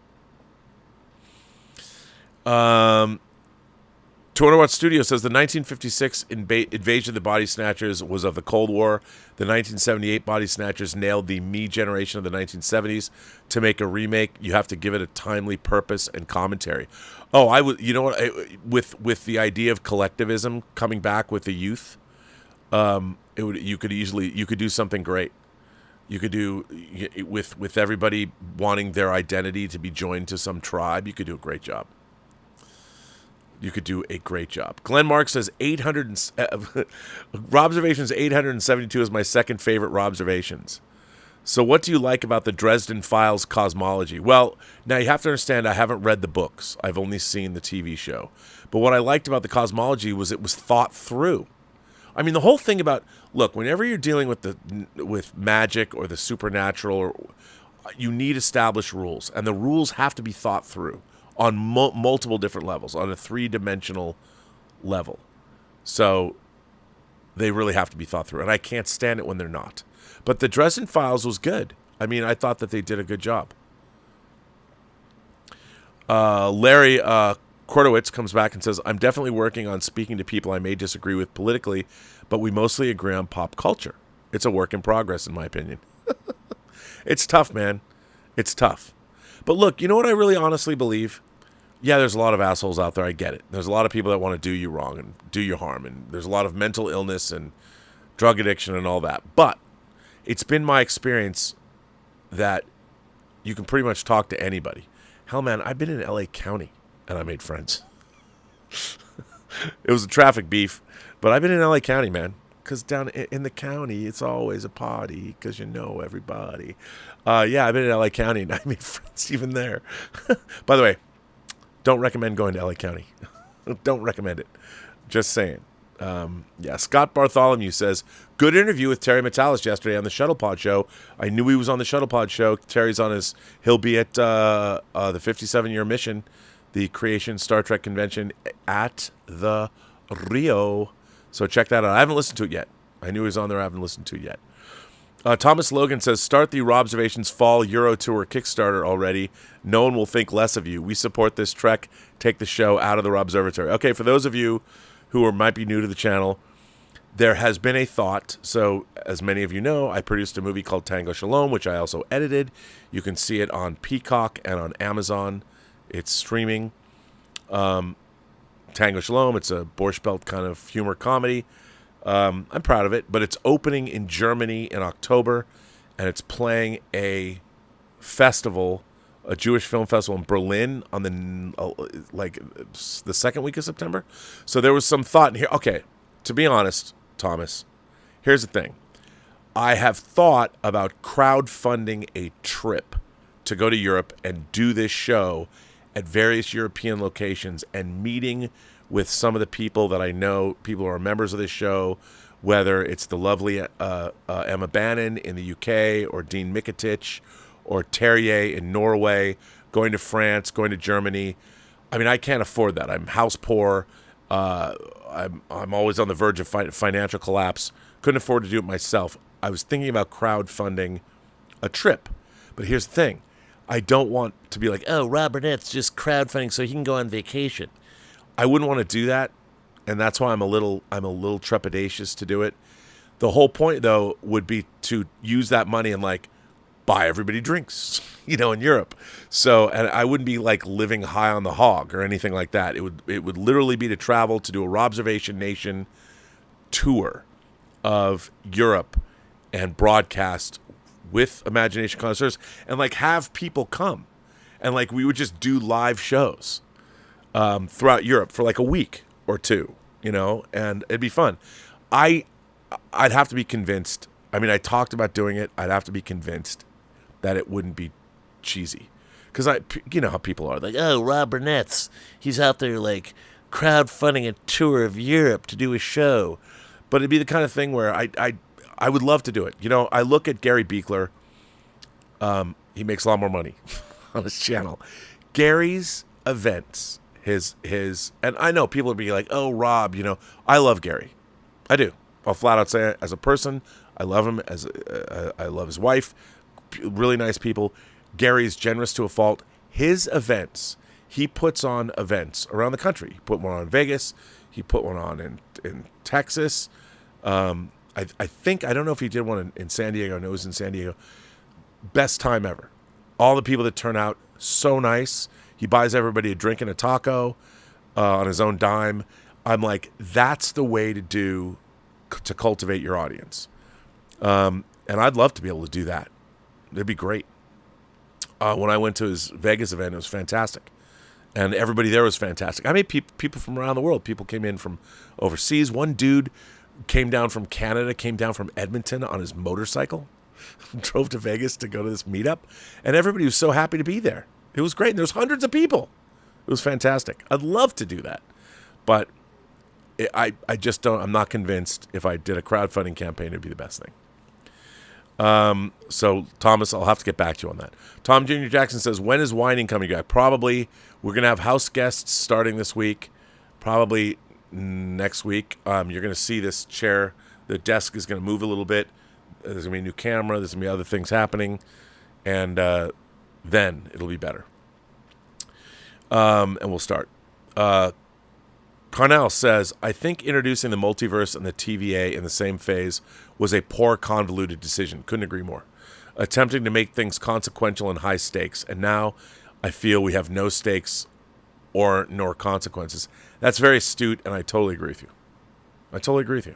Tornawatt Studio says the 1956 Invasion of the Body Snatchers was of the Cold War. The 1978 Body Snatchers nailed the me generation of the 1970s. To make a remake, you have to give it a timely purpose and commentary. Oh, I would. You know what? With the idea of collectivism coming back with the youth, you could do something great. You could do with everybody wanting their identity to be joined to some tribe. You could do a great job. You could do a great job. Glenn Mark says Robservations 872 is my second favorite Robservations. So what do you like about the Dresden Files cosmology? Well, now you have to understand I haven't read the books. I've only seen the TV show. But what I liked about the cosmology was it was thought through. I mean, the whole thing about, look, whenever you're dealing with magic or the supernatural, you need established rules. And the rules have to be thought through on multiple different levels, on a 3-dimensional level. So they really have to be thought through. And I can't stand it when they're not. But the Dresden Files was good. I mean, I thought that they did a good job. Larry Kordowitz comes back and says, I'm definitely working on speaking to people I may disagree with politically, but we mostly agree on pop culture. It's a work in progress, in my opinion. It's tough, man. It's tough. But look, you know what I really honestly believe? Yeah, there's a lot of assholes out there. I get it. There's a lot of people that want to do you wrong and do you harm. And there's a lot of mental illness and drug addiction and all that. But it's been my experience that you can pretty much talk to anybody. Hell, man, I've been in L.A. County and I made friends. It was a traffic beef, but I've been in L.A. County, man. Because down in the county, it's always a party because you know everybody. Yeah, I've been in L.A. County and I made friends even there. By the way, don't recommend going to L.A. County. Don't recommend it. Just saying. Yeah, Scott Bartholomew says, good interview with Terry Metalis yesterday on the Shuttlepod show. I knew he was on the Shuttlepod show. Terry's on he'll be at the 57-year mission, the Creation Star Trek convention at the Rio. So check that out. I haven't listened to it yet. I knew he was on there. I haven't listened to it yet. Thomas Logan says, start the Robservations Fall Euro Tour Kickstarter already. No one will think less of you. We support this trek. Take the show out of the Robservatory. Okay, for those of you who might be new to the channel, there has been a thought. So, as many of you know, I produced a movie called Tango Shalom, which I also edited. You can see it on Peacock and on Amazon. It's streaming. Tango Shalom, it's a Borscht Belt kind of humor comedy. I'm proud of it, but it's opening in Germany in October, and it's playing a festival, a Jewish film festival in Berlin on the second week of September. So there was some thought in here. Okay, to be honest, Thomas, here's the thing. I have thought about crowdfunding a trip to go to Europe and do this show at various European locations and meeting with some of the people that I know, people who are members of this show, whether it's the lovely Emma Bannon in the UK or Dean Mikatich or Terrier in Norway, going to France, going to Germany. I mean, I can't afford that. I'm house poor. I'm always on the verge of financial collapse. Couldn't afford to do it myself. I was thinking about crowdfunding a trip. But here's the thing. I don't want to be like, oh, Rob Burnett's just crowdfunding so he can go on vacation. I wouldn't want to do that, and that's why I'm a little trepidatious to do it. The whole point, though, would be to use that money and like buy everybody drinks, in Europe. So, and I wouldn't be like living high on the hog or anything like that. It would literally be to travel to do a Robservation Nation tour of Europe and broadcast with Imagination Connoisseurs and like have people come, and like we would just do live shows throughout Europe for like a week or two, and it'd be fun. I'd have to be convinced. I mean, I talked about doing it. I'd have to be convinced that it wouldn't be cheesy, because you know how people are, like, oh, Rob Burnett's, he's out there like crowdfunding a tour of Europe to do a show. But it'd be the kind of thing where I would love to do it. I look at Gary Beekler. He makes a lot more money on his channel. Gary's events, his, and I know people would be like, oh, Rob, I love Gary. I do. I'll flat out say it. As a person, I love him. I love his wife. Really nice people. Gary's generous to a fault. His events, he puts on events around the country. He put one on in Vegas. He put one on in Texas. I think, I don't know if he did one in San Diego. No, it was in San Diego. Best time ever. All the people that turn out, so nice. He buys everybody a drink and a taco on his own dime. I'm like, that's the way to cultivate your audience. And I'd love to be able to do that. It'd be great. When I went to his Vegas event, it was fantastic. And everybody there was fantastic. I mean, people from around the world. People came in from overseas. One dude came down from Canada, came down from Edmonton on his motorcycle, drove to Vegas to go to this meetup, and everybody was so happy to be there. It was great. And there was hundreds of people. It was fantastic. I'd love to do that. But I just don't, I'm not convinced if I did a crowdfunding campaign, it'd be the best thing. So Thomas, I'll have to get back to you on that. Tom Jr. Jackson says, when is Whining coming back? Probably, we're going to have house guests starting this week, probably next week. You're going to see this chair, the desk is going to move a little bit. There's going to be a new camera. There's going to be other things happening. And then it'll be better. And we'll start. Carnell says, I think introducing the multiverse and the TVA in the same phase was a poor, convoluted decision. Couldn't agree more. Attempting to make things consequential and high stakes, and now I feel we have no stakes nor consequences. That's very astute, and I totally agree with you.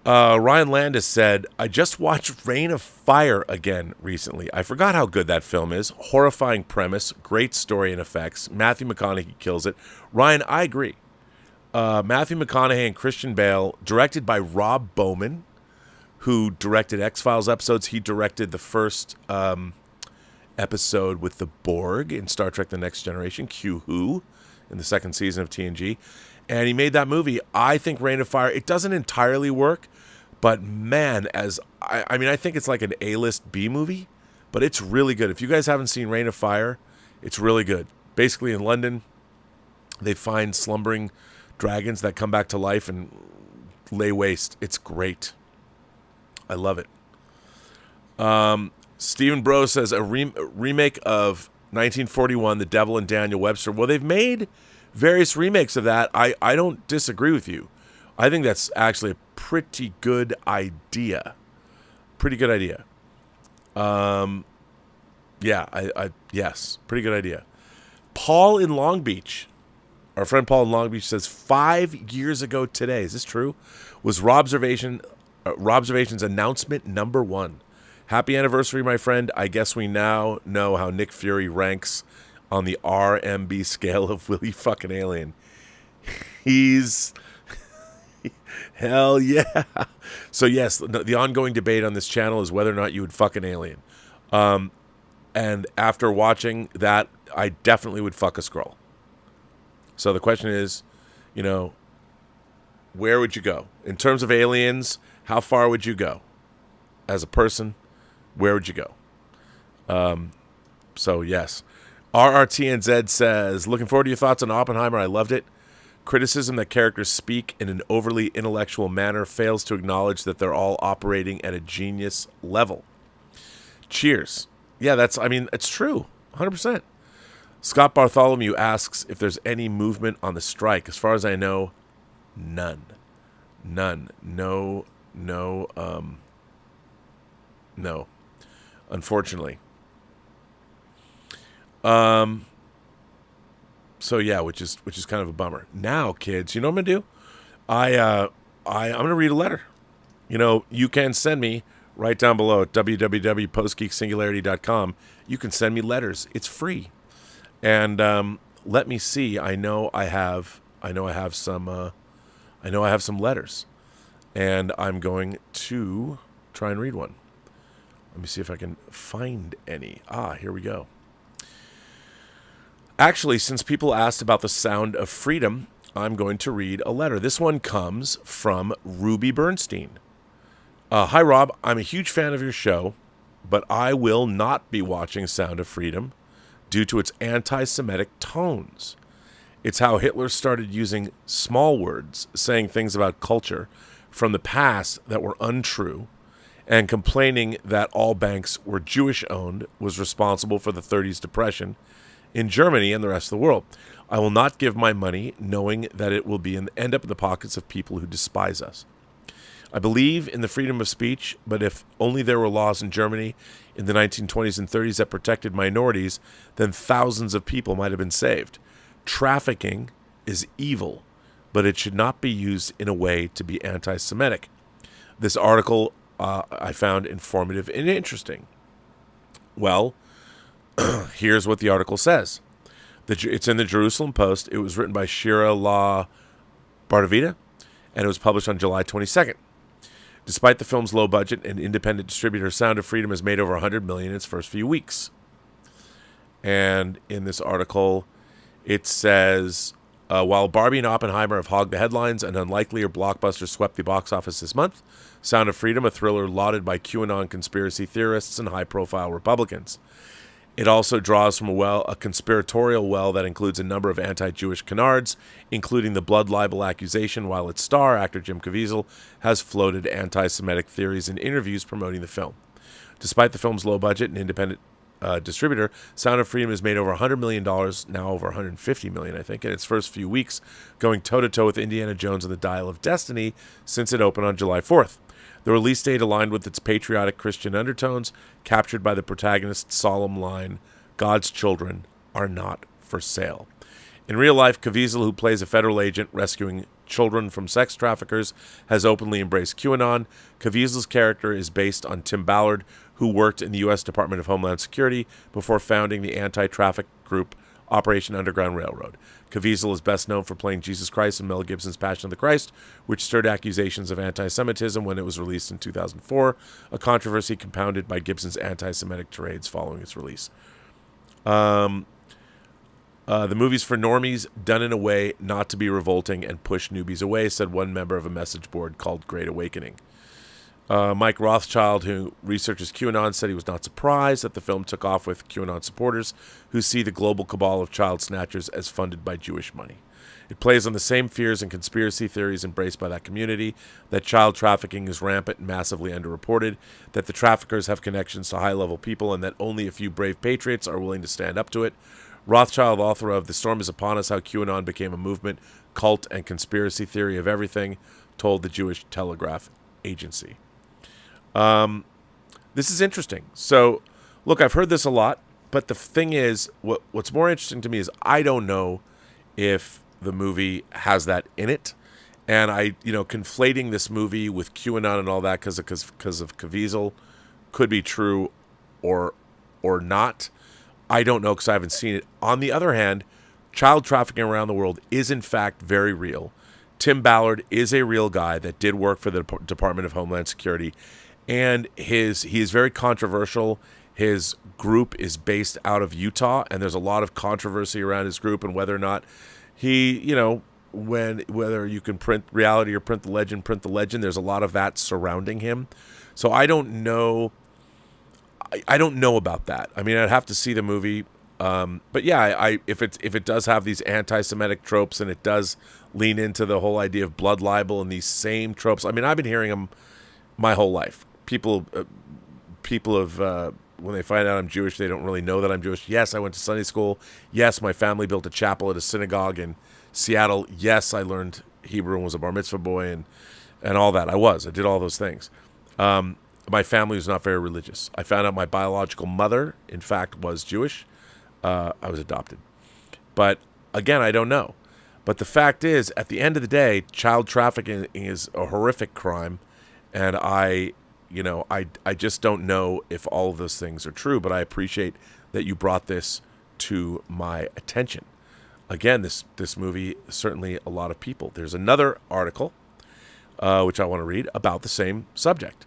Ryan Landis said, I just watched Reign of Fire again recently. I forgot how good that film is. Horrifying premise, great story and effects. Matthew McConaughey kills it. Ryan, I agree. Matthew McConaughey and Christian Bale, directed by Rob Bowman, who directed X-Files episodes. He directed the first episode with the Borg in Star Trek The Next Generation, Q-Who, in the second season of TNG. And he made that movie. I think Reign of Fire, it doesn't entirely work, but man, I think it's like an A-list B movie, but it's really good. If you guys haven't seen Reign of Fire, it's really good. Basically, in London, they find slumbering dragons that come back to life and lay waste. It's great. I love it. Stephen Bro says a remake of 1941, The Devil and Daniel Webster. Well, they've made various remakes of that. I don't disagree with you. I think that's actually a pretty good idea. Yes, pretty good idea. Paul in Long Beach, our friend Paul in Long Beach says 5 years ago today, is this true? Was Robservations announcement number 1. Happy anniversary, my friend. I guess we now know how Nick Fury ranks on the RMB scale of will you fucking alien. He's hell yeah. So yes, the ongoing debate on this channel is whether or not you would fuck an alien. And after watching that, I definitely would fuck a Skrull. So the question is, where would you go? In terms of aliens, how far would you go? As a person, where would you go? So yes. RRTNZ says, looking forward to your thoughts on Oppenheimer. I loved it. Criticism that characters speak in an overly intellectual manner fails to acknowledge that they're all operating at a genius level. Cheers. Yeah, it's true. 100%. Scott Bartholomew asks if there's any movement on the strike. As far as I know, none. No. Unfortunately. So yeah, which is kind of a bummer. Now, kids, you know what I'm gonna do? I'm gonna read a letter. You can send me right down below at www.postgeeksingularity.com. You can send me letters. It's free. And let me see. I know I have some letters, and I'm going to try and read one. Let me see if I can find any. Here we go. Actually, since people asked about the sound of freedom, I'm going to read a letter. This one comes from Ruby Bernstein. Hi, Rob. I'm a huge fan of your show, but I will not be watching Sound of Freedom due to its anti-Semitic tones. It's how Hitler started using small words, saying things about culture from the past that were untrue, and complaining that all banks were Jewish-owned was responsible for the 30s depression in Germany and the rest of the world. I will not give my money knowing that it will end up in the pockets of people who despise us. I believe in the freedom of speech, but if only there were laws in Germany in the 1920s and 30s that protected minorities, then thousands of people might have been saved. Trafficking is evil, but it should not be used in a way to be anti-Semitic. This article I found informative and interesting. Well, here's what the article says. It's in the Jerusalem Post. It was written by Shira La Bardavita, and it was published on July 22nd. Despite the film's low budget, an independent distributor, Sound of Freedom, has made over $100 million in its first few weeks. And in this article, it says, while Barbie and Oppenheimer have hogged the headlines, an unlikelier blockbuster swept the box office this month. Sound of Freedom, a thriller lauded by QAnon conspiracy theorists and high-profile Republicans. It also draws from a conspiratorial well that includes a number of anti-Jewish canards, including the blood libel accusation, while its star, actor Jim Caviezel, has floated anti-Semitic theories in interviews promoting the film. Despite the film's low budget, an independent distributor, Sound of Freedom has made over $100 million, now over $150 million, I think, in its first few weeks, going toe-to-toe with Indiana Jones and the Dial of Destiny since it opened on July 4th. The release date aligned with its patriotic Christian undertones, captured by the protagonist's solemn line, "God's children are not for sale." In real life, Caviezel, who plays a federal agent rescuing children from sex traffickers, has openly embraced QAnon. Caviezel's character is based on Tim Ballard, who worked in the U.S. Department of Homeland Security before founding the anti-traffic group Operation Underground Railroad. Caviezel is best known for playing Jesus Christ in Mel Gibson's Passion of the Christ, which stirred accusations of anti-Semitism when it was released in 2004, a controversy compounded by Gibson's anti-Semitic tirades following its release. The movie's for normies, done in a way not to be revolting and push newbies away, said one member of a message board called Great Awakening. Mike Rothschild, who researches QAnon, said he was not surprised that the film took off with QAnon supporters who see the global cabal of child snatchers as funded by Jewish money. It plays on the same fears and conspiracy theories embraced by that community, that child trafficking is rampant and massively underreported, that the traffickers have connections to high-level people, and that only a few brave patriots are willing to stand up to it. Rothschild, author of The Storm is Upon Us, How QAnon Became a Movement, Cult, and Conspiracy Theory of Everything, told the Jewish Telegraph Agency. This is interesting. So, look, I've heard this a lot, but the thing is, what's more interesting to me is I don't know if the movie has that in it. And conflating this movie with QAnon and all that because of Caviezel could be true or not. I don't know because I haven't seen it. On the other hand, child trafficking around the world is in fact very real. Tim Ballard is a real guy that did work for the Department of Homeland Security, and he is very controversial. His group is based out of Utah, and there's a lot of controversy around his group and whether or not he, whether you can print reality or print the legend. There's a lot of that surrounding him. So I don't know. I don't know about that. I mean, I'd have to see the movie. But yeah, if it does have these anti-Semitic tropes and it does lean into the whole idea of blood libel and these same tropes. I mean, I've been hearing them my whole life. People have when they find out I'm Jewish, they don't really know that I'm Jewish. Yes, I went to Sunday school. Yes, my family built a chapel at a synagogue in Seattle. Yes, I learned Hebrew and was a bar mitzvah boy and all that. I did all those things. My family was not very religious. I found out my biological mother, in fact, was Jewish. I was adopted. But again, I don't know. But the fact is, at the end of the day, child trafficking is a horrific crime. And I just don't know if all of those things are true. But I appreciate that you brought this to my attention. Again, this movie, certainly a lot of people. There's another article, which I want to read, about the same subject.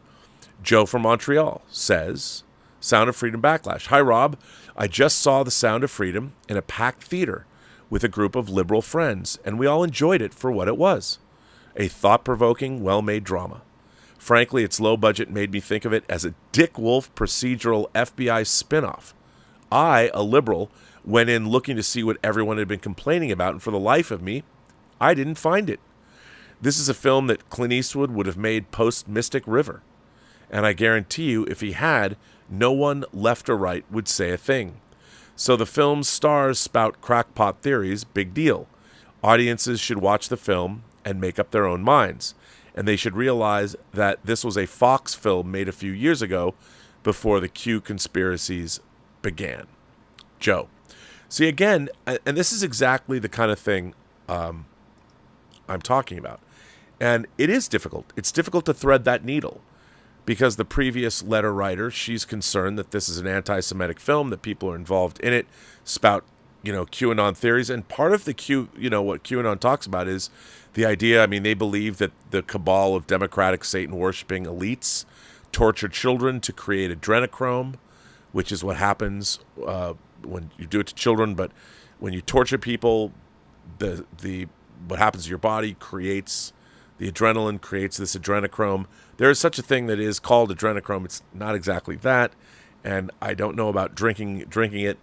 Joe from Montreal says, Sound of Freedom Backlash. Hi, Rob. I just saw The Sound of Freedom in a packed theater with a group of liberal friends, and we all enjoyed it for what it was. A thought-provoking, well-made drama. Frankly, its low budget made me think of it as a Dick Wolf procedural FBI spinoff. I, a liberal, went in looking to see what everyone had been complaining about, and for the life of me, I didn't find it. This is a film that Clint Eastwood would have made post-Mystic River. And I guarantee you, if he had, no one left or right would say a thing. So the film's stars spout crackpot theories, big deal. Audiences should watch the film and make up their own minds. And they should realize that this was a Fox film made a few years ago before the Q conspiracies began. Joe. See, again, and this is exactly the kind of thing I'm talking about. And it is difficult. It's difficult to thread that needle. Because the previous letter writer, she's concerned that this is an anti-Semitic film, that people are involved in it, spout, QAnon theories. And part of the what QAnon talks about is the idea, they believe that the cabal of democratic Satan-worshipping elites torture children to create adrenochrome, which is what happens when you do it to children. But when you torture people, what happens to your body creates the adrenaline, creates this adrenochrome. There is such a thing that is called adrenochrome. It's not exactly that, and I don't know about drinking it.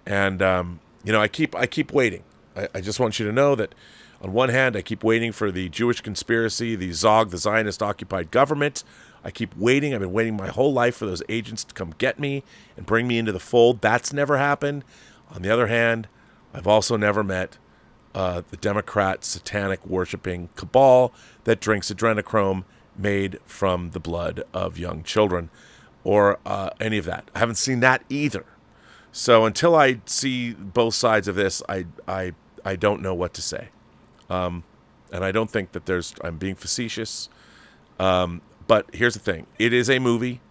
And I keep waiting. I just want you to know that On one hand, I keep waiting for the Jewish conspiracy, the Zog, the Zionist-occupied government. I keep waiting. I've been waiting my whole life for those agents to come get me and bring me into the fold. That's never happened. On the other hand, I've also never met the Democrat satanic worshipping cabal that drinks adrenochrome made from the blood of young children or any of that. I haven't seen that either. So until I see both sides of this, I don't know what to say. And I don't think that I'm being facetious. But here's the thing. It is a movie.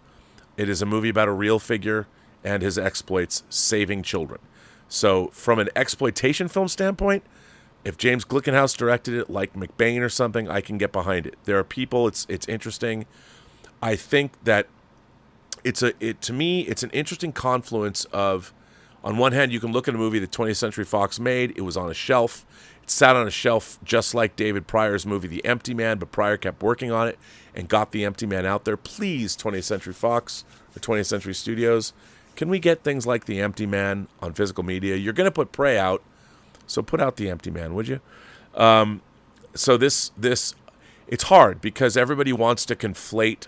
It is a movie about a real figure and his exploits saving children. So from an exploitation film standpoint, if James Glickenhaus directed it like McBain or something, I can get behind it. There are people, it's interesting. I think that to me, it's an interesting confluence of, on one hand, you can look at a movie that 20th Century Fox made. It was on a shelf. It sat on a shelf just like David Pryor's movie The Empty Man, but Pryor kept working on it and got The Empty Man out there. Please, 20th Century Fox or 20th Century Studios, can we get things like The Empty Man on physical media? You're going to put Prey out, so put out The Empty Man, would you? So this it's hard because everybody wants to conflate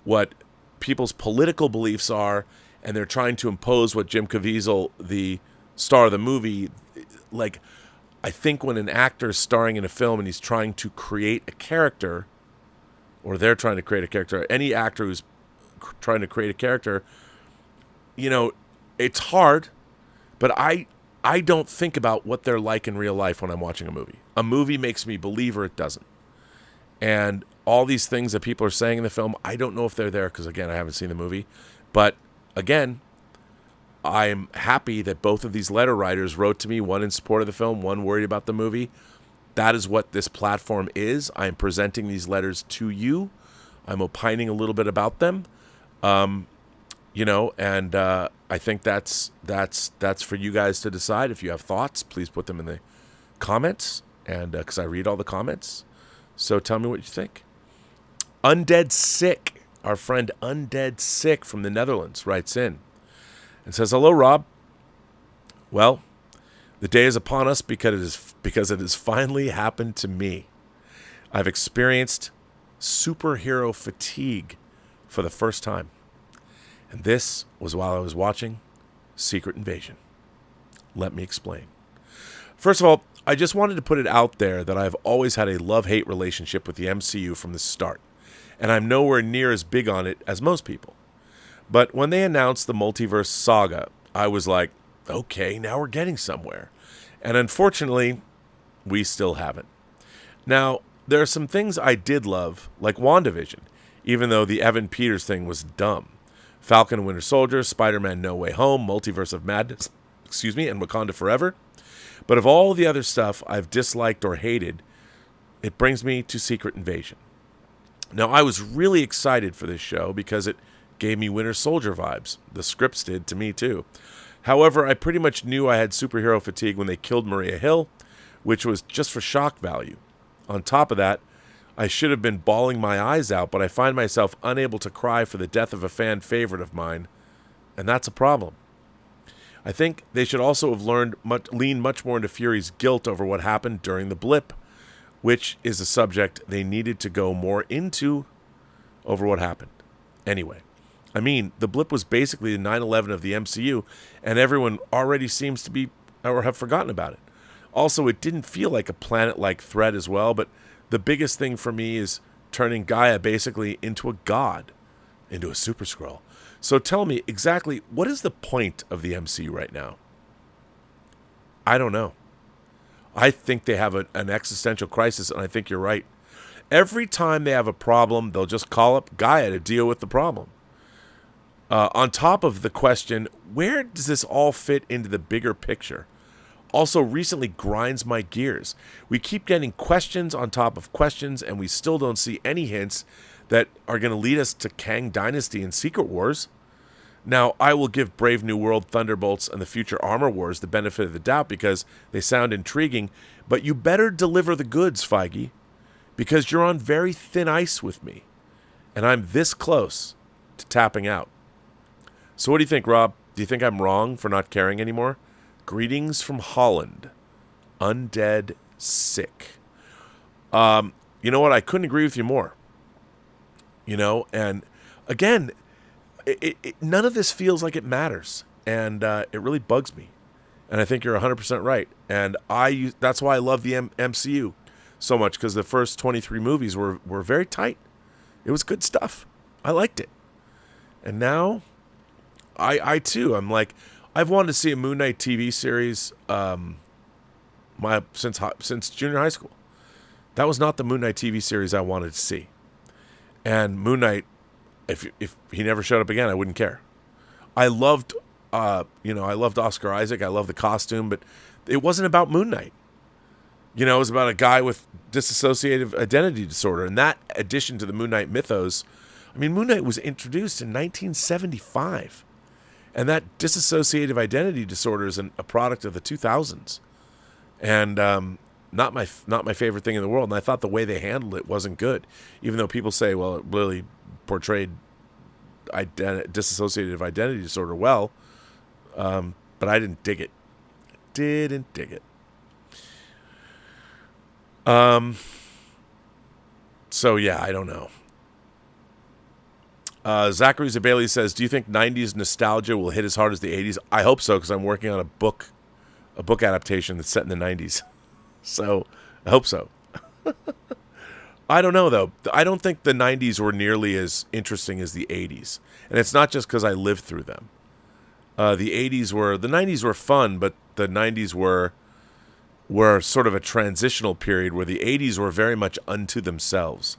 what people's political beliefs are, and they're trying to impose what Jim Caviezel, the star of the movie, like, I think when an actor is starring in a film and he's trying to create a character, or they're trying to create a character, any actor who's trying to create a character, you know, it's hard, but I don't think about what they're like in real life when I'm watching a movie. A movie makes me believe or it doesn't. And all these things that people are saying in the film, I don't know if they're there because, again, I haven't seen the movie. But, again, I'm happy that both of these letter writers wrote to me, one in support of the film, one worried about the movie. That is what this platform is. I'm presenting these letters to you. I'm opining a little bit about them. And I think that's for you guys to decide. If you have thoughts, please put them in the comments, and because I read all the comments. So tell me what you think. Undead Sick, our friend Undead Sick from the Netherlands, writes in and says, "Hello, Rob. Well, the day is upon us because it has finally happened to me. I've experienced superhero fatigue for the first time. And this was while I was watching Secret Invasion. Let me explain. First of all, I just wanted to put it out there that I've always had a love-hate relationship with the MCU from the start, and I'm nowhere near as big on it as most people. But when they announced the multiverse saga, I was like, okay, now we're getting somewhere. And unfortunately, we still haven't. Now, there are some things I did love, like WandaVision, even though the Evan Peters thing was dumb. Falcon and Winter Soldier, Spider-Man No Way Home, Multiverse of Madness, and Wakanda Forever. But of all the other stuff I've disliked or hated, it brings me to Secret Invasion. Now, I was really excited for this show because it gave me Winter Soldier vibes. The scripts did to me, too. However, I pretty much knew I had superhero fatigue when they killed Maria Hill, which was just for shock value. On top of that, I should have been bawling my eyes out, but I find myself unable to cry for the death of a fan favorite of mine, and that's a problem. I think they should also have leaned much more into Fury's guilt over what happened during the blip, which is a subject they needed to go more into over what happened. Anyway, I mean, the blip was basically the 9/11 of the MCU, and everyone already seems to be or have forgotten about it. Also, it didn't feel like a planet-like threat as well, but the biggest thing for me is turning Gaia basically into a god, into a Super Skrull. So tell me exactly, what is the point of the MCU right now? I don't know. I think they have an existential crisis, and I think you're right. Every time they have a problem, they'll just call up Gaia to deal with the problem. On top of the question, where does this all fit into the bigger picture? Also recently grinds my gears. We keep getting questions on top of questions, and we still don't see any hints that are going to lead us to Kang Dynasty and Secret Wars. Now, I will give Brave New World, Thunderbolts, and the future Armor Wars the benefit of the doubt because they sound intriguing, but you better deliver the goods, Feige, because you're on very thin ice with me, and I'm this close to tapping out. So what do you think, Rob? Do you think I'm wrong for not caring anymore? Greetings from Holland. Undead Sick. You know what? I couldn't agree with you more. And again, none of this feels like it matters, and it really bugs me. And I think you're 100% right. And that's why I love the MCU so much, because the first 23 movies were very tight. It was good stuff. I liked it. And now, I too, I'm like, I've wanted to see a Moon Knight TV series since junior high school. That was not the Moon Knight TV series I wanted to see. And Moon Knight, if he never showed up again, I wouldn't care. I loved, I loved Oscar Isaac. I loved the costume, but it wasn't about Moon Knight. It was about a guy with dissociative identity disorder. And that addition to the Moon Knight mythos, Moon Knight was introduced in 1975. And that dissociative identity disorder is a product of the 2000s. And not my favorite thing in the world. And I thought the way they handled it wasn't good. Even though people say, well, it really portrayed dissociative identity disorder well. But I didn't dig it. Didn't dig it. So yeah, I don't know. Zachary Zabali says, do you think 90s nostalgia will hit as hard as the 80s? I hope so, because I'm working on a book adaptation that's set in the 90s. So I hope so. I don't know, though. I don't think the 90s were nearly as interesting as the 80s. And it's not just because I lived through them. The 90s were fun, but the 90s were sort of a transitional period where the 80s were very much unto themselves.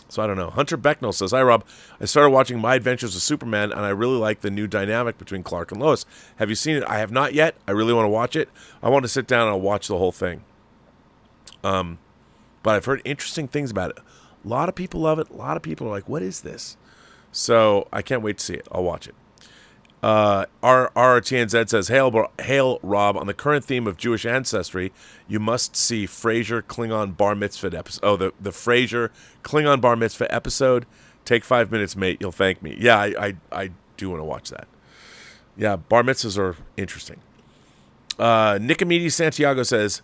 So I don't know. Hunter Becknell says, hi, Rob. I started watching My Adventures with Superman, and I really like the new dynamic between Clark and Lois. Have you seen it? I have not yet. I really want to watch it. I want to sit down and I'll watch the whole thing. But I've heard interesting things about it. A lot of people love it. A lot of people are like, what is this? So I can't wait to see it. I'll watch it. RRTNZ says, Hail, Rob. On the current theme of Jewish ancestry, you must see Frasier Klingon Bar Mitzvah episode. Oh, the Frasier Klingon Bar Mitzvah episode. Take 5 minutes, mate. You'll thank me. Yeah, I do want to watch that. Yeah, bar mitzvahs are interesting. Nicomedes Santiago says,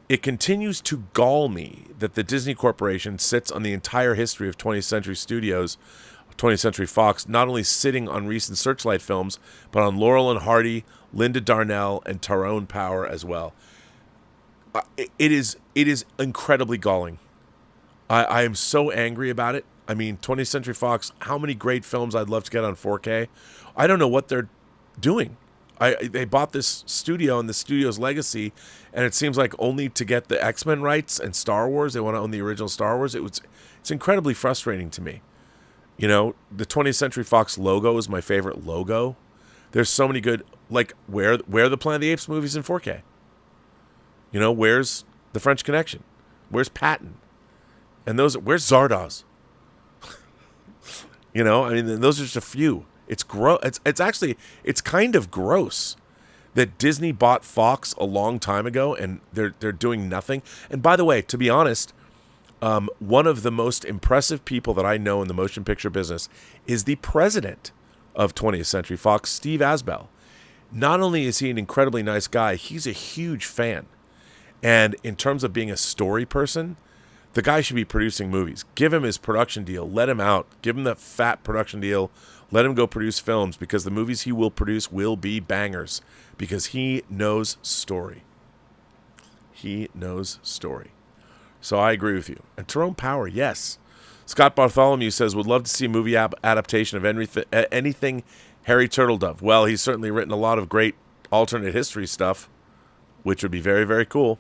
it continues to gall me that the Disney Corporation sits on the entire history of 20th Century Fox, not only sitting on recent Searchlight films, but on Laurel and Hardy, Linda Darnell, and Tyrone Power as well. It is incredibly galling. I am so angry about it. 20th Century Fox, how many great films I'd love to get on 4K. I don't know what they're doing. They bought this studio and the studio's legacy, and it seems like only to get the X-Men rights and Star Wars. They want to own the original Star Wars. It's incredibly frustrating to me. The 20th Century Fox logo is my favorite logo. There's so many good, like, where the Planet of the Apes movies in 4K? Where's The French Connection? Where's Patton? And where's Zardoz? Those are just a few. It's gross. It's kind of gross that Disney bought Fox a long time ago and they're doing nothing. And by the way, to be honest, one of the most impressive people that I know in the motion picture business is the president of 20th Century Fox, Steve Asbell. Not only is he an incredibly nice guy, he's a huge fan. And in terms of being a story person, the guy should be producing movies. Give him his production deal. Let him out. Give him the fat production deal. Let him go produce films, because the movies he will produce will be bangers, because he knows story. He knows story. So I agree with you. And Tyrone Power, yes. Scott Bartholomew says, would love to see a movie adaptation of anything Harry Turtledove. Well, he's certainly written a lot of great alternate history stuff, which would be very, very cool.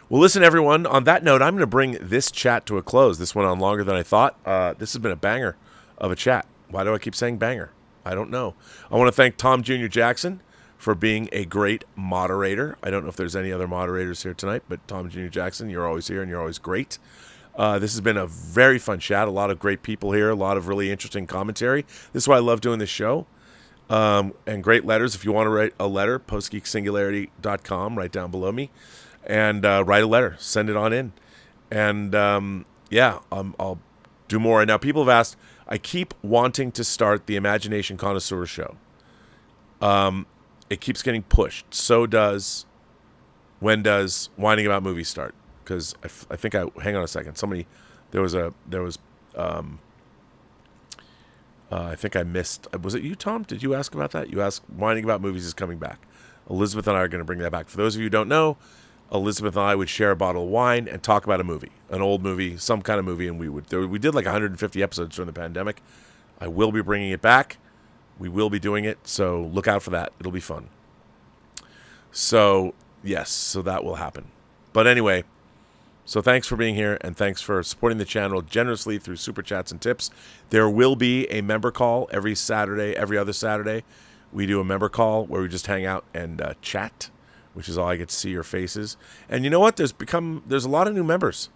Well, listen, everyone. On that note, I'm going to bring this chat to a close. This went on longer than I thought. This has been a banger of a chat. Why do I keep saying banger? I don't know. I want to thank Tom Jr. Jackson for being a great moderator. I don't know if there's any other moderators here tonight, but Tom Jr. Jackson, you're always here and you're always great. This has been a very fun chat. A lot of great people here. A lot of really interesting commentary. This is why I love doing this show. And great letters. If you want to write a letter, postgeeksingularity.com, right down below me. And write a letter. Send it on in. And I'll do more. And now people have asked, I keep wanting to start the Imagination Connoisseur show. It keeps getting pushed. So does, when does Whining About Movies start? because I think hang on a second. I think I missed. Was it you, Tom? Did you ask about that? You asked Whining About Movies is coming back. Elizabeth and I are going to bring that back. For those of you who don't know, Elizabeth and I would share a bottle of wine and talk about a movie, an old movie, some kind of movie, and we did like 150 episodes during the pandemic. I will be bringing it back. We will be doing it, so look out for that. It'll be fun. So, yes, so that will happen. But anyway, so thanks for being here, and thanks for supporting the channel generously through Super Chats and tips. There will be a member call every other Saturday. We do a member call where we just hang out and chat, which is all I get to see your faces. And you know what? There's a lot of new members.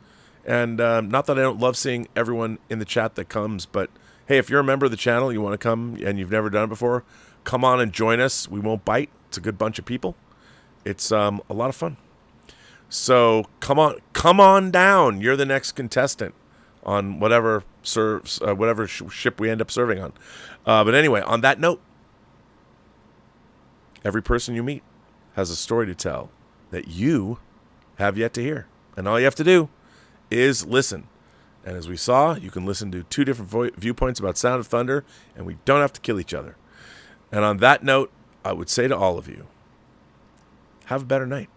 And not that I don't love seeing everyone in the chat that comes, but hey, if you're a member of the channel, you want to come and you've never done it before, come on and join us. We won't bite. It's a good bunch of people. It's a lot of fun. So come on down. You're the next contestant on whatever ship we end up serving on. But anyway, on that note, every person you meet has a story to tell that you have yet to hear. And all you have to do is listen. And as we saw, you can listen to two different viewpoints about Sound of Thunder, and we don't have to kill each other. And on that note, I would say to all of you, have a better night.